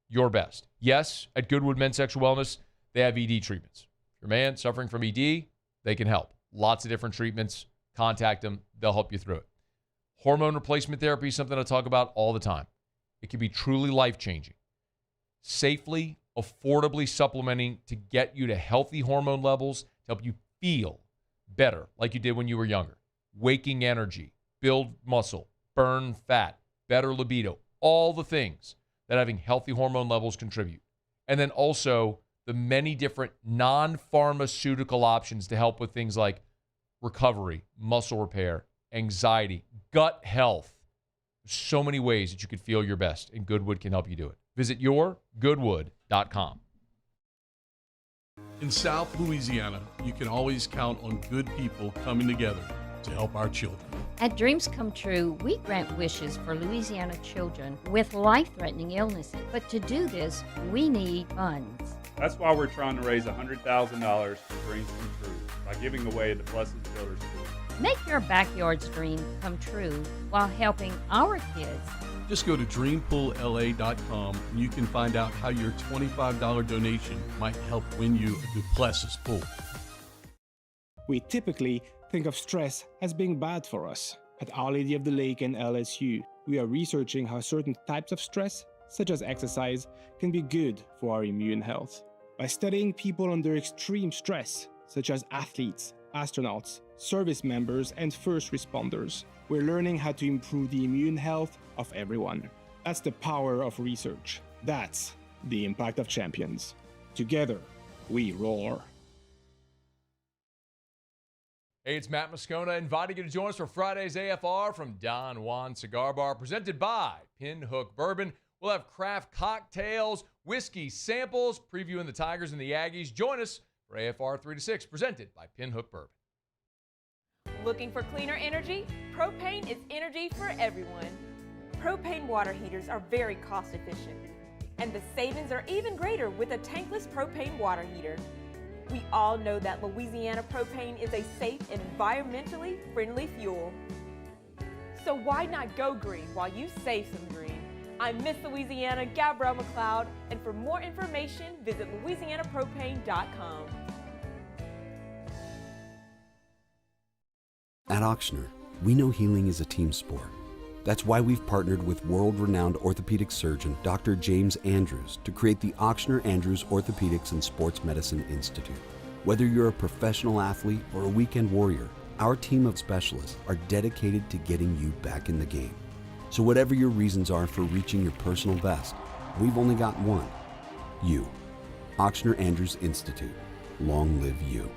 your best. Yes, at Goodwood Men's Sexual Wellness, they have ED treatments. If you're a man suffering from ED, they can help. Lots of different treatments. Contact them. They'll help you through it. Hormone replacement therapy is something I talk about all the time. It can be truly life-changing. Safely, affordably supplementing to get you to healthy hormone levels to help you feel better like you did when you were younger. Waking energy, build muscle, burn fat, better libido, all the things that having healthy hormone levels contribute. And then also the many different non-pharmaceutical options to help with things like recovery, muscle repair, anxiety, gut health. There's so many ways that you could feel your best, and Goodwood can help you do it. Visit yourgoodwood.com. In South Louisiana, you can always count on good people coming together to help our children. At Dreams Come True, we grant wishes for Louisiana children with life-threatening illnesses. But to do this, we need funds. That's why we're trying to raise $100,000 for Dreams Come True by giving away the Blessed Children's School. Make your backyard's dream come true while helping our kids. Just go to dreampoolla.com and you can find out how your $25 donation might help win you a Duplessis pool. We typically think of stress as being bad for us. At Our Lady of the Lake and LSU, we are researching how certain types of stress, such as exercise, can be good for our immune health. By studying people under extreme stress, such as athletes, astronauts, service members, and first responders, we're learning how to improve the immune health of everyone. That's the power of research. That's the impact of champions. Together, we roar. Hey, it's Matt Moscona inviting you to join us for Friday's AFR from Don Juan Cigar Bar, presented by Pinhook Bourbon. We'll have craft cocktails, whiskey samples, previewing the Tigers and the Aggies. Join us for AFR 3 to 6, presented by Pinhook Bourbon. Looking for cleaner energy? Propane is energy for everyone. Propane water heaters are very cost efficient, and the savings are even greater with a tankless propane water heater. We all know that Louisiana propane is a safe and environmentally friendly fuel. So why not go green while you save some green? I'm Miss Louisiana, Gabrielle McLeod, and for more information, visit louisianapropane.com. At Ochsner, we know healing is a team sport. That's why we've partnered with world-renowned orthopedic surgeon Dr. James Andrews to create the Ochsner Andrews Orthopedics and Sports Medicine Institute. Whether you're a professional athlete or a weekend warrior, our team of specialists are dedicated to getting you back in the game. So whatever your reasons are for reaching your personal best, we've only got one. You. Ochsner Andrews Institute. Long live you.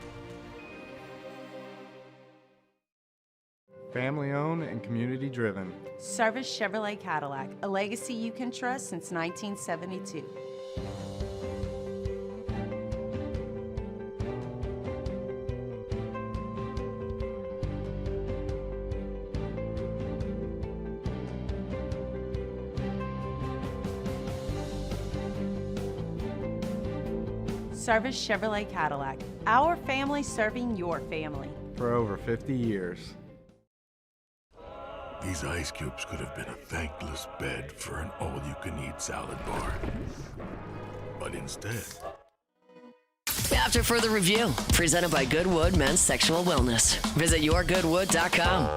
Family owned and community driven. Service Chevrolet Cadillac, a legacy you can trust since 1972. Service Chevrolet Cadillac, our family serving your family. For over 50 years. These ice cubes could have been a thankless bed for an all-you-can-eat salad bar. But instead... After further review, presented by Goodwood Men's Sexual Wellness. Visit yourgoodwood.com.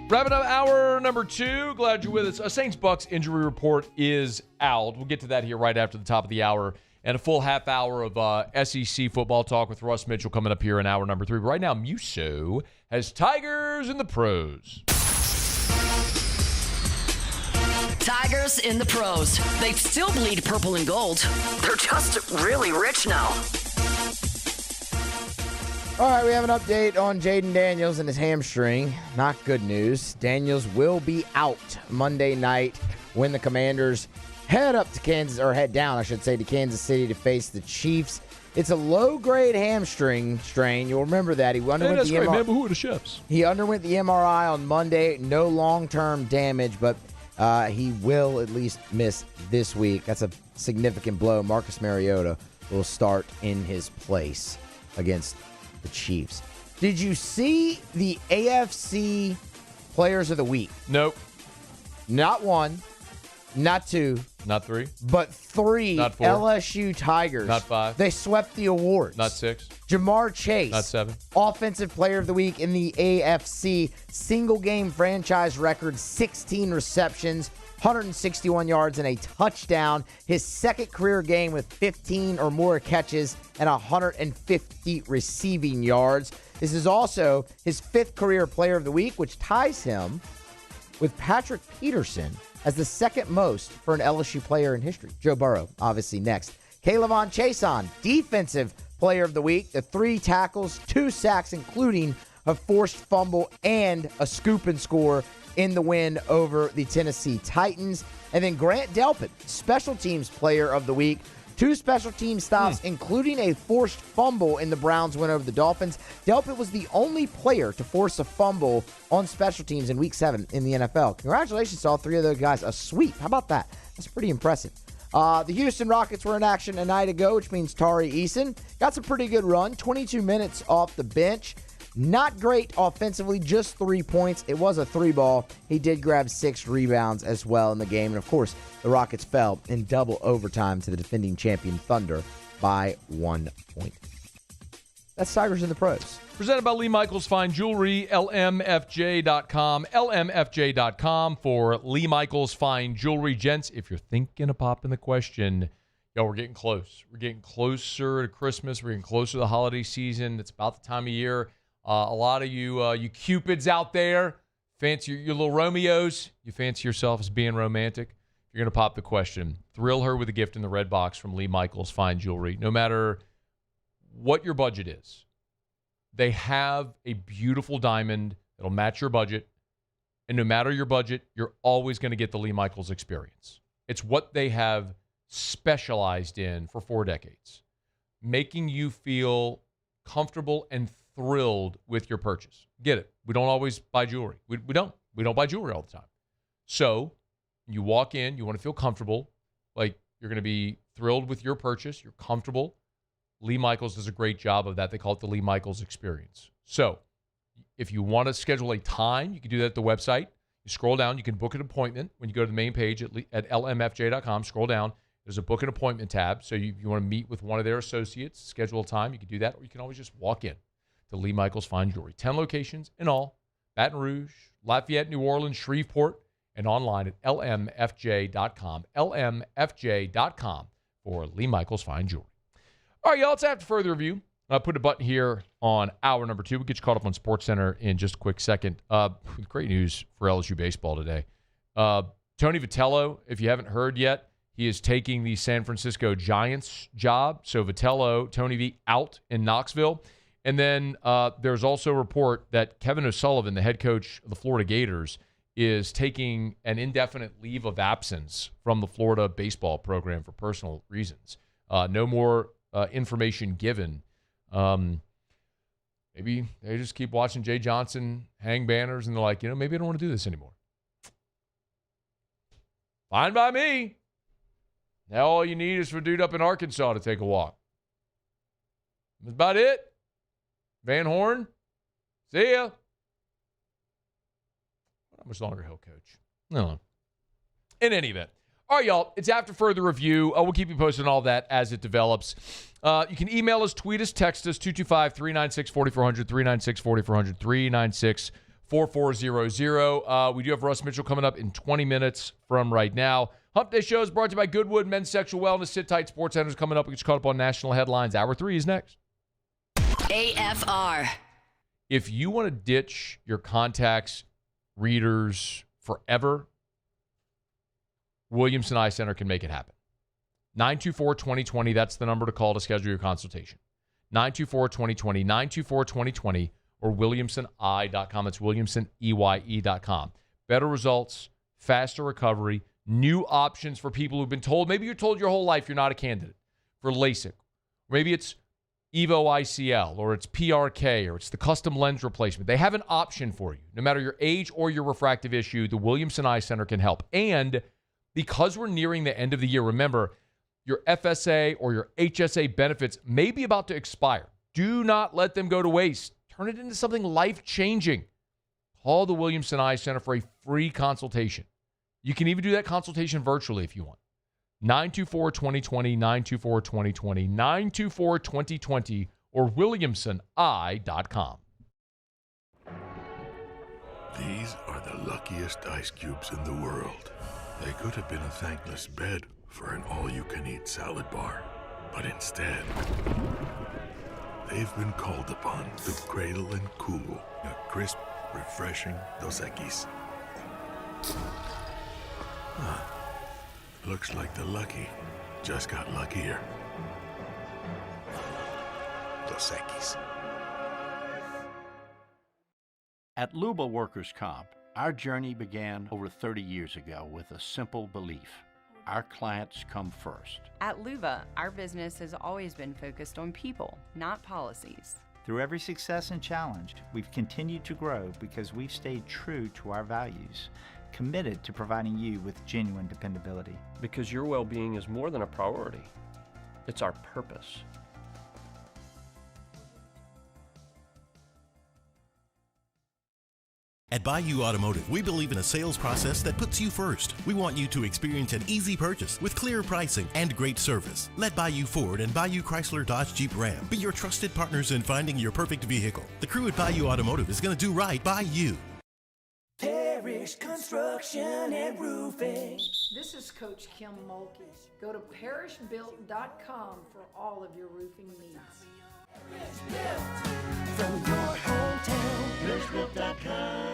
Wrapping up hour number 2. Glad you're with us. A Saints-Bucks injury report is out. We'll get to that here right after the top of the hour. And a full half hour of SEC football talk with Russ Mitchell coming up here in hour number 3. But right now, Musso has Tigers in the pros. Tigers in the pros. They still bleed purple and gold. They're just really rich now. All right, we have an update on Jaden Daniels and his hamstring. Not good news. Daniels will be out Monday night when the Commanders head down, I should say, to Kansas City to face the Chiefs. It's a low-grade hamstring strain. You'll remember that. He underwent the MRI. Who are the chefs? He underwent the MRI on Monday. No long-term damage, but he will at least miss this week. That's a significant blow. Marcus Mariota will start in his place against the Chiefs. Did you see the AFC Players of the Week? Nope. Not one, not two, not three, but 3 not 4. LSU Tigers. Not 5. They swept the awards. Not 6. Jamar Chase. Not 7. Offensive Player of the Week in the AFC. Single game franchise record, 16 receptions, 161 yards and a touchdown. His second career game with 15 or more catches and 150 receiving yards. This is also his 5th career Player of the Week, which ties him with Patrick Peterson as the second most for an LSU player in history. Joe Burrow, obviously, next. K'Lavon Chaisson, Defensive Player of the Week. The 3 tackles, 2 sacks, including a forced fumble and a scoop and score in the win over the Tennessee Titans. And then Grant Delpit, Special Teams Player of the Week. 2 special team stops, including a forced fumble in the Browns' win over the Dolphins. Delpit was the only player to force a fumble on special teams in Week 7 in the NFL. Congratulations to all 3 of those guys. A sweep. How about that? That's pretty impressive. The Houston Rockets were in action a night ago, which means Tari Eason got some pretty good run. 22 minutes off the bench. Not great offensively, just 3 points. It was a 3-ball. He did grab 6 rebounds as well in the game. And, of course, the Rockets fell in double overtime to the defending champion Thunder by 1 point. That's Tigers in the pros. Presented by Lee Michaels Fine Jewelry, LMFJ.com. LMFJ.com for Lee Michaels Fine Jewelry. Gents, if you're thinking of popping the question, we're getting close. We're getting closer to Christmas. We're getting closer to the holiday season. It's about the time of year. A lot of you Cupids out there, fancy your little Romeos. You fancy yourself as being romantic. You're going to pop the question. Thrill her with a gift in the red box from Lee Michaels Fine Jewelry. No matter what your budget is, they have a beautiful diamond that'll match your budget. And no matter your budget, you're always going to get the Lee Michaels experience. It's what they have specialized in for 4 decades, making you feel comfortable and thrilled with your purchase. Get it? We don't always buy jewelry. We don't buy jewelry all the time. So you walk in, you want to feel comfortable, like you're going to be thrilled with your purchase. You're comfortable. Lee Michaels does a great job of that. They call it the Lee Michaels experience. So if you want to schedule a time, you can do that at the website. You scroll down. You can book an appointment when you go to the main page at lmfj.com. Scroll down. There's a book an appointment tab. So if you want to meet with one of their associates, schedule a time, you can do that. Or you can always just walk in to Lee Michaels Fine Jewelry. 10 locations in all. Baton Rouge, Lafayette, New Orleans, Shreveport, and online at lmfj.com. lmfj.com for Lee Michaels Fine Jewelry. All right, y'all, it's after further review. Put a button here on hour number 2. We'll get you caught up on SportsCenter in just a quick second. Great news for LSU baseball today. Tony Vitello, if you haven't heard yet, he is taking the San Francisco Giants job. So Vitello, Tony V, out in Knoxville. And then there's also a report that Kevin O'Sullivan, the head coach of the Florida Gators, is taking an indefinite leave of absence from the Florida baseball program for personal reasons. No more information given. Maybe they just keep watching Jay Johnson hang banners and they're like, maybe I don't want to do this anymore. Fine by me. Now all you need is for a dude up in Arkansas to take a walk. That's about it. Van Horn, see ya. How much longer he'll coach? No. In any event. All right, y'all. It's after further review. We'll keep you posted on all that as it develops. You can email us, tweet us, text us, 225-396-4400, 396-4400, 396-4400. We do have Russ Mitchell coming up in 20 minutes from right now. Hump Day Show is brought to you by Goodwood Men's Sexual Wellness. Sit tight. Sports Center's coming up. We get you caught up on national headlines. Hour 3 is next. AFR. If you want to ditch your contacts, readers forever, Williamson Eye Center can make it happen. 924-2020, that's the number to call to schedule your consultation. 924-2020, 924-2020, or williamsoneye.com. That's williamsoneye.com. Better results, faster recovery, new options for people who've been told, maybe you're told your whole life you're not a candidate for LASIK. Maybe it's Evo ICL, or it's PRK, or it's the custom lens replacement. They have an option for you. No matter your age or your refractive issue, the Williamson Eye Center can help. And because we're nearing the end of the year, remember, your FSA or your HSA benefits may be about to expire. Do not let them go to waste. Turn it into something life-changing. Call the Williamson Eye Center for a free consultation. You can even do that consultation virtually if you want. 924-2020, 924-2020, 924-2020, or williamsoneye.com. These are the luckiest ice cubes in the world. They could have been a thankless bed for an all-you-can-eat salad bar. But instead, they've been called upon to cradle and cool a crisp, refreshing Dos Equis. Looks like the lucky just got luckier. Dos Equis. At Luba Workers' Comp, our journey began over 30 years ago with a simple belief. Our clients come first. At Luba, our business has always been focused on people, not policies. Through every success and challenge, we've continued to grow because we've stayed true to our values, committed to providing you with genuine dependability. Because your well-being is more than a priority. It's our purpose. At Bayou Automotive, we believe in a sales process that puts you first. We want you to experience an easy purchase with clear pricing and great service. Let Bayou Ford and Bayou Chrysler Dodge Jeep Ram be your trusted partners in finding your perfect vehicle. The crew at Bayou Automotive is going to do right by you. Parrish Construction and Roofing. This is Coach Kim Mulkey. Go to parrishbuilt.com for all of your roofing needs. From your hometown, parrishbuilt.com.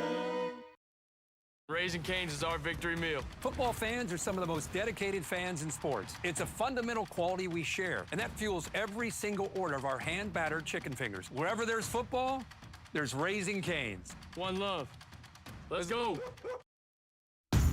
Raising Cane's is our victory meal. Football fans are some of the most dedicated fans in sports. It's a fundamental quality we share, and that fuels every single order of our hand-battered chicken fingers. Wherever there's football, there's Raising Cane's. One love. Let's go.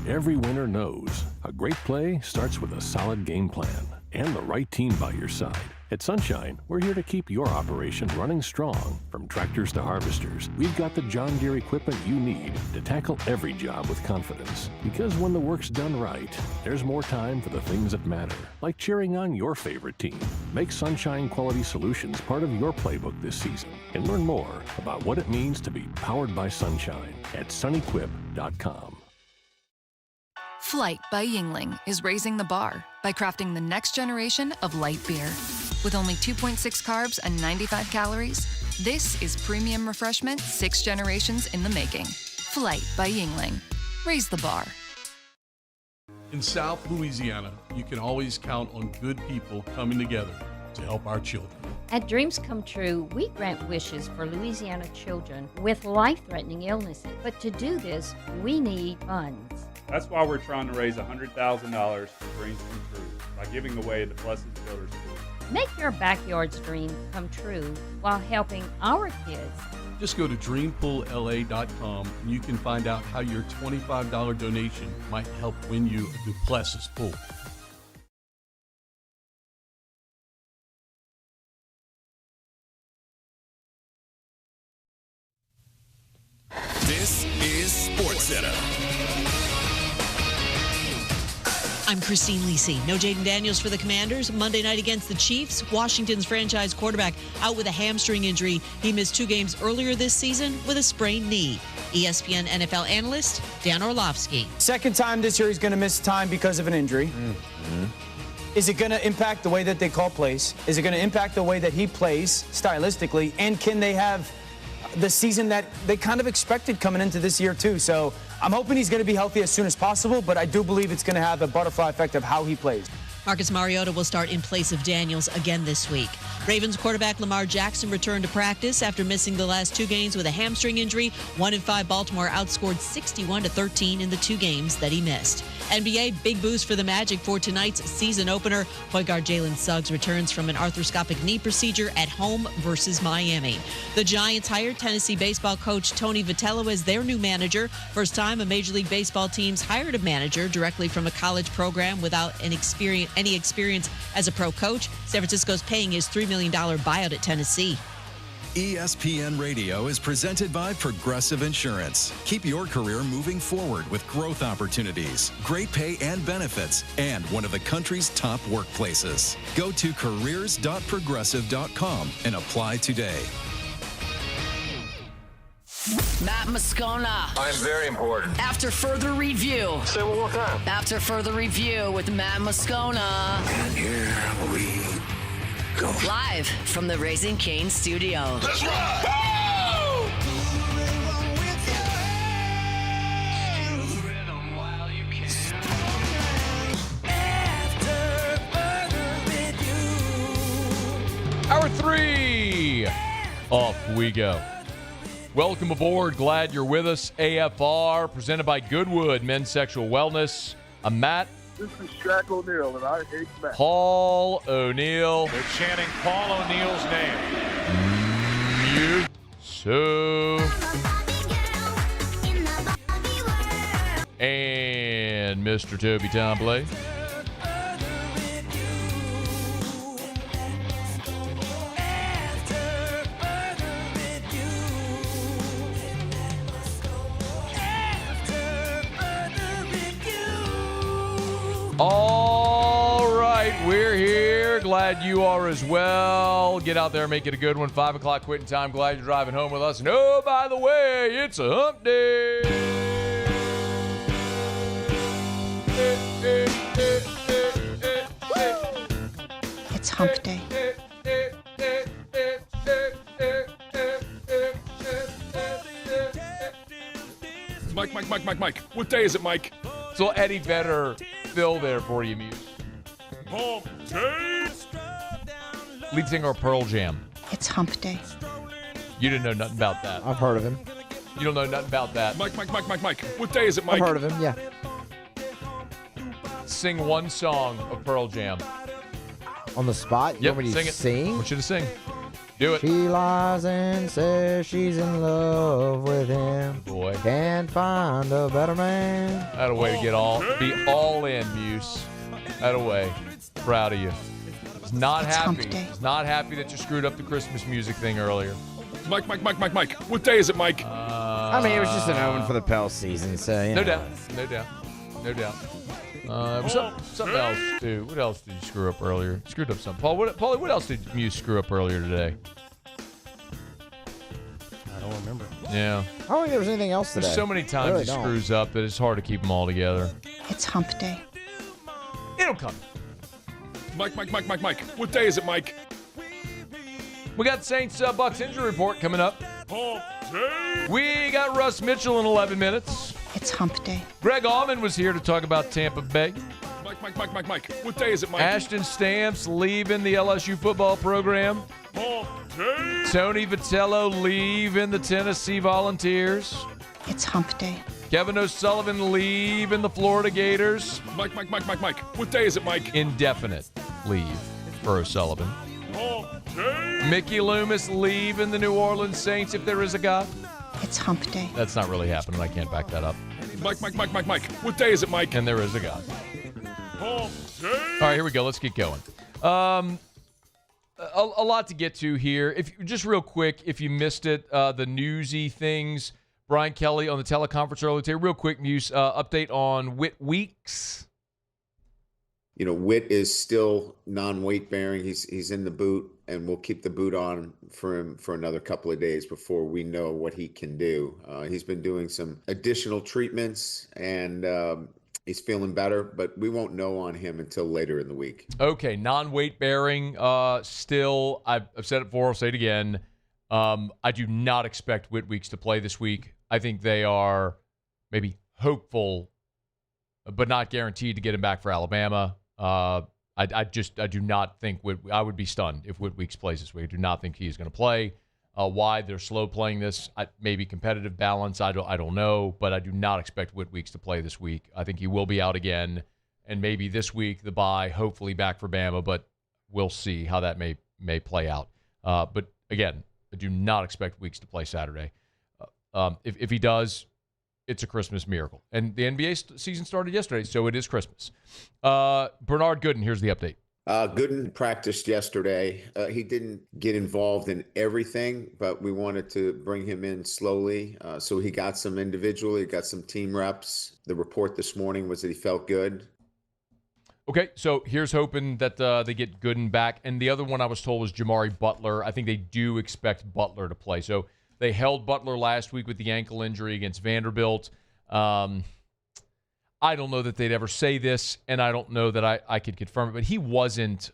Every winner knows a great play starts with a solid game plan and the right team by your side. At Sunshine, we're here to keep your operation running strong. From tractors to harvesters, we've got the John Deere equipment you need to tackle every job with confidence. Because when the work's done right, there's more time for the things that matter, like cheering on your favorite team. Make Sunshine Quality Solutions part of your playbook this season and learn more about what it means to be powered by Sunshine at sunequip.com. Flight by Yingling is raising the bar. by crafting the next generation of light beer. With only 2.6 carbs and 95 calories, this is premium refreshment 6 generations in the making. Flight by Yingling. Raise the bar. In South Louisiana, you can always count on good people coming together to help our children. At Dreams Come True, we grant wishes for Louisiana children with life-threatening illnesses. But to do this, we need funds. That's why we're trying to raise $100,000 for Dreams Come True by giving away the Blessed Builder School. Make your backyard's dream come true while helping our kids. Just go to dreampoolla.com and you can find out how your $25 donation might help win you a Duplessis pool. This is SportsCenter. I'm Christine Lisi. No Jaden Daniels for the Commanders. Monday night against the Chiefs. Washington's franchise quarterback out with a hamstring injury. He missed 2 games earlier this season with a sprained knee. ESPN NFL analyst Dan Orlovsky. Second time this year he's going to miss time because of an injury. Is it going to impact the way that they call plays? Is it going to impact the way that he plays stylistically? And can they have the season that they kind of expected coming into this year too? So I'm hoping he's going to be healthy as soon as possible, but I do believe it's going to have a butterfly effect of how he plays. Marcus Mariota will start in place of Daniels again this week. Ravens quarterback Lamar Jackson returned to practice after missing the last 2 games with a hamstring injury. 1-5 Baltimore outscored 61-13 in the 2 games that he missed. NBA, big boost for the Magic for tonight's season opener. Point guard Jalen Suggs returns from an arthroscopic knee procedure at home versus Miami. The Giants hired Tennessee baseball coach Tony Vitello as their new manager. First time a Major League Baseball team's hired a manager directly from a college program without any experience as a pro coach. San Francisco's paying his $3 million buyout at Tennessee. ESPN Radio is presented by Progressive Insurance. Keep your career moving forward with growth opportunities, great pay and benefits, and one of the country's top workplaces. Go to careers.progressive.com and apply today. Matt Moscona. I'm very important. After further review. Say it one more time. After further review with Matt Moscona. And here we go. Live from the Raising Cane studio. Let's ride! Hour 3. Off we go. Welcome aboard. Glad you're with us. AFR, presented by Goodwood Men's Sexual Wellness. I'm Matt. This is Shaq O'Neal, and I hate Matt. Paul O'Neal. They're chanting Paul O'Neal's name. And Mr. Toby Tomplay. All right, we're here. Glad you are as well. Get out there, make it a good one. 5 o'clock quitting time. Glad you're driving home with us. And oh, by the way, it's a hump day. It's hump day. Mike. What day is it, Mike? So Eddie Vedder Phil there for you, Muse. Hump day. Lead singer of Pearl Jam. It's hump day. You didn't know nothing about that. I've heard of him. You don't know nothing about that. Mike. What day is it, Mike? I've heard of him, yeah. Sing one song of Pearl Jam. On the spot? You want me to sing it. sing? I want you to sing. Do it. She lies and says she's in love with him. Boy. Can't find a better man. That a way to be all in, Muse. That a way. Proud of you. It's not happy. It's not happy that you screwed up the Christmas music thing earlier. Mike. What day is it, Mike? I mean, it was just an omen for the Pell season, so, you know. No doubt. Something else, too. What else did you screw up earlier? Screwed up something. Paulie, what else did Muse screw up earlier today? I don't remember. Yeah. I don't think there was anything else today. There's so many times he screws up that it's hard to keep them all together. It's hump day. It'll come. Mike. What day is it, Mike? We got the Saints Bucks injury report coming up. Hump day. We got Russ Mitchell in 11 minutes. It's hump day. Greg Almond was here to talk about Tampa Bay. Mike. What day is it, Mike? Ashton Stamps leaving the LSU football program. Hump day. Tony Vitello leaving the Tennessee Volunteers. It's hump day. Kevin O'Sullivan leaving the Florida Gators. Mike. What day is it, Mike? Indefinite leave for O'Sullivan. Hump day. Mickey Loomis leaving the New Orleans Saints, if there is a God. It's hump day. That's not really happening. I can't back that up. Mike. What day is it, Mike? And there is a God. Hump day. All right, here we go. Let's get going. A lot to get to here. Just real quick, if you missed it, the newsy things. Brian Kelly on the teleconference earlier today. Real quick news update on Whit Weeks. You know, Whit is still non-weight bearing. He's in the boot, and we'll keep the boot on for him for another couple of days before we know what he can do. He's been doing some additional treatments, and he's feeling better, but we won't know on him until later in the week. Okay, non-weight bearing still. I've said it before, I'll say it again. I do not expect Whit Weeks to play this week. I think they are maybe hopeful, but not guaranteed to get him back for Alabama. I do not think I would be stunned if Whit Weeks plays this week. I do not think he's going to play. Why they're slow playing this, maybe competitive balance. I don't know, but I do not expect Whit Weeks to play this week. I think he will be out again, and maybe this week the bye, hopefully back for Bama, but we'll see how that may play out. But again, I do not expect Weeks to play Saturday. If he does, it's a Christmas miracle. And the NBA season started yesterday, so it is Christmas. Bernard Gooden, here's the update. Gooden practiced yesterday. He didn't get involved in everything, but we wanted to bring him in slowly. So he got some individual, he got some team reps. The report this morning was that he felt good. Okay, so here's hoping that they get Gooden back. And the other one I was told was Jamari Butler. I think they do expect Butler to play. So they held Butler last week with the ankle injury against Vanderbilt. I don't know that they'd ever say this, and I don't know that I could confirm it, but he wasn't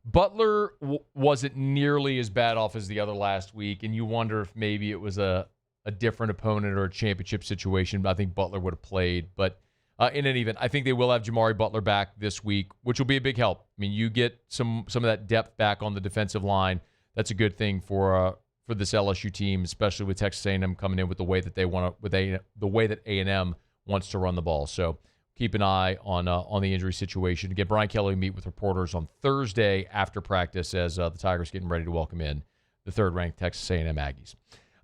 Butler wasn't nearly as bad off as the other last week, and you wonder if maybe it was a different opponent or a championship situation. I think Butler would have played, but in any event, I think they will have Jamari Butler back this week, which will be a big help. I mean, you get some of that depth back on the defensive line. That's a good thing for this LSU team, especially with Texas A&M coming in with the way that they want to, the way that A&M wants to run the ball. So keep an eye on the injury situation. Again, Brian Kelly will meet with reporters on Thursday after practice as the Tigers getting ready to welcome in the third-ranked Texas A&M Aggies.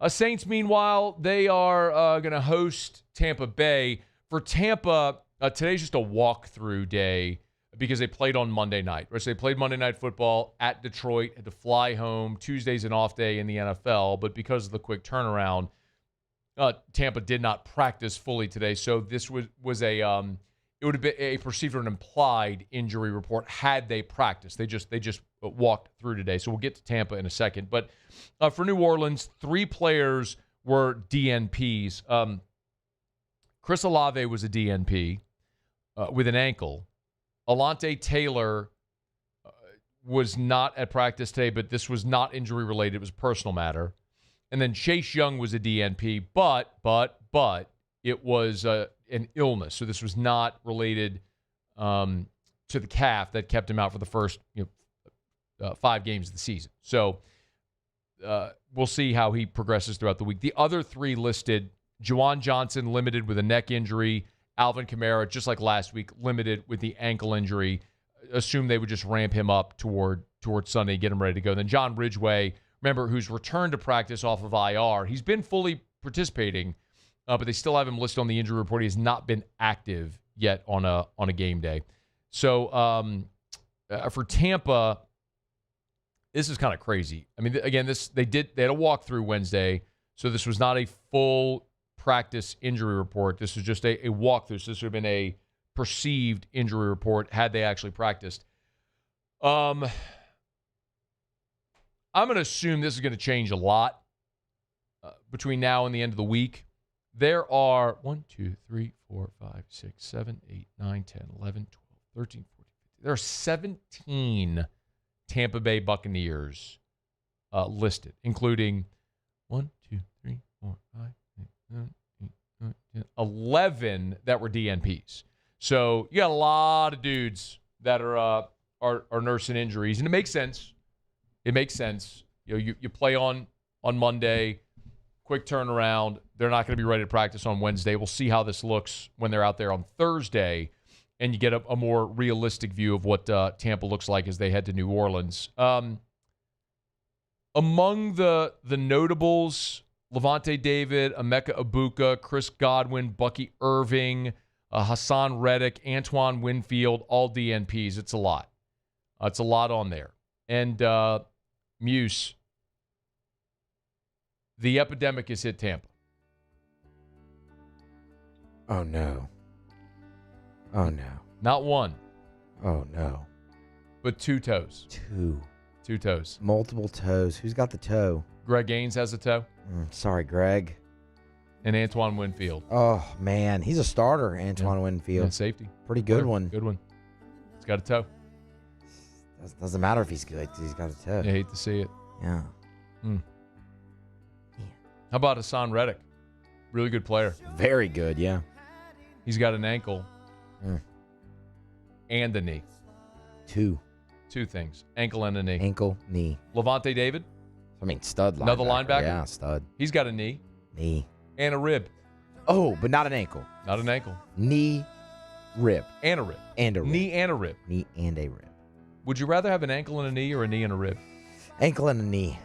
Saints, meanwhile, they are going to host Tampa Bay. For Tampa, today's just a walkthrough day because they played on Monday night. Right? So they played Monday Night Football at Detroit, had to fly home. Tuesday's an off day in the NFL, but because of the quick turnaround, Tampa did not practice fully today. So this was a it would have been a perceived or an implied injury report had they practiced. They just walked through today. So we'll get to Tampa in a second. But for New Orleans, 3 players were DNPs. Chris Olave was a DNP with an ankle. Alante Taylor was not at practice today, but this was not injury related. It was a personal matter. And then Chase Young was a DNP, but it was an illness. So this was not related to the calf that kept him out for the first 5 games of the season. So we'll see how he progresses throughout the week. The other 3 listed, Juwan Johnson limited with a neck injury. Alvin Kamara, just like last week, limited with the ankle injury. Assume they would just ramp him up toward Sunday, get him ready to go. Then John Ridgeway, remember, who's returned to practice off of IR. He's been fully participating, but they still have him listed on the injury report. He has not been active yet on a game day. So for Tampa, this is kind of crazy. I mean, again, they had a walkthrough Wednesday, so this was not a full practice injury report. This was just a walkthrough. So this would have been a perceived injury report had they actually practiced. I'm going to assume this is going to change a lot between now and the end of the week. There are 1, 2, 3, 4, 5, 6, 7, 8, 9, 10, 11, 12, 13, 14, 15. There are 17 Tampa Bay Buccaneers listed, including 1, 2, 3, 4, 5, 6, 7, 8, 9, 10, 11 that were DNPs. So you got a lot of dudes that are nursing injuries, and it makes sense. It makes sense. You play on Monday, quick turnaround. They're not going to be ready to practice on Wednesday. We'll see how this looks when they're out there on Thursday, and you get a more realistic view of what Tampa looks like as they head to New Orleans. Among the notables, Levante David, Emeka Ibuka, Chris Godwin, Bucky Irving, Hassan Reddick, Antoine Winfield, all DNPs. It's a lot. It's a lot on there. And Muse, the epidemic has hit Tampa. Oh, no. Oh, no. Not one. Oh, no. But 2 toes. 2 toes. Multiple toes. Who's got the toe? Greg Gaines has a toe. Sorry, Greg. And Antoine Winfield. Oh, man. He's a starter, Antoine Winfield. And safety. Pretty good one. Good one. He's got a toe. Doesn't matter if he's good. He's got a toe. I hate to see it. Yeah. How about Hassan Reddick? Really good player. Very good, yeah. He's got an ankle and a knee. 2 things. Ankle and a knee. Ankle, knee. Levante David. I mean, stud linebacker. Another linebacker? Yeah, stud. He's got a knee. Knee. And a rib. Oh, but not an ankle. Not an ankle. Knee, rib. And a rib. And a rib. Knee and a rib. Knee and a rib. Would you rather have an ankle and a knee or a knee and a rib? Ankle and a knee.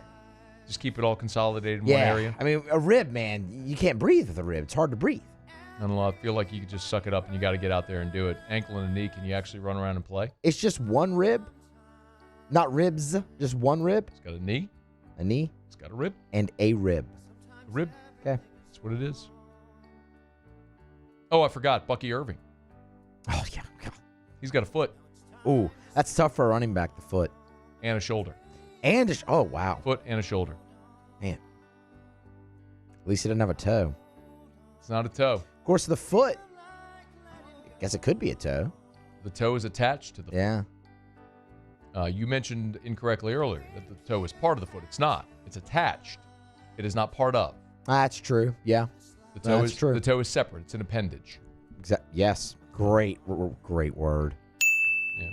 Just keep it all consolidated in one area? I mean, a rib, man, you can't breathe with a rib. It's hard to breathe. I don't know. I feel like you could just suck it up and you got to get out there and do it. Ankle and a knee, can you actually run around and play? It's just one rib, not ribs, just one rib. It's got a knee. A knee. It's got a rib. And a rib. A rib. Okay. That's what it is. Oh, I forgot. Bucky Irving. Oh, yeah. He's got a foot. Ooh, that's tough for a running back, the foot. And a shoulder. Oh, wow. Foot and a shoulder. Man. At least he doesn't have a toe. It's not a toe. Of course, the foot, I guess it could be a toe. The toe is attached to the foot. Yeah. You mentioned incorrectly earlier that the toe is part of the foot. It's not. It's attached. It is not part of. That's true. Yeah. The toe That's is true. The toe is separate. It's an appendage. Yes. Great word. Yeah.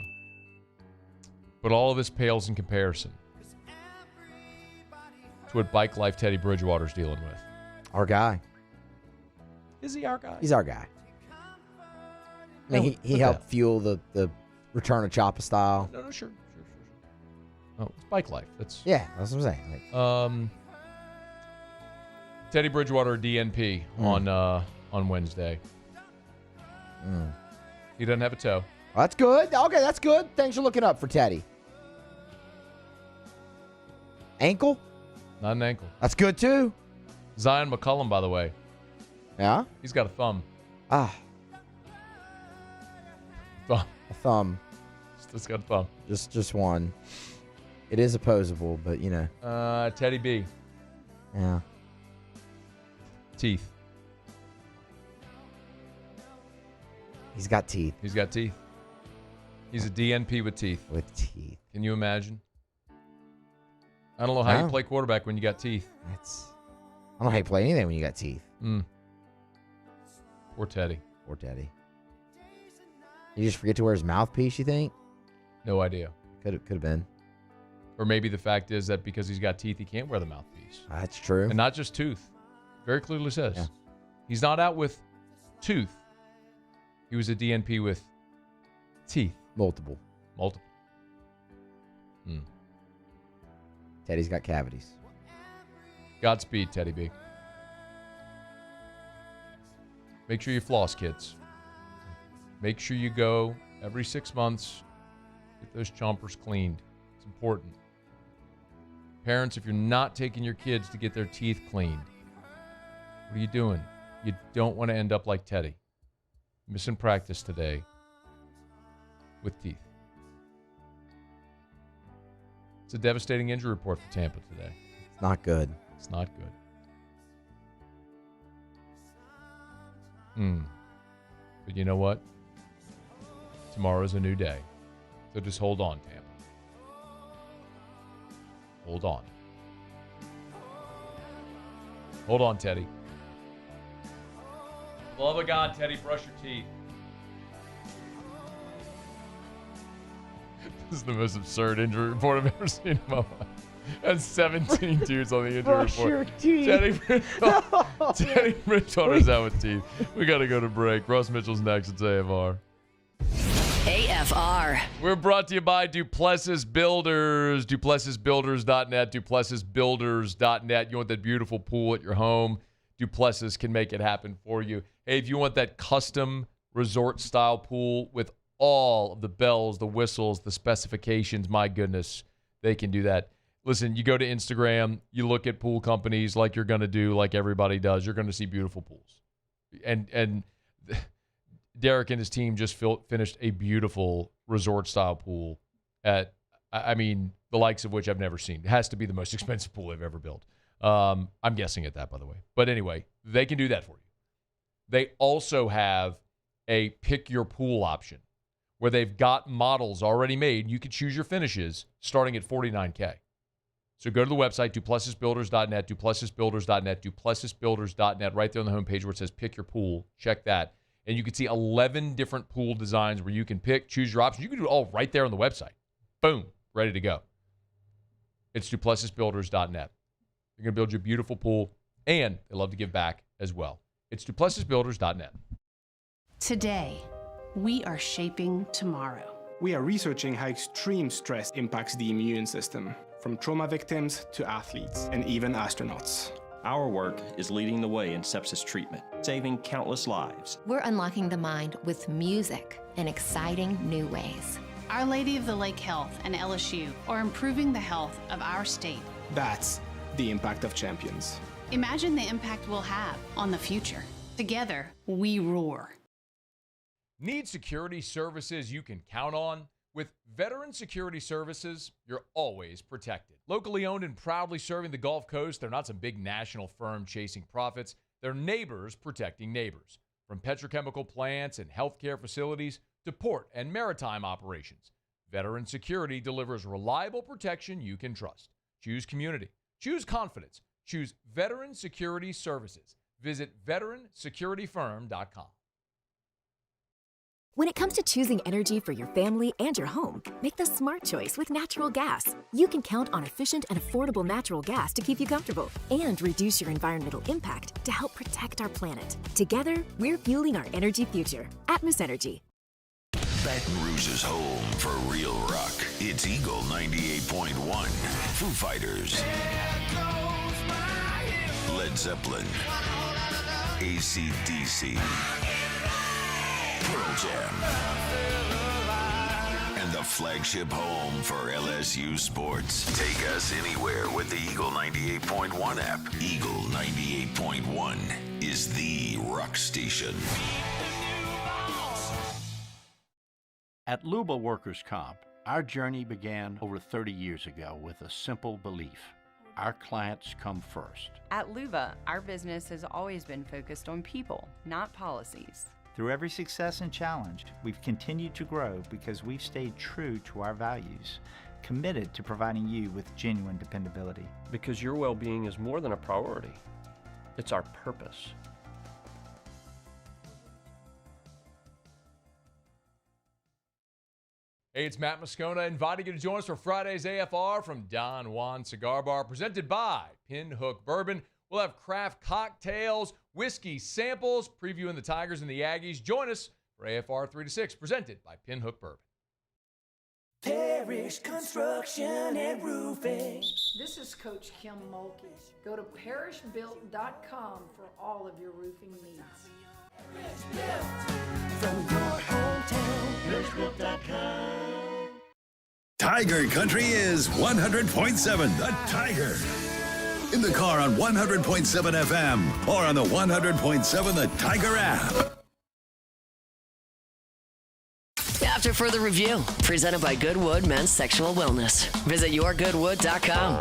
But all of this pales in comparison to what bike life Teddy Bridgewater's dealing with. Our guy. Is he our guy? He's our guy. I mean, he helped fuel the return of Choppa style. No, sure. Oh, it's bike life. That's what I'm saying. Like, Teddy Bridgewater DNP on Wednesday. He doesn't have a toe. That's good. Okay, that's good. Thanks for looking up for Teddy. Ankle? Not an ankle. That's good too. Zion McCullum, by the way. Yeah? He's got a thumb. Ah. Thumb. A thumb. It's got a thumb. Just one. It is opposable, but you know. Teddy B. Yeah. Teeth. He's got teeth. He's got teeth. He's a DNP with teeth. With teeth. Can you imagine? I don't know how you play quarterback when you got teeth. I don't know how you play anything when you got teeth. Poor Teddy. Poor Teddy. You just forget to wear his mouthpiece, you think? No idea. Could have been. Or maybe the fact is that because he's got teeth, he can't wear the mouthpiece. That's true. And not just tooth. Very clearly says. Yeah. He's not out with tooth. He was a DNP with teeth. Multiple. Teddy's got cavities. Godspeed, Teddy B. Make sure you floss, kids. Make sure you go every 6 months. Get those chompers cleaned. It's important. Parents, if you're not taking your kids to get their teeth cleaned, what are you doing? You don't want to end up like Teddy. Missing practice today with teeth. It's a devastating injury report for Tampa today. It's not good. It's not good. But you know what? Tomorrow's a new day. So just hold on, Tampa. Hold on. Hold on, Teddy. For the love of God, Teddy, brush your teeth. This is the most absurd injury report I've ever seen in my life. That's 17 dudes on the injury Brush report. your teeth. Teddy Bridgewater is out with teeth. We got to go to break. Russ Mitchell's next. It's AFR. AFR. We're brought to you by Duplessis Builders. DuplessisBuilders.net. DuplessisBuilders.net. You want that beautiful pool at your home? Duplessis can make it happen for you. Hey, if you want that custom resort-style pool with all of the bells, the whistles, the specifications, my goodness, they can do that. Listen, you go to Instagram, you look at pool companies like you're going to do, like everybody does. You're going to see beautiful pools. And Derek and his team just finished a beautiful resort-style pool at, I mean, the likes of which I've never seen. It has to be the most expensive pool they've ever built. I'm guessing at that, by the way. But anyway, they can do that for you. They also have a pick-your-pool option where they've got models already made. You can choose your finishes starting at $49K. So go to the website, DuplessisBuilders.net, DuplessisBuilders.net, DuplessisBuilders.net, right there on the homepage where it says pick your pool. Check that. And you can see 11 different pool designs where you can pick, choose your options. You can do it all right there on the website. Boom, ready to go. It's DuplessisBuilders.net. You're going to build your beautiful pool, and they love to give back as well. It's DuplessisBuilders.net. Today, we are shaping tomorrow. We are researching how extreme stress impacts the immune system, from trauma victims to athletes and even astronauts. Our work is leading the way in sepsis treatment, saving countless lives. We're unlocking the mind with music in exciting new ways. Our Lady of the Lake Health and LSU are improving the health of our state. That's the impact of champions. Imagine the impact we'll have on the future. Together, we roar. Need security services you can count on? With Veteran Security Services, you're always protected. Locally owned and proudly serving the Gulf Coast, they're not some big national firm chasing profits. They're neighbors protecting neighbors. From petrochemical plants and healthcare facilities to port and maritime operations, Veteran Security delivers reliable protection you can trust. Choose community. Choose confidence. Choose Veteran Security Services. Visit VeteranSecurityFirm.com. When it comes to choosing energy for your family and your home, make the smart choice with natural gas. You can count on efficient and affordable natural gas to keep you comfortable and reduce your environmental impact to help protect our planet. Together, we're fueling our energy future. Atmos Energy. Baton Rouge's home for real rock. It's Eagle 98.1. Foo Fighters. Led Zeppelin. AC/DC. Pearl Jam. And the flagship home for LSU sports. Take us anywhere with the Eagle 98.1 app. Eagle 98.1 is the rock station. At Luba Workers' Comp, our journey began over 30 years ago with a simple belief. Our clients come first. At Luba, our business has always been focused on people, not policies. Through every success and challenge, we've continued to grow because we've stayed true to our values, committed to providing you with genuine dependability. Because your well-being is more than a priority. It's our purpose. Hey, it's Matt Moscona inviting you to join us for Friday's AFR from Don Juan Cigar Bar, presented by Pinhook Bourbon. We'll have craft cocktails, whiskey samples, previewing the Tigers and the Aggies. Join us for AFR 3 to 6, presented by Pinhook Bourbon. Parish Construction and Roofing. This is Coach Kim Mulkey. Go to parishbuilt.com for all of your roofing needs. From your hometown, parishbuilt.com. Tiger Country is 100.7 The Tiger. In the car on 100.7 FM or on the 100.7 The Tiger app. After further review, presented by Goodwood Men's Sexual Wellness. Visit yourgoodwood.com.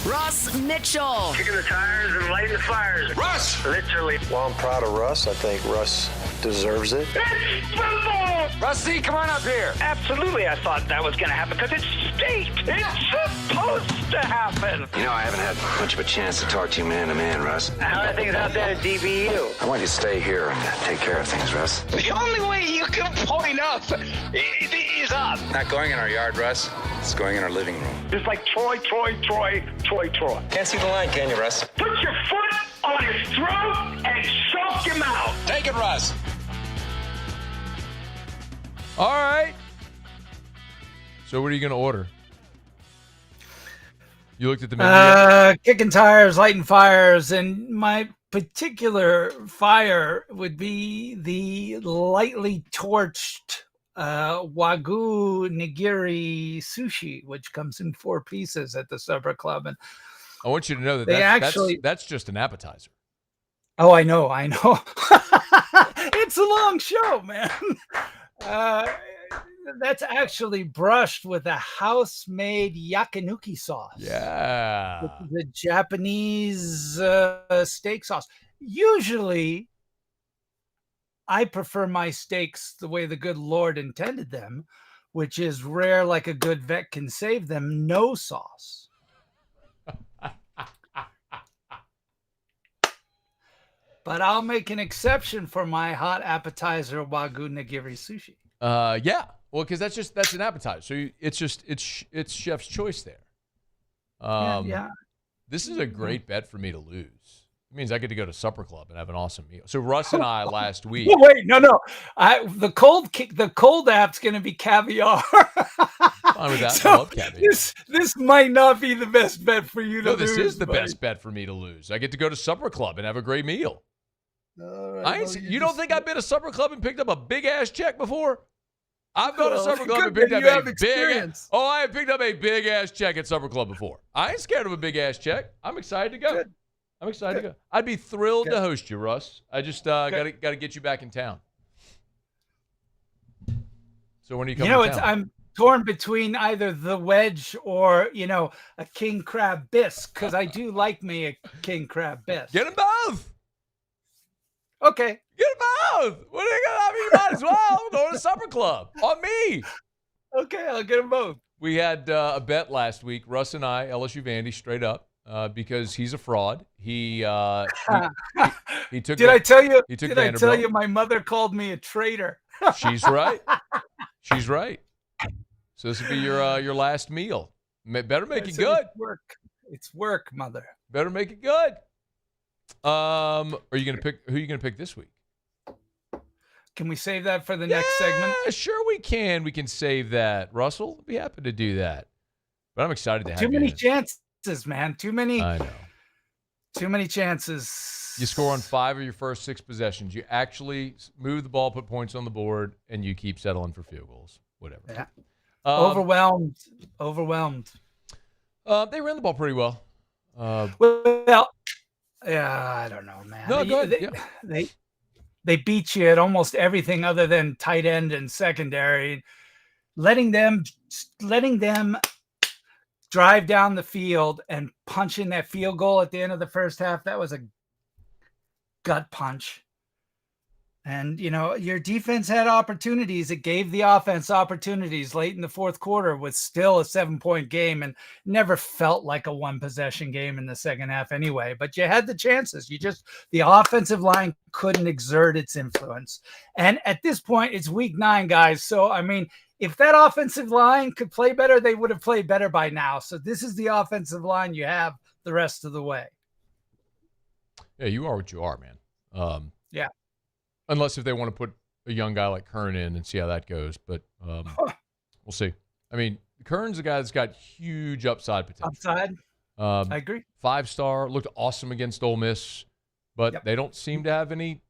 Russ Mitchell. Kicking the tires and lighting the fires. Russ! Literally. Well, I'm proud of Russ. I think Russ deserves it. It's football! Rusty, come on up here. Absolutely, I thought that was going to happen because it's state. It's supposed to happen. You know, I haven't had much of a chance to talk to you man to man, Russ. How are things out there at DBU? I want you to stay here and take care of things, Russ. The only way you can point up is up. Not going in our yard, Russ. It's going in our living room. Just like Troy. Can't see the line, can you, Russ? Put your foot on his throat and choke him out. Take it, Russ. All right. So what are you going to order? You looked at the menu? Kicking tires, lighting fires, and my particular fire would be the lightly torched Wagyu nigiri sushi, which comes in 4 pieces at the Supper Club. And I want you to know that that's just an appetizer. Oh, I know. It's a long show, man. That's actually brushed with a house-made yakinuki sauce. Yeah. The Japanese steak sauce. Usually, I prefer my steaks the way the good Lord intended them, which is rare like a good vet can save them, no sauce. But I'll make an exception for my hot appetizer Wagyu nigiri sushi. Yeah. Well, because that's an appetizer. So it's chef's choice there. Yeah. This is a great bet for me to lose. It means I get to go to Supper Club and have an awesome meal. So Russ and I last week. Wait, no. The cold app's going to be caviar. Fine with that. So I love caviar. This might not be the best bet for you to lose. No, this is the best bet for me to lose. I get to go to Supper Club and have a great meal. All right, you don't think I've been to Supper Club and picked up a big ass check before? I've gone to Supper Club and picked up a big. I have picked up a big ass check at Supper Club before. I ain't scared of a big ass check. I'm excited to go. Good. I'm excited to go. I'd be thrilled to host you, Russ. I just got to get you back in town. So when are you coming? I'm torn between either the wedge or a king crab bisque because I do like me a king crab bisque. Get them both. Okay. Get them both. What are you gonna? I mean, you might as well. I'm going to Supper Club on me. Okay, I'll get them both. We had a bet last week. Russ and I, LSU Vandy, straight up. Because he's a fraud. He took. Did I tell you? He took Did I tell Vanderbilt. you my mother called me a traitor? She's right. She's right. So this will be your last meal. Better make it good. It's work, mother. Better make it good. Are you gonna pick? Who are you gonna pick this week? Can we save that for the next segment? Sure, we can. We can save that. Russell, I'd be happy to do that. But I'm excited to have Too you. many chances, man. Too many. I know. Too many chances. You score on 5 of your first 6 possessions. You actually move the ball, put points on the board, and you keep settling for field goals. Whatever. Yeah. Overwhelmed. They ran the ball pretty well. Well, yeah, I don't know, man. No, go ahead. They beat you at almost everything other than tight end and secondary. Letting them drive down the field and punch in that field goal at the end of the first half, that was a gut punch. And, your defense had opportunities. It gave the offense opportunities late in the fourth quarter with still a 7-point game and never felt like a 1-possession game in the second half anyway. But you had the chances. The offensive line couldn't exert its influence. And at this point, it's week 9, guys. So, if that offensive line could play better, they would have played better by now. So this is the offensive line you have the rest of the way. Yeah, you are what you are, man. Yeah. Unless if they want to put a young guy like Kern in and see how that goes. But we'll see. Kern's a guy that's got huge upside potential. Upside? I agree. 5-star, looked awesome against Ole Miss. But they don't seem to have any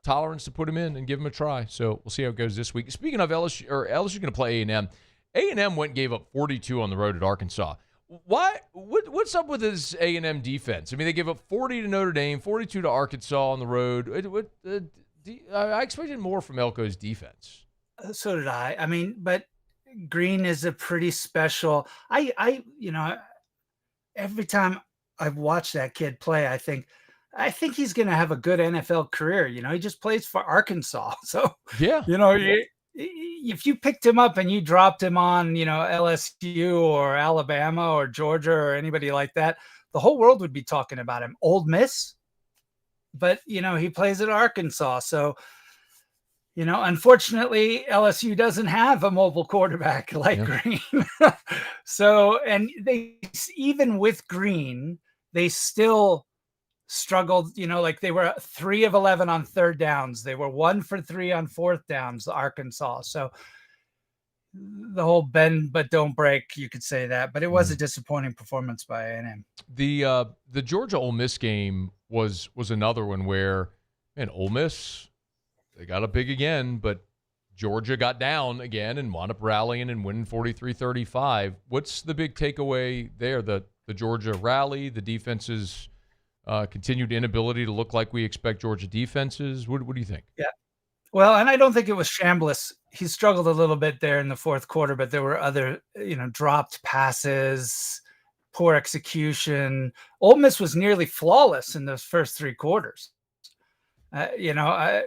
tolerance to put him in and give him a try. So we'll see how it goes this week. Speaking of LSU's going to play A&M. A&M went and gave up 42 on the road at Arkansas. What's up with his A&M defense? They gave up 40 to Notre Dame, 42 to Arkansas on the road. I expected more from Elko's defense. So did I. But Green is a pretty special. every time I've watched that kid play, I think he's going to have a good NFL career. You know, he just plays for Arkansas. So, Yeah. you know, if you picked him up and you dropped him on, you know, LSU or Alabama or Georgia or anybody like that, the whole world would be talking about him. Ole Miss, but, you know, he plays at Arkansas. So, you know, unfortunately, LSU doesn't have a mobile quarterback like Green. So, and they, even with Green, they still struggled, you know, like they were 3 of 11 on third downs. They were 1 for 3 on fourth downs, Arkansas. So the whole bend but don't break, you could say that, but it was a disappointing performance by A&M. The Georgia Ole Miss game was another one where, man, Ole Miss, they got up big again, but Georgia got down again and wound up rallying and winning 43-35. What's the big takeaway there? The Georgia rally, the defense's continued inability to look like we expect Georgia defenses. What do you think? Yeah. Well, and I don't think it was Chambliss. He struggled a little bit there in the fourth quarter, but there were other, you know, dropped passes, poor execution. Ole Miss was nearly flawless in those first 3 quarters. You know,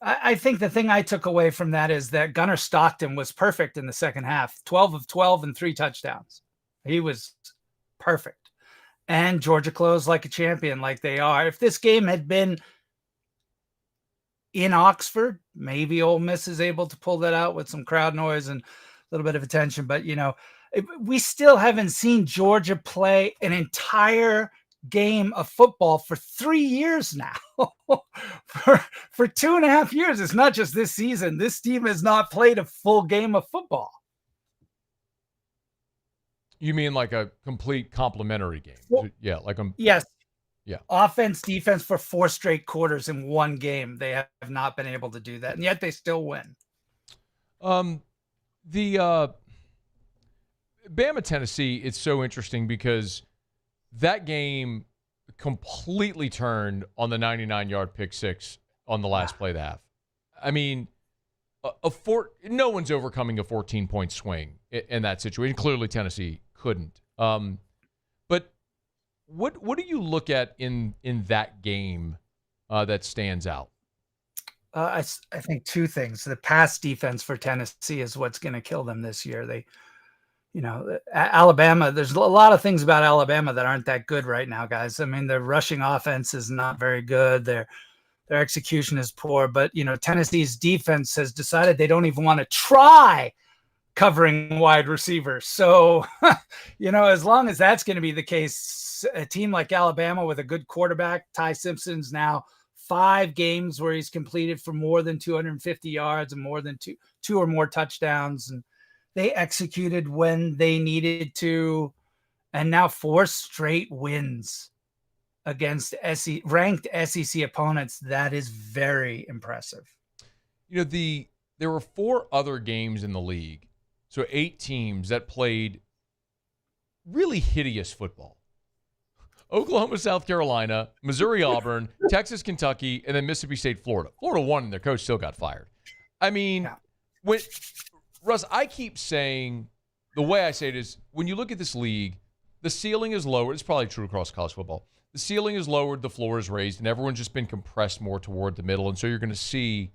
I think the thing I took away from that is that Gunnar Stockton was perfect in the second half, 12 of 12 and 3 touchdowns. He was perfect. And Georgia closed like a champion, like they are. If this game had been in Oxford, maybe Ole Miss is able to pull that out with some crowd noise and a little bit of attention. But, you know, we still haven't seen Georgia play an entire game of football for 3 years now. for 2.5 years. It's not just this season. This team has not played a full game of football. You mean like a complete complementary game? Well, yeah, like yes. Yeah. Offense, defense for 4 straight quarters in one game. They have not been able to do that, and yet they still win. The Bama Tennessee, it's so interesting because that game completely turned on the 99-yard pick six on the last play of the half. I mean, no one's overcoming a 14-point swing in that situation. Clearly, Tennessee couldn't. But what do you look at in that game that stands out? I think 2 things. The pass defense for Tennessee is what's going to kill them this year. They, you know, Alabama, there's a lot of things about Alabama that aren't that good right now, guys. I mean, their rushing offense is not very good. Their execution is poor. But, you know, Tennessee's defense has decided they don't even want to try covering wide receivers. So, you know, as long as that's going to be the case, a team like Alabama with a good quarterback, Ty Simpson's now 5 games where he's completed for more than 250 yards and more than two or more touchdowns. And they executed when they needed to. And now 4 straight wins against ranked SEC opponents. That is very impressive. You know, there were 4 other games in the league, so 8 teams that played really hideous football. Oklahoma, South Carolina, Missouri, Auburn, Texas, Kentucky, and then Mississippi State, Florida. Florida won, and their coach still got fired. I mean, Russ, I keep saying, the way I say it is, when you look at this league, the ceiling is lowered. It's probably true across college football. The ceiling is lowered, the floor is raised, and everyone's just been compressed more toward the middle. And so you're going to see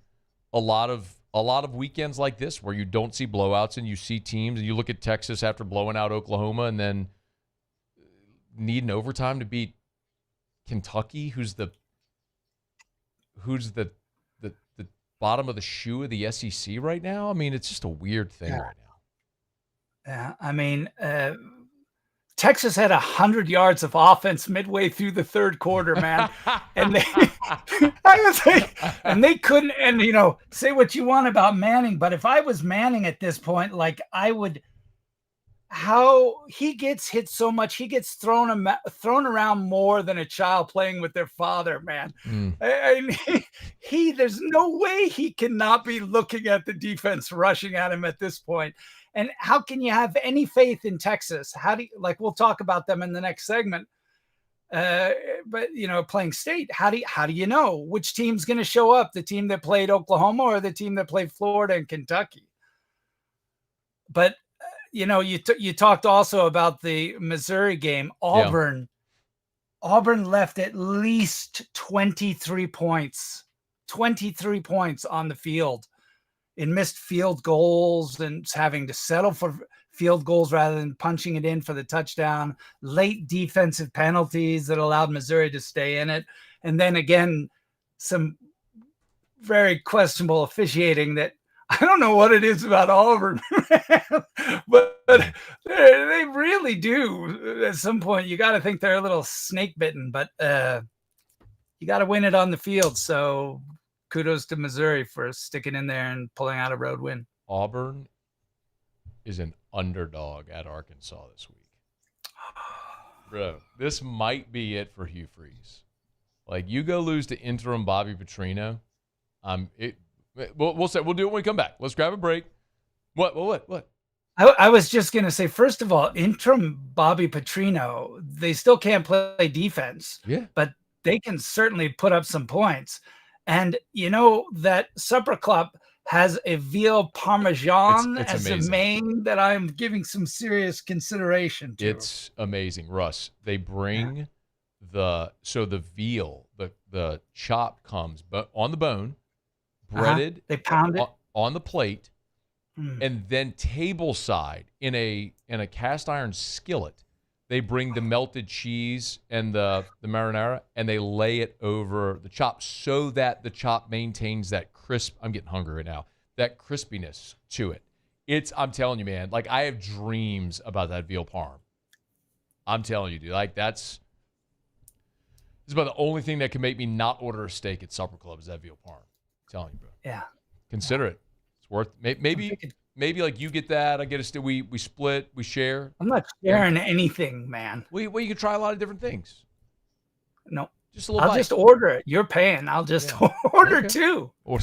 a lot of weekends like this where you don't see blowouts and you see teams, and you look at Texas after blowing out Oklahoma and then need an overtime to beat Kentucky, who's the bottom of the shoe of the SEC right now. I mean, it's just a weird thing right now. Yeah, I mean, Texas had 100 yards of offense midway through the third quarter, man. And they couldn't, and you know, say what you want about Manning, but if I was Manning at this point, like how he gets hit so much, he gets thrown around more than a child playing with their father, man. I mean, there's no way he cannot be looking at the defense rushing at him at this point. And how can you have any faith in Texas? How do you, like, we'll talk about them in the next segment. But you know, playing State, how do you know which team's going to show up? The team that played Oklahoma or the team that played Florida and Kentucky? But you talked also about the Missouri game. Auburn left at least 23 points on the field in missed field goals and having to settle for field goals rather than punching it in for the touchdown, late defensive penalties that allowed Missouri to stay in it. And then again, some very questionable officiating that I don't know what it is about Auburn, but they really do. At some point, you got to think they're a little snake bitten, but you got to win it on the field. So kudos to Missouri for sticking in there and pulling out a road win. Auburn is an underdog at Arkansas this week. Bro, this might be it for Hugh Freeze. Like, you go lose to interim Bobby Petrino. We'll do it when we come back. Let's grab a break. What? I was just going to say, first of all, interim Bobby Petrino, they still can't play defense. Yeah. But they can certainly put up some points. And you know that Supper Club has a veal parmesan It's as amazing. a main that I'm giving some serious consideration to. It's amazing, Russ. They bring the veal, the chop comes but on the bone, breaded. They pound it on the plate, and then table side in a cast iron skillet. They bring the melted cheese and the marinara, and they lay it over the chop so that the chop maintains that crisp. I'm getting hungry right now. That crispiness to it. I'm telling you, man. Like, I have dreams about that veal parm. I'm telling you, dude. Like, it's about the only thing that can make me not order a steak at Supper Club is that veal parm. I'm telling you, bro. Yeah. Consider it. It's worth. Maybe like you get that, I get a steak. We split, we share. I'm not sharing anything, man. Well, you can try a lot of different things. No, just a little. I'll just order it. You're paying. I'll just order two. Or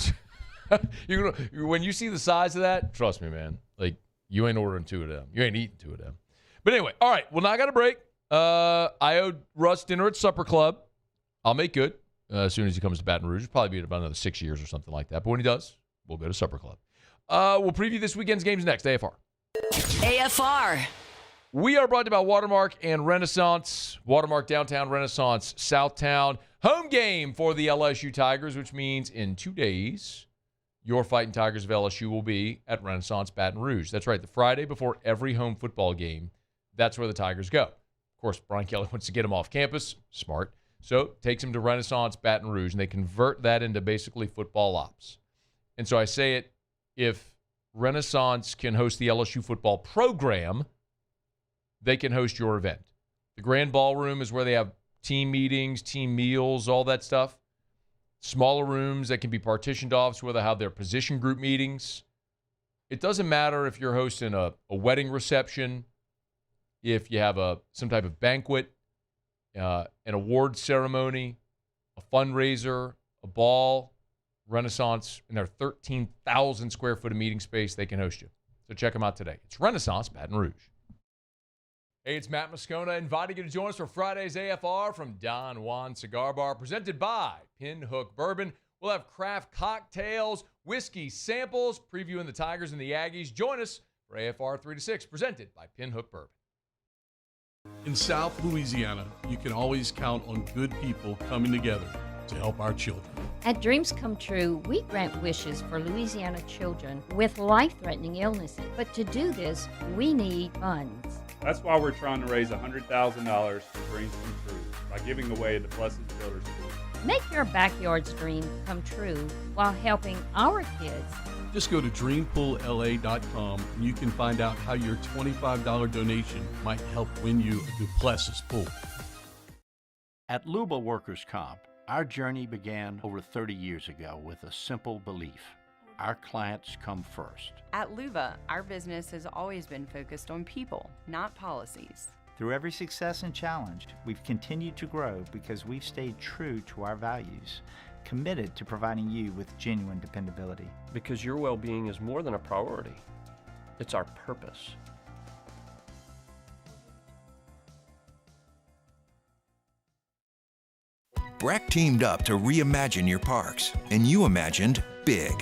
when you see the size of that, trust me, man. Like, you ain't ordering two of them. You ain't eating two of them. But anyway, all right. Well, now I got a break. I owed Russ dinner at Supper Club. I'll make good as soon as he comes to Baton Rouge. It'll probably be in about another 6 years or something like that. But when he does, we'll go to Supper Club. We'll preview this weekend's games next. AFR. AFR. We are brought to you by Watermark and Renaissance. Watermark Downtown, Renaissance Southtown. Home game for the LSU Tigers, which means in 2 days, your Fighting Tigers of LSU will be at Renaissance Baton Rouge. That's right. The Friday before every home football game, that's where the Tigers go. Of course, Brian Kelly wants to get them off campus. Smart. So takes them to Renaissance Baton Rouge, and they convert that into basically football ops. And so I say it, if Renaissance can host the LSU football program, they can host your event. The Grand Ballroom is where they have team meetings, team meals, all that stuff. Smaller rooms that can be partitioned off so where they have their position group meetings. It doesn't matter if you're hosting a wedding reception, if you have some type of banquet, an award ceremony, a fundraiser, a ball. Renaissance, in their 13,000 square foot of meeting space, they can host you. So check them out today. It's Renaissance Baton Rouge. Hey, it's Matt Moscona inviting you to join us for Friday's AFR from Don Juan Cigar Bar, presented by Pinhook Bourbon. We'll have craft cocktails, whiskey samples, previewing the Tigers and the Aggies. Join us for AFR 3 to 6, presented by Pinhook Bourbon. In South Louisiana, you can always count on good people coming together to help our children. At Dreams Come True, we grant wishes for Louisiana children with life-threatening illnesses. But to do this, we need funds. That's why we're trying to raise $100,000 for Dreams Come True by giving away the Blessed Children's School. Make your backyard's dream come true while helping our kids. Just go to dreampoolla.com and you can find out how your $25 donation might help win you a Duplessis pool. At Luba Workers' Comp, our journey began over 30 years ago with a simple belief. Our clients come first. At Luba, our business has always been focused on people, not policies. Through every success and challenge, we've continued to grow because we've stayed true to our values, committed to providing you with genuine dependability. Because your well-being is more than a priority. It's our purpose. Breck teamed up to reimagine your parks, and you imagined big.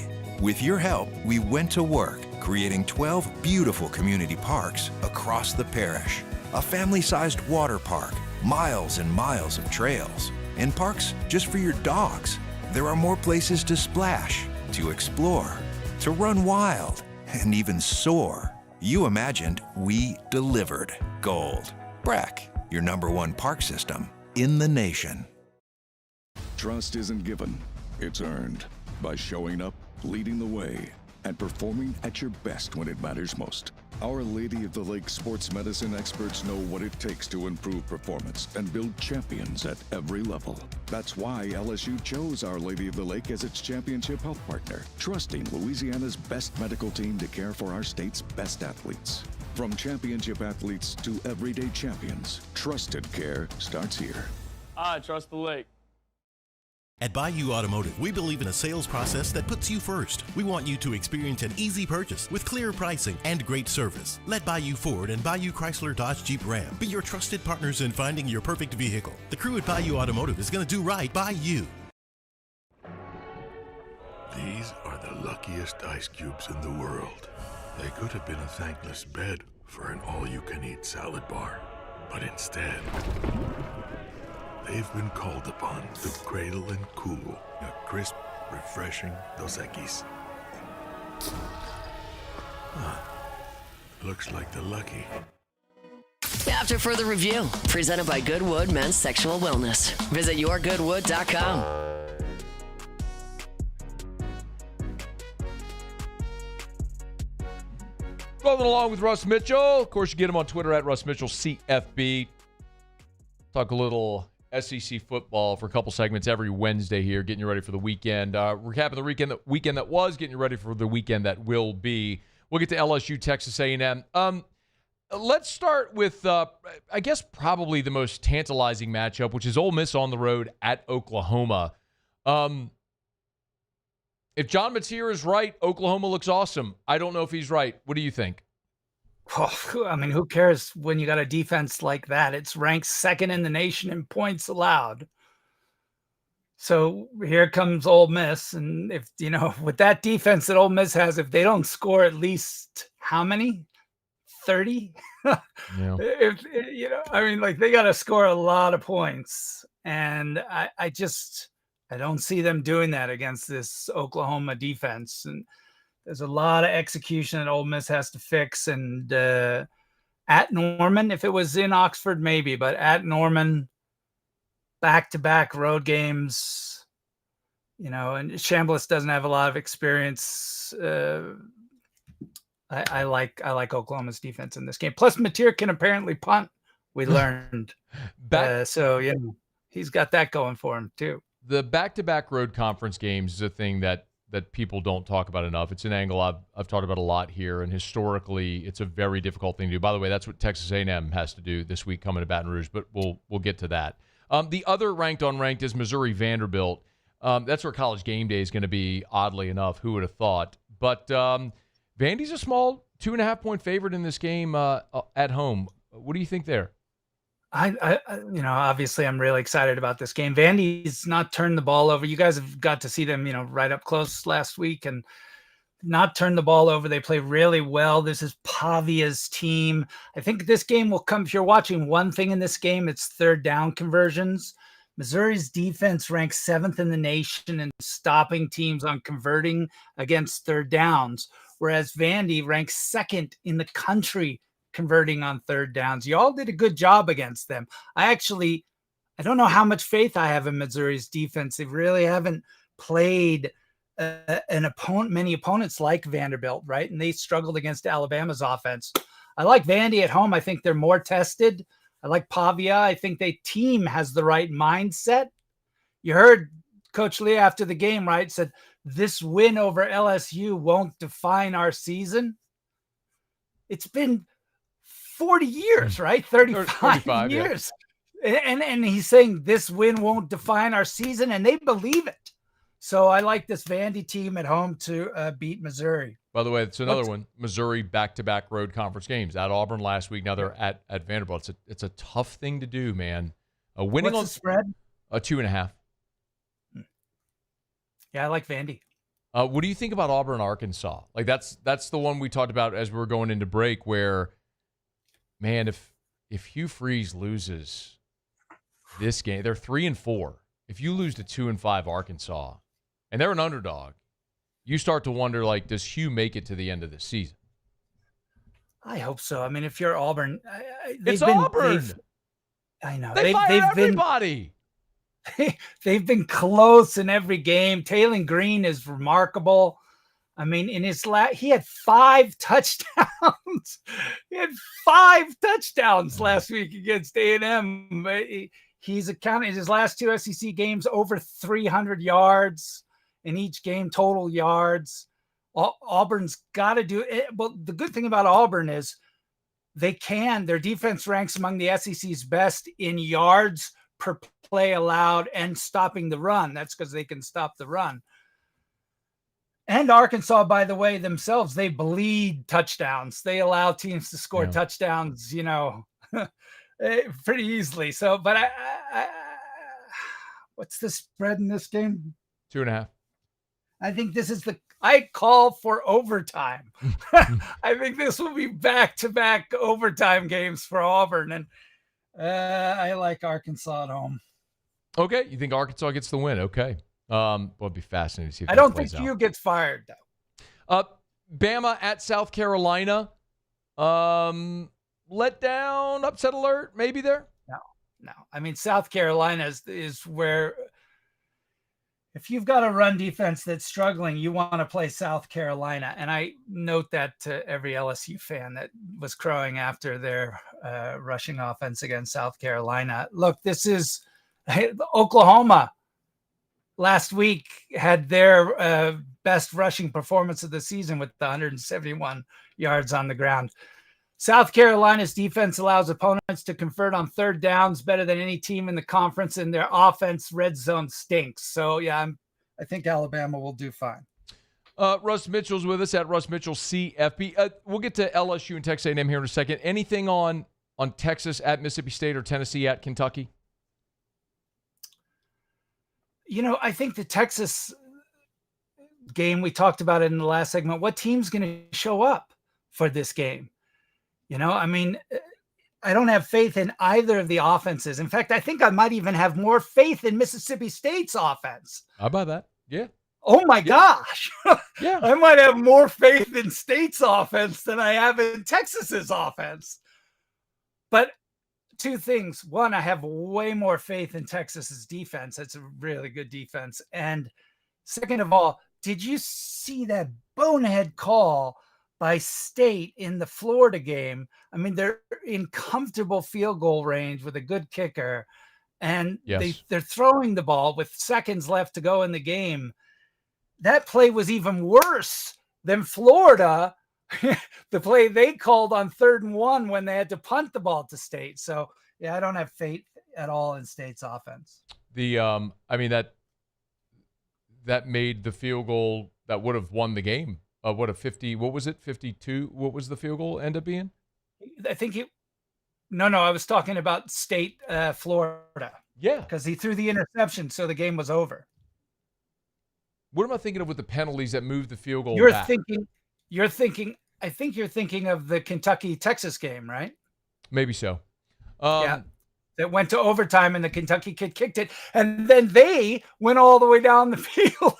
With your help, we went to work creating 12 beautiful community parks across the parish. A family-sized water park, miles and miles of trails, and parks just for your dogs. There are more places to splash, to explore, to run wild, and even soar. You imagined, we delivered. Gold. Brack, your #1 park system in the nation. Trust isn't given, it's earned by showing up, leading the way, and performing at your best when it matters most. Our Lady of the Lake sports medicine experts know what it takes to improve performance and build champions at every level. That's why LSU chose Our Lady of the Lake as its championship health partner, trusting Louisiana's best medical team to care for our state's best athletes. From championship athletes to everyday champions, trusted care starts here. I trust the lake. At Bayou Automotive, we believe in a sales process that puts you first. We want you to experience an easy purchase with clear pricing and great service. Let Bayou Ford and Bayou Chrysler Dodge Jeep Ram be your trusted partners in finding your perfect vehicle. The crew at Bayou Automotive is going to do right by you. These are the luckiest ice cubes in the world. They could have been a thankless bed for an all-you-can-eat salad bar. But instead, they've been called upon to cradle and cool a crisp, refreshing Dos Equis. Looks like the lucky. After further review, presented by Goodwood Men's Sexual Wellness. Visit yourgoodwood.com. Rolling along with Russ Mitchell. Of course, you get him on Twitter at Russ Mitchell CFB. Talk a little SEC football for a couple segments every Wednesday here, getting you ready for the weekend. Recapping the weekend that was, getting you ready for the weekend that will be. We'll get to LSU, Texas A&M. Let's start with, I guess, probably the most tantalizing matchup, which is Ole Miss on the road at Oklahoma. If John Mateer is right, Oklahoma looks awesome. I don't know if he's right. What do you think? Oh, I mean, who cares when you got a defense like that? It's ranked second in the nation in points allowed. So here comes Ole Miss. And if, with that defense that Ole Miss has, if they don't score at least how many? 30? Yeah. They got to score a lot of points. And I don't see them doing that against this Oklahoma defense. And there's a lot of execution that Ole Miss has to fix. And at Norman, if it was in Oxford, maybe, but at Norman, back-to-back road games, and Chambliss doesn't have a lot of experience. I like Oklahoma's defense in this game. Plus, Mateer can apparently punt. We learned. He's got that going for him too. The back-to-back road conference games is a thing that people don't talk about enough. It's an angle I've talked about a lot here, and historically, it's a very difficult thing to do. By the way, that's what Texas A&M has to do this week coming to Baton Rouge, but we'll get to that. The other ranked unranked is Missouri Vanderbilt. That's where College Game Day is going to be, oddly enough. Who would have thought? But Vandy's a small 2.5-point favorite in this game at home. What do you think there? Obviously I'm really excited about this game. Vandy's not turned the ball over. You guys have got to see them, right up close last week and not turn the ball over. They play really well. This is Pavia's team. I think this game will come. If you're watching one thing in this game, it's third down conversions. Missouri's defense ranks 7th in the nation in stopping teams on converting against third downs, whereas Vandy ranks 2nd in the country converting on third downs. You all did a good job against them. I don't know how much faith I have in Missouri's defense. They really haven't played many opponents like Vanderbilt, right? And they struggled against Alabama's offense. I like Vandy at home. I think they're more tested. I like Pavia. I think their team has the right mindset. You heard Coach Lee after the game, right? Said this win over LSU won't define our season. It's been 40 years, right? 35 years. Yeah. And he's saying this win won't define our season, and they believe it. So I like this Vandy team at home to beat Missouri. By the way, it's another one. Missouri back-to-back road conference games. At Auburn last week, now they're at Vanderbilt. It's a tough thing to do, man. Winning What's on the spread? 2.5. Yeah, I like Vandy. What do you think about Auburn, Arkansas? Like that's the one we talked about as we were going into break. Where, man, if Hugh Freeze loses this game, they're 3-4. If you lose to 2-5 Arkansas, and they're an underdog, you start to wonder, like, does Hugh make it to the end of the season? I hope so. I mean, if you're Auburn, It's Auburn. I know They fired everybody. They've been close in every game. Taylor Green is remarkable. I mean, in his he had 5 touchdowns. He had 5 touchdowns last week against A&M. He's accounted in his last 2 SEC games over 300 yards in each game, total yards. Auburn's got to do it. Well, the good thing about Auburn is their defense ranks among the SEC's best in yards per play allowed and stopping the run. That's because they can stop the run. And Arkansas, by the way, themselves, they bleed touchdowns. They allow teams to score touchdowns, pretty easily. So, but what's the spread in this game? 2.5. I think this is I call for overtime. I think this will be back-to-back overtime games for Auburn. And I like Arkansas at home. Okay. You think Arkansas gets the win? Okay. Well, it'd be fascinating to see if I don't think Hugh gets fired, though. Bama at South Carolina. Let down, upset alert, maybe there? No. I mean, South Carolina is where if you've got a run defense that's struggling, you want to play South Carolina. And I note that to every LSU fan that was crowing after their rushing offense against South Carolina. Look, this is Oklahoma last week had their best rushing performance of the season with the 171 yards on the ground. South Carolina's defense allows opponents to convert on third downs better than any team in the conference, and their offense red zone stinks. So, yeah, I think Alabama will do fine. Russ Mitchell's with us at Russ Mitchell CFB. We'll get to LSU and Texas A&M here in a second. Anything on Texas at Mississippi State or Tennessee at Kentucky? I think the Texas game, we talked about it in the last segment. What team's going to show up for this game? I mean, I don't have faith in either of the offenses. In fact, I think I might even have more faith in Mississippi State's offense. How about that? Yeah. Oh, my gosh. Yeah. I might have more faith in State's offense than I have in Texas's offense. But 2 things. One, I have way more faith in Texas's defense. It's a really good defense. And second of all, did you see that bonehead call by State in the Florida game? I mean, they're in comfortable field goal range with a good kicker, and they're throwing the ball with seconds left to go in the game. That play was even worse than Florida, the play they called on 3rd and 1 when they had to punt the ball to State. So, yeah, I don't have faith at all in State's offense. I mean, that made the field goal that would have won the game. What was it? 52? What was the field goal end up being? I think I was talking about State, Florida. Yeah. Because he threw the interception, so the game was over. What am I thinking of with the penalties that moved the field goal You're back? I think you're thinking of the Kentucky-Texas game, right? Maybe so. Yeah. That went to overtime and the Kentucky kid kicked it. And then they went all the way down the field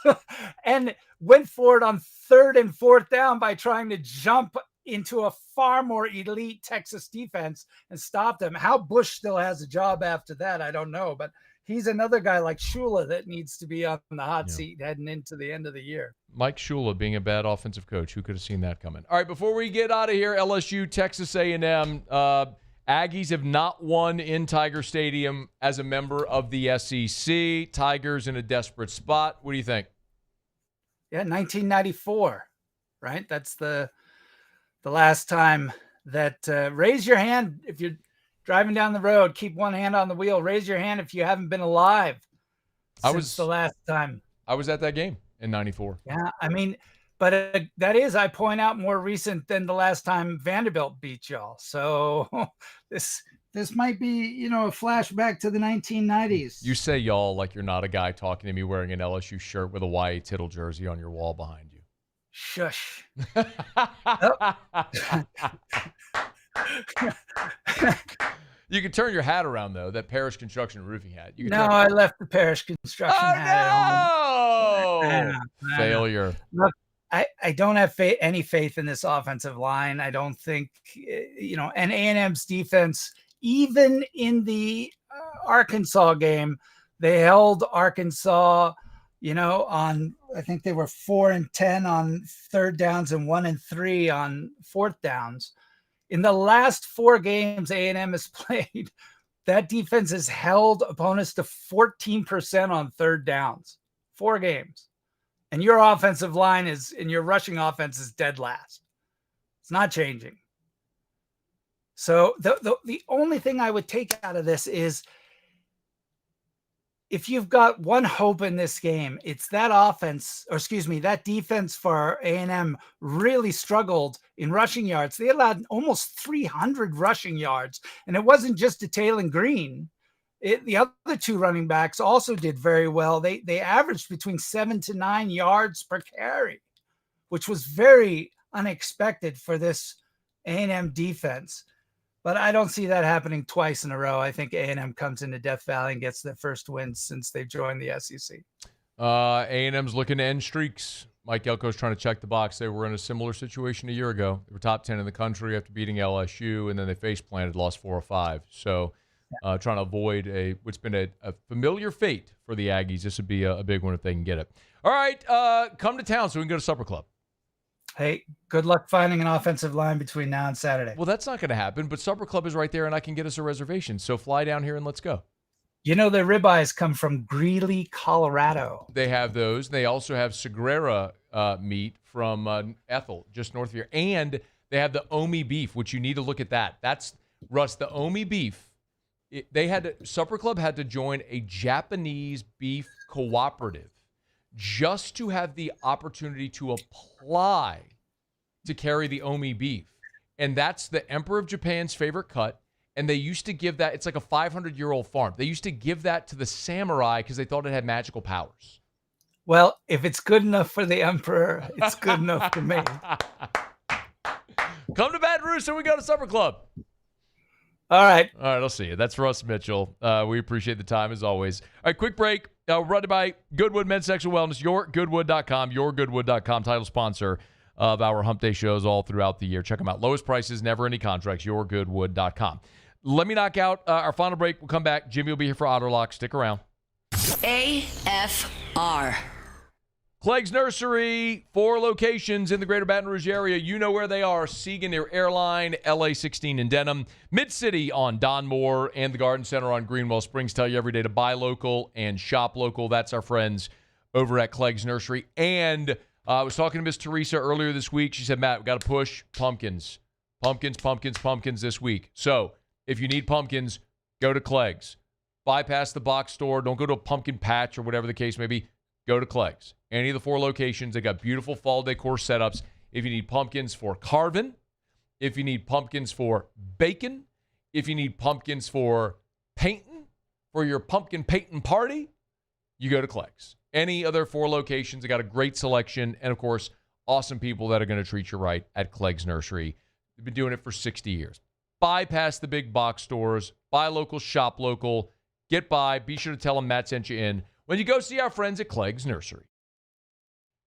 and went for it on 3rd and 4th down by trying to jump into a far more elite Texas defense and stop them. How Bush still has a job after that, I don't know. But he's another guy like Shula that needs to be on the hot seat heading into the end of the year. Mike Shula being a bad offensive coach. Who could have seen that coming? All right, before we get out of here, LSU, Texas A&M. Aggies have not won in Tiger Stadium as a member of the SEC. Tigers in a desperate spot. What do you think? Yeah, 1994, right? That's the last time that raise your hand if you're driving down the road. Keep one hand on the wheel. Raise your hand if you haven't been alive since the last time. I was at that game in 94. Yeah, I mean, but that is, I point out, more recent than the last time Vanderbilt beat y'all. So this This might be, a flashback to the 1990s. You say y'all like you're not a guy talking to me wearing an LSU shirt with a Wyatt Tittle jersey on your wall behind you. Shush. You can turn your hat around, though, that Parish Construction Roofing hat. You can No, I left the Parish Construction hat at home. Failure. Look, I don't have any faith in this offensive line. I don't think, and A&M's defense, even in the Arkansas game, they held Arkansas, on, I think they were 4-10 on third downs and 1-3 on fourth downs. In the last 4 games A&M has played, that defense has held opponents to 14% on third downs. 4 games. And your offensive line and your rushing offense is dead last. It's not changing. So the only thing I would take out of this is, if you've got one hope in this game, it's that that defense for A&M really struggled in rushing yards. They allowed almost 300 rushing yards, and it wasn't just to Taylon Green. The other 2 running backs also did very well. They averaged between 7 to 9 yards per carry, which was very unexpected for this A&M defense. But I don't see that happening twice in a row. I think A&M comes into Death Valley and gets their first win since they joined the SEC. A&M's looking to end streaks. Mike Elko's trying to check the box. They were in a similar situation a year ago. They were top 10 in the country after beating LSU, and then they face-planted, lost 4 or 5. So trying to avoid what's been a familiar fate for the Aggies. This would be a big one if they can get it. All right, come to town so we can go to Supper Club. Hey, good luck finding an offensive line between now and Saturday. Well, that's not going to happen, but Supper Club is right there, and I can get us a reservation. So fly down here and let's go. Their ribeyes come from Greeley, Colorado. They have those. They also have Sagrera meat from Ethel, just north of here. And they have the Omi beef, which you need to look at that. That's, Russ, the Omi beef. Supper Club had to join a Japanese beef cooperative just to have the opportunity to apply to carry the Omi beef. And that's the Emperor of Japan's favorite cut. And they used to give that, it's like a 500-year-old farm. They used to give that to the samurai because they thought it had magical powers. Well, if it's good enough for the Emperor, it's good enough for me. Come to Baton Rouge so we go to Supper Club. All right. All right, I'll see you. That's Russ Mitchell. We appreciate the time as always. All right, quick break. Brought by Goodwood Men's Sexual Wellness, yourgoodwood.com, yourgoodwood.com, title sponsor of our Hump Day shows all throughout the year. Check them out. Lowest prices, never any contracts, yourgoodwood.com. Let me knock out our final break. We'll come back. Jimmy will be here for Otterlocks. Stick around. AFR. Clegg's Nursery, 4 locations in the greater Baton Rouge area. You know where they are. Segan near Airline, LA 16 in Denham, Mid-City on Don Moore, and the Garden Center on Greenwell Springs. Tell you every day to buy local and shop local. That's our friends over at Clegg's Nursery. And I was talking to Miss Teresa earlier this week. She said, Matt, we got to push pumpkins. Pumpkins this week. So if you need pumpkins, go to Clegg's. Bypass the box store. Don't go to a pumpkin patch or whatever the case may be. Go to Clegg's. Any of the 4 locations, they got beautiful fall decor setups. If you need pumpkins for carving, if you need pumpkins for baking, if you need pumpkins for painting, for your pumpkin painting party, you go to Clegg's. Any other 4 locations, they got a great selection, and of course, awesome people that are going to treat you right at Clegg's Nursery. They've been doing it for 60 years. Bypass the big box stores, buy local, shop local, get by. Be sure to tell them Matt sent you in when you go see our friends at Clegg's Nursery.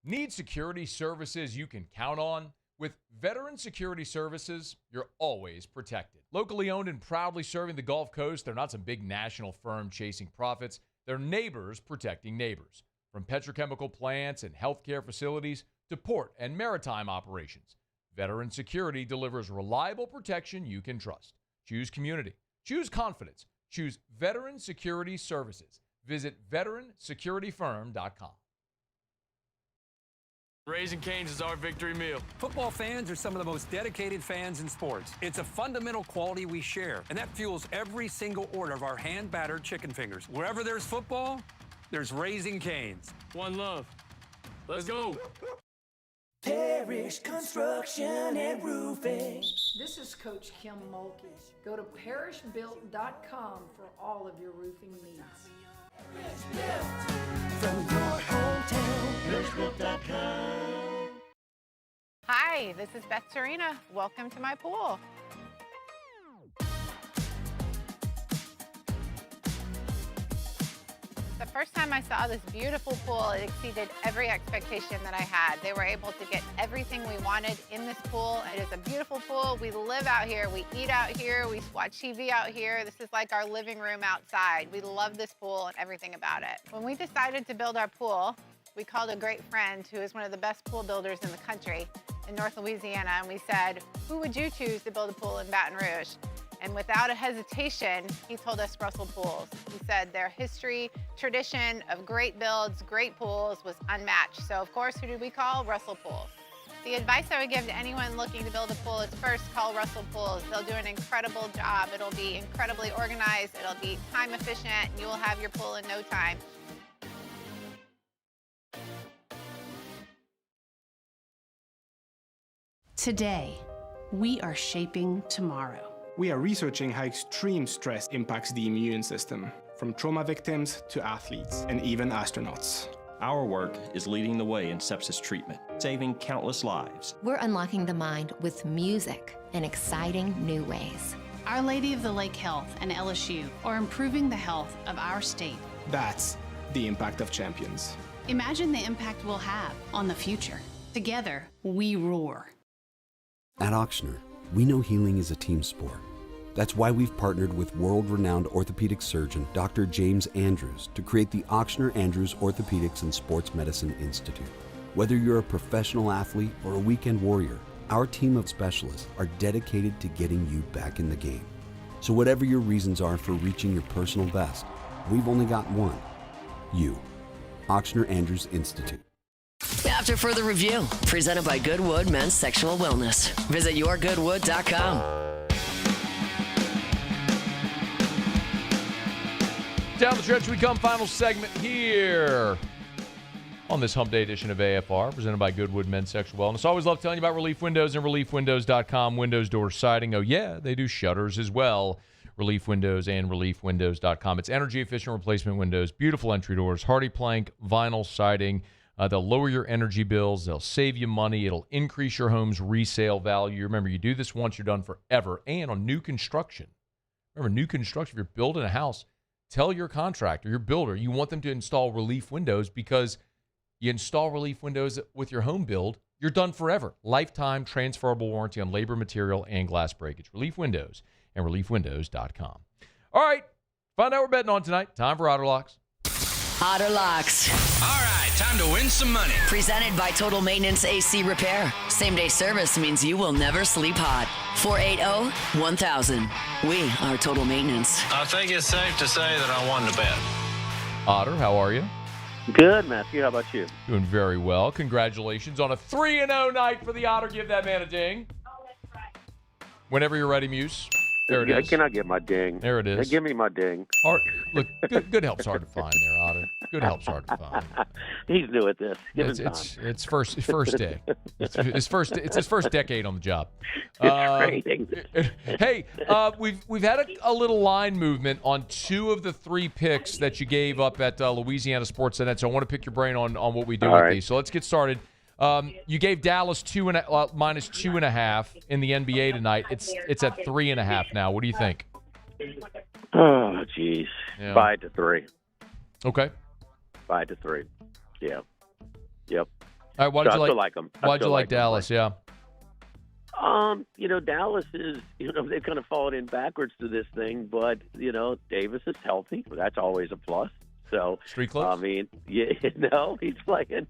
Need security services you can count on? With Veteran Security Services, you're always protected. Locally owned and proudly serving the Gulf Coast, they're not some big national firm chasing profits. They're neighbors protecting neighbors. From petrochemical plants and healthcare facilities to port and maritime operations, Veteran Security delivers reliable protection you can trust. Choose community. Choose confidence. Choose Veteran Security Services. Visit veteransecurityfirm.com. Raising Cane's is our victory meal. Football fans are some of the most dedicated fans in sports. It's a fundamental quality we share, and that fuels every single order of our hand-battered chicken fingers. Wherever there's football, there's Raising Cane's. One love. Let's go. Parish Construction and Roofing. This is Coach Kim Mulkey. Go to parishbuilt.com for all of your roofing needs. From your hometown, parishbuilt.com. Hi, this is Beth Serena. Welcome to my pool. The first time I saw this beautiful pool, it exceeded every expectation that I had. They were able to get everything we wanted in this pool. It is a beautiful pool. We live out here, we eat out here, we watch TV out here. This is like our living room outside. We love this pool and everything about it. When we decided to build our pool, we called a great friend who is one of the best pool builders in the country in North Louisiana, and we said, who would you choose to build a pool in Baton Rouge? And without a hesitation, he told us Russell Pools. He said their history, tradition of great builds, great pools was unmatched. So of course, who did we call? Russell Pools. The advice I would give to anyone looking to build a pool is first call Russell Pools. They'll do an incredible job. It'll be incredibly organized. It'll be time efficient, and you will have your pool in no time. Today, we are shaping tomorrow. We are researching how extreme stress impacts the immune system, from trauma victims to athletes and even astronauts. Our work is leading the way in sepsis treatment, saving countless lives. We're unlocking the mind with music in exciting new ways. Our Lady of the Lake Health and LSU are improving the health of our state. That's the impact of champions. Imagine the impact we'll have on the future. Together, we roar. At Ochsner, we know healing is a team sport. That's why we've partnered with world-renowned orthopedic surgeon Dr. James Andrews to create the Ochsner Andrews Orthopedics and Sports Medicine Institute. Whether you're a professional athlete or a weekend warrior, our team of specialists are dedicated to getting you back in the game. So whatever your reasons are for reaching your personal best, we've only got one. You. Ochsner Andrews Institute. After further review, presented by Goodwood Men's Sexual Wellness. Visit yourgoodwood.com. Down the stretch we come, final segment here on this Hump Day edition of AFR, presented by Goodwood Men's Sexual Wellness. Always love telling you about Relief Windows and ReliefWindows.com. Windows, door siding. Oh, yeah, they do shutters as well. Relief Windows and ReliefWindows.com. It's energy-efficient replacement windows, beautiful entry doors, hardy plank, vinyl siding. They'll lower your energy bills. They'll save you money. It'll increase your home's resale value. Remember, you do this once, you're done forever. And on new construction. Remember, new construction, if you're building a house, tell your contractor, your builder, you want them to install Relief Windows because you install Relief Windows with your home build, you're done forever. Lifetime transferable warranty on labor, material, and glass breakage. Relief Windows and ReliefWindows.com. All right, find out what we're betting on tonight. Time for Otterlocks. Otterlocks. All right, time to win some money. Presented by Total Maintenance AC Repair. Same-day service means you will never sleep hot. 480-1000. We are Total Maintenance. I think it's safe to say that I won the bet. Otter, how are you? Good, Matthew. How about you? Doing very well. Congratulations on a 3-0 night for the Otter. Give that man a ding. Whenever you're ready, Muse. There it is. Can I get my ding? There it is. Give me my ding. Look, good help's hard to find there, Otter. Good help's hard to find. He's new at this. It's first day. It's his first decade on the job. Hey, we've had a little line movement on 2 of the 3 picks that you gave up at Louisiana Sports Net. So I want to pick your brain on what we do with these. So let's get started. You gave Dallas minus 2.5 in the NBA tonight. It's at 3.5 now. What do you think? Oh, geez. Yeah. 5-3. Okay. 5-3. Yeah. Yep. All right. Why'd you like them? Why'd you like Dallas? Yeah. Dallas is, they've kind of fallen in backwards to this thing, but Davis is healthy. That's always a plus. So, street clothes? I mean, he's playing.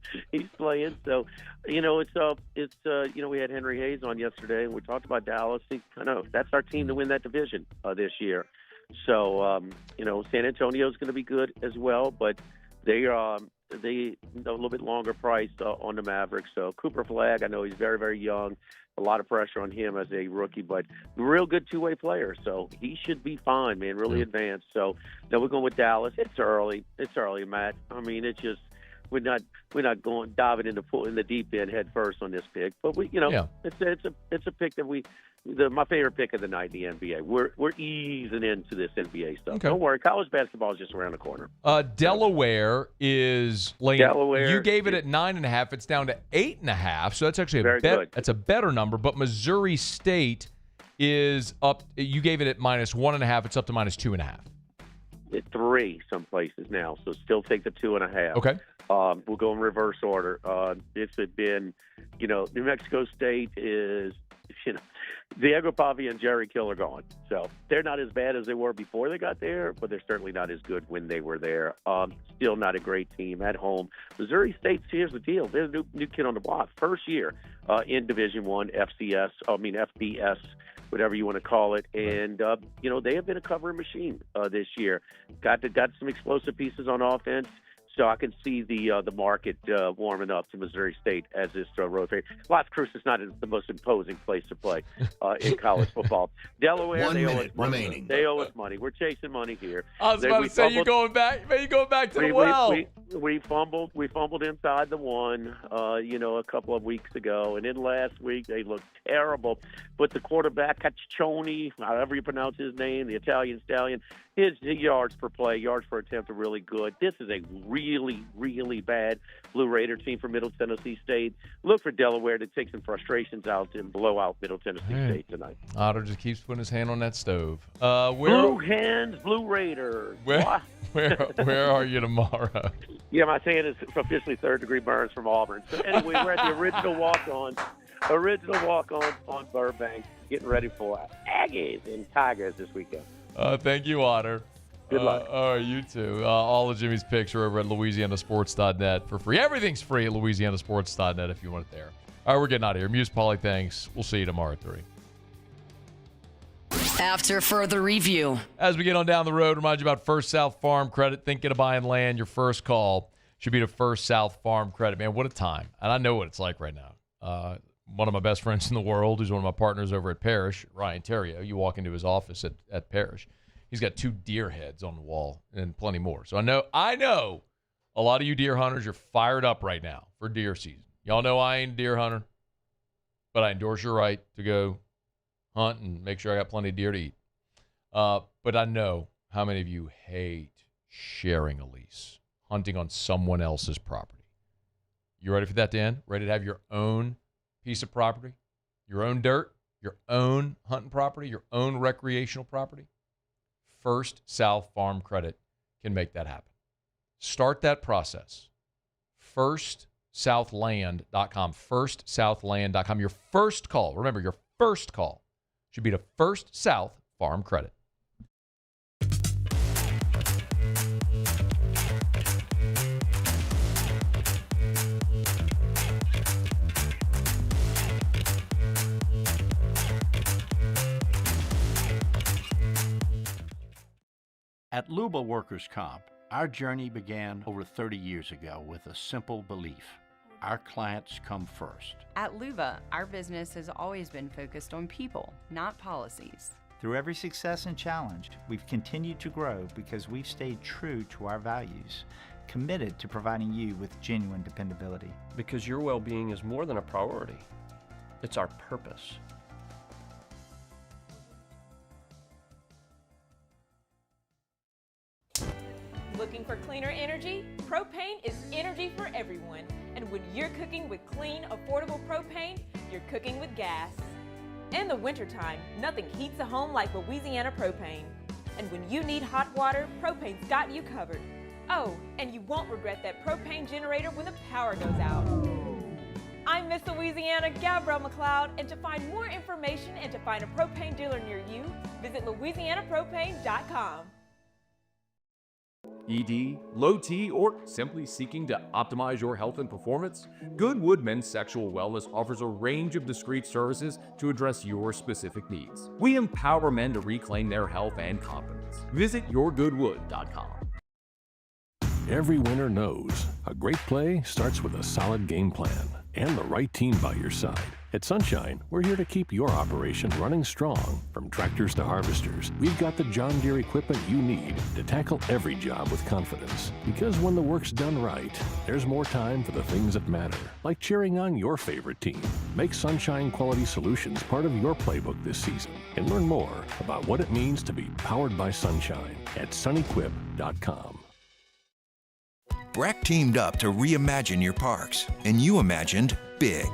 So, we had Henry Hayes on yesterday, and we talked about Dallas. That's our team to win that division this year. So, San Antonio's going to be good as well, but they a little bit longer priced on the Mavericks. So Cooper Flagg, I know he's very, very young. A lot of pressure on him as a rookie, but a real good two-way player. So he should be fine, man, really advanced. So then we're going with Dallas. It's early, Matt. I mean, it's just we're not going diving in the deep end head first on this pick. But it's a pick that my favorite pick of the night in the NBA. We're easing into this NBA stuff. Okay. Don't worry, college basketball is just around the corner. Delaware is laying. Delaware, you gave it at 9.5. It's down to 8.5. So that's actually that's a better number. But Missouri State is up. You gave it at -1.5. It's up to -2.5. At 3 some places now, so still take the 2.5. Okay. We'll go in reverse order. This had been, New Mexico State is, Diego Pavia and Jerry Kill are gone. So they're not as bad as they were before they got there, but they're certainly not as good when they were there. Still not a great team at home. Missouri State, here's the deal. They're a new kid on the block. First year in Division I, FBS, whatever you want to call it. And, they have been a covering machine this year. Got some explosive pieces on offense. So I can see the market warming up to Missouri State as this road favorite. Las Cruces not the most imposing place to play in college football. Delaware, 1 minute remaining. They owe us money. We're chasing money here. I was about to say you're going back to the well. We fumbled inside the one, a couple of weeks ago, and then last week they looked terrible. But the quarterback, Caccioni, however you pronounce his name, the Italian stallion, his yards per play, yards per attempt are really good. This is a really, really bad Blue Raider team from Middle Tennessee State. Look for Delaware to take some frustrations out and blow out Middle Tennessee State tonight. Otter just keeps putting his hand on that stove. Blue Hens, Blue Raiders. Where are you tomorrow? Yeah, my hand is officially third-degree burns from Auburn. So anyway, we're at the original walk-on on Burbank, getting ready for Aggies and Tigers this weekend. Thank you, Otter. Good luck. All right, you too. All of Jimmy's picks are over at LouisianaSports.net for free. Everything's free at LouisianaSports.net if you want it there. All right, we're getting out of here. Muse Pauly, thanks. We'll see you tomorrow at 3. After further review. As we get on down the road, remind you about First South Farm Credit. Thinking of buying land, your first call should be to First South Farm Credit. Man, what a time. And I know what it's like right now. One of my best friends in the world, who's one of my partners over at Parrish, Ryan Terrio. You walk into his office at Parrish. He's got 2 deer heads on the wall and plenty more. So I know a lot of you deer hunters are fired up right now for deer season. Y'all know I ain't a deer hunter, but I endorse your right to go hunt and make sure I got plenty of deer to eat. But I know how many of you hate sharing a lease, hunting on someone else's property. You ready for that to end? Ready to have your own piece of property, your own dirt, your own hunting property, your own recreational property? First South Farm Credit can make that happen. Start that process. FirstSouthLand.com. FirstSouthLand.com. Your first call, remember, your first call should be to First South Farm Credit. At Luba Workers' Comp, our journey began over 30 years ago with a simple belief: our clients come first. At Luba, our business has always been focused on people, not policies. Through every success and challenge, we've continued to grow because we've stayed true to our values, committed to providing you with genuine dependability. Because your well-being is more than a priority. It's our purpose. Looking for cleaner energy? Propane is energy for everyone. And when you're cooking with clean, affordable propane, you're cooking with gas. In the wintertime, nothing heats a home like Louisiana propane. And when you need hot water, propane's got you covered. Oh, and you won't regret that propane generator when the power goes out. I'm Miss Louisiana, Gabrielle McLeod, and to find more information and to find a propane dealer near you, visit LouisianaPropane.com. ED, low T, or simply seeking to optimize your health and performance? Goodwood Men's Sexual Wellness offers a range of discreet services to address your specific needs. We empower men to reclaim their health and confidence. Visit yourgoodwood.com. Every winner knows a great play starts with a solid game plan. and the right team by your side. At Sunshine, we're here to keep your operation running strong. From tractors to harvesters, we've got the John Deere equipment you need to tackle every job with confidence. Because when the work's done right, there's more time for the things that matter, like cheering on your favorite team. Make Sunshine Quality Solutions part of your playbook this season and learn more about what it means to be powered by Sunshine at sunequip.com. Breck teamed up to reimagine your parks, and you imagined big.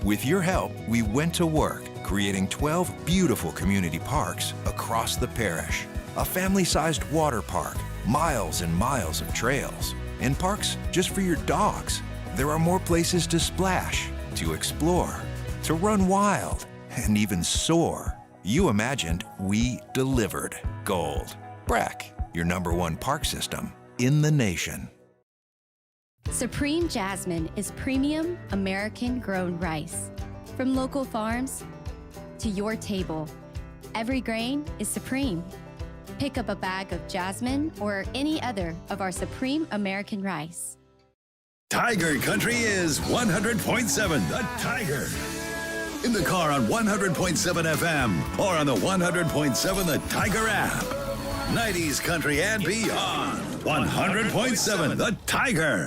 With your help, we went to work, creating 12 beautiful community parks across the parish. A family-sized water park, miles and miles of trails, and parks just for your dogs. There are more places to splash, to explore, to run wild, and even soar. You imagined, we delivered. Gold. Breck, your #1 park system in the nation. Supreme Jasmine is premium American-grown rice. From local farms to your table, every grain is supreme. Pick up a bag of Jasmine or any other of our Supreme American rice. Tiger Country is 100.7 The Tiger. In the car on 100.7 FM or on the 100.7 The Tiger app. 90s country and beyond. 100.7 The Tiger.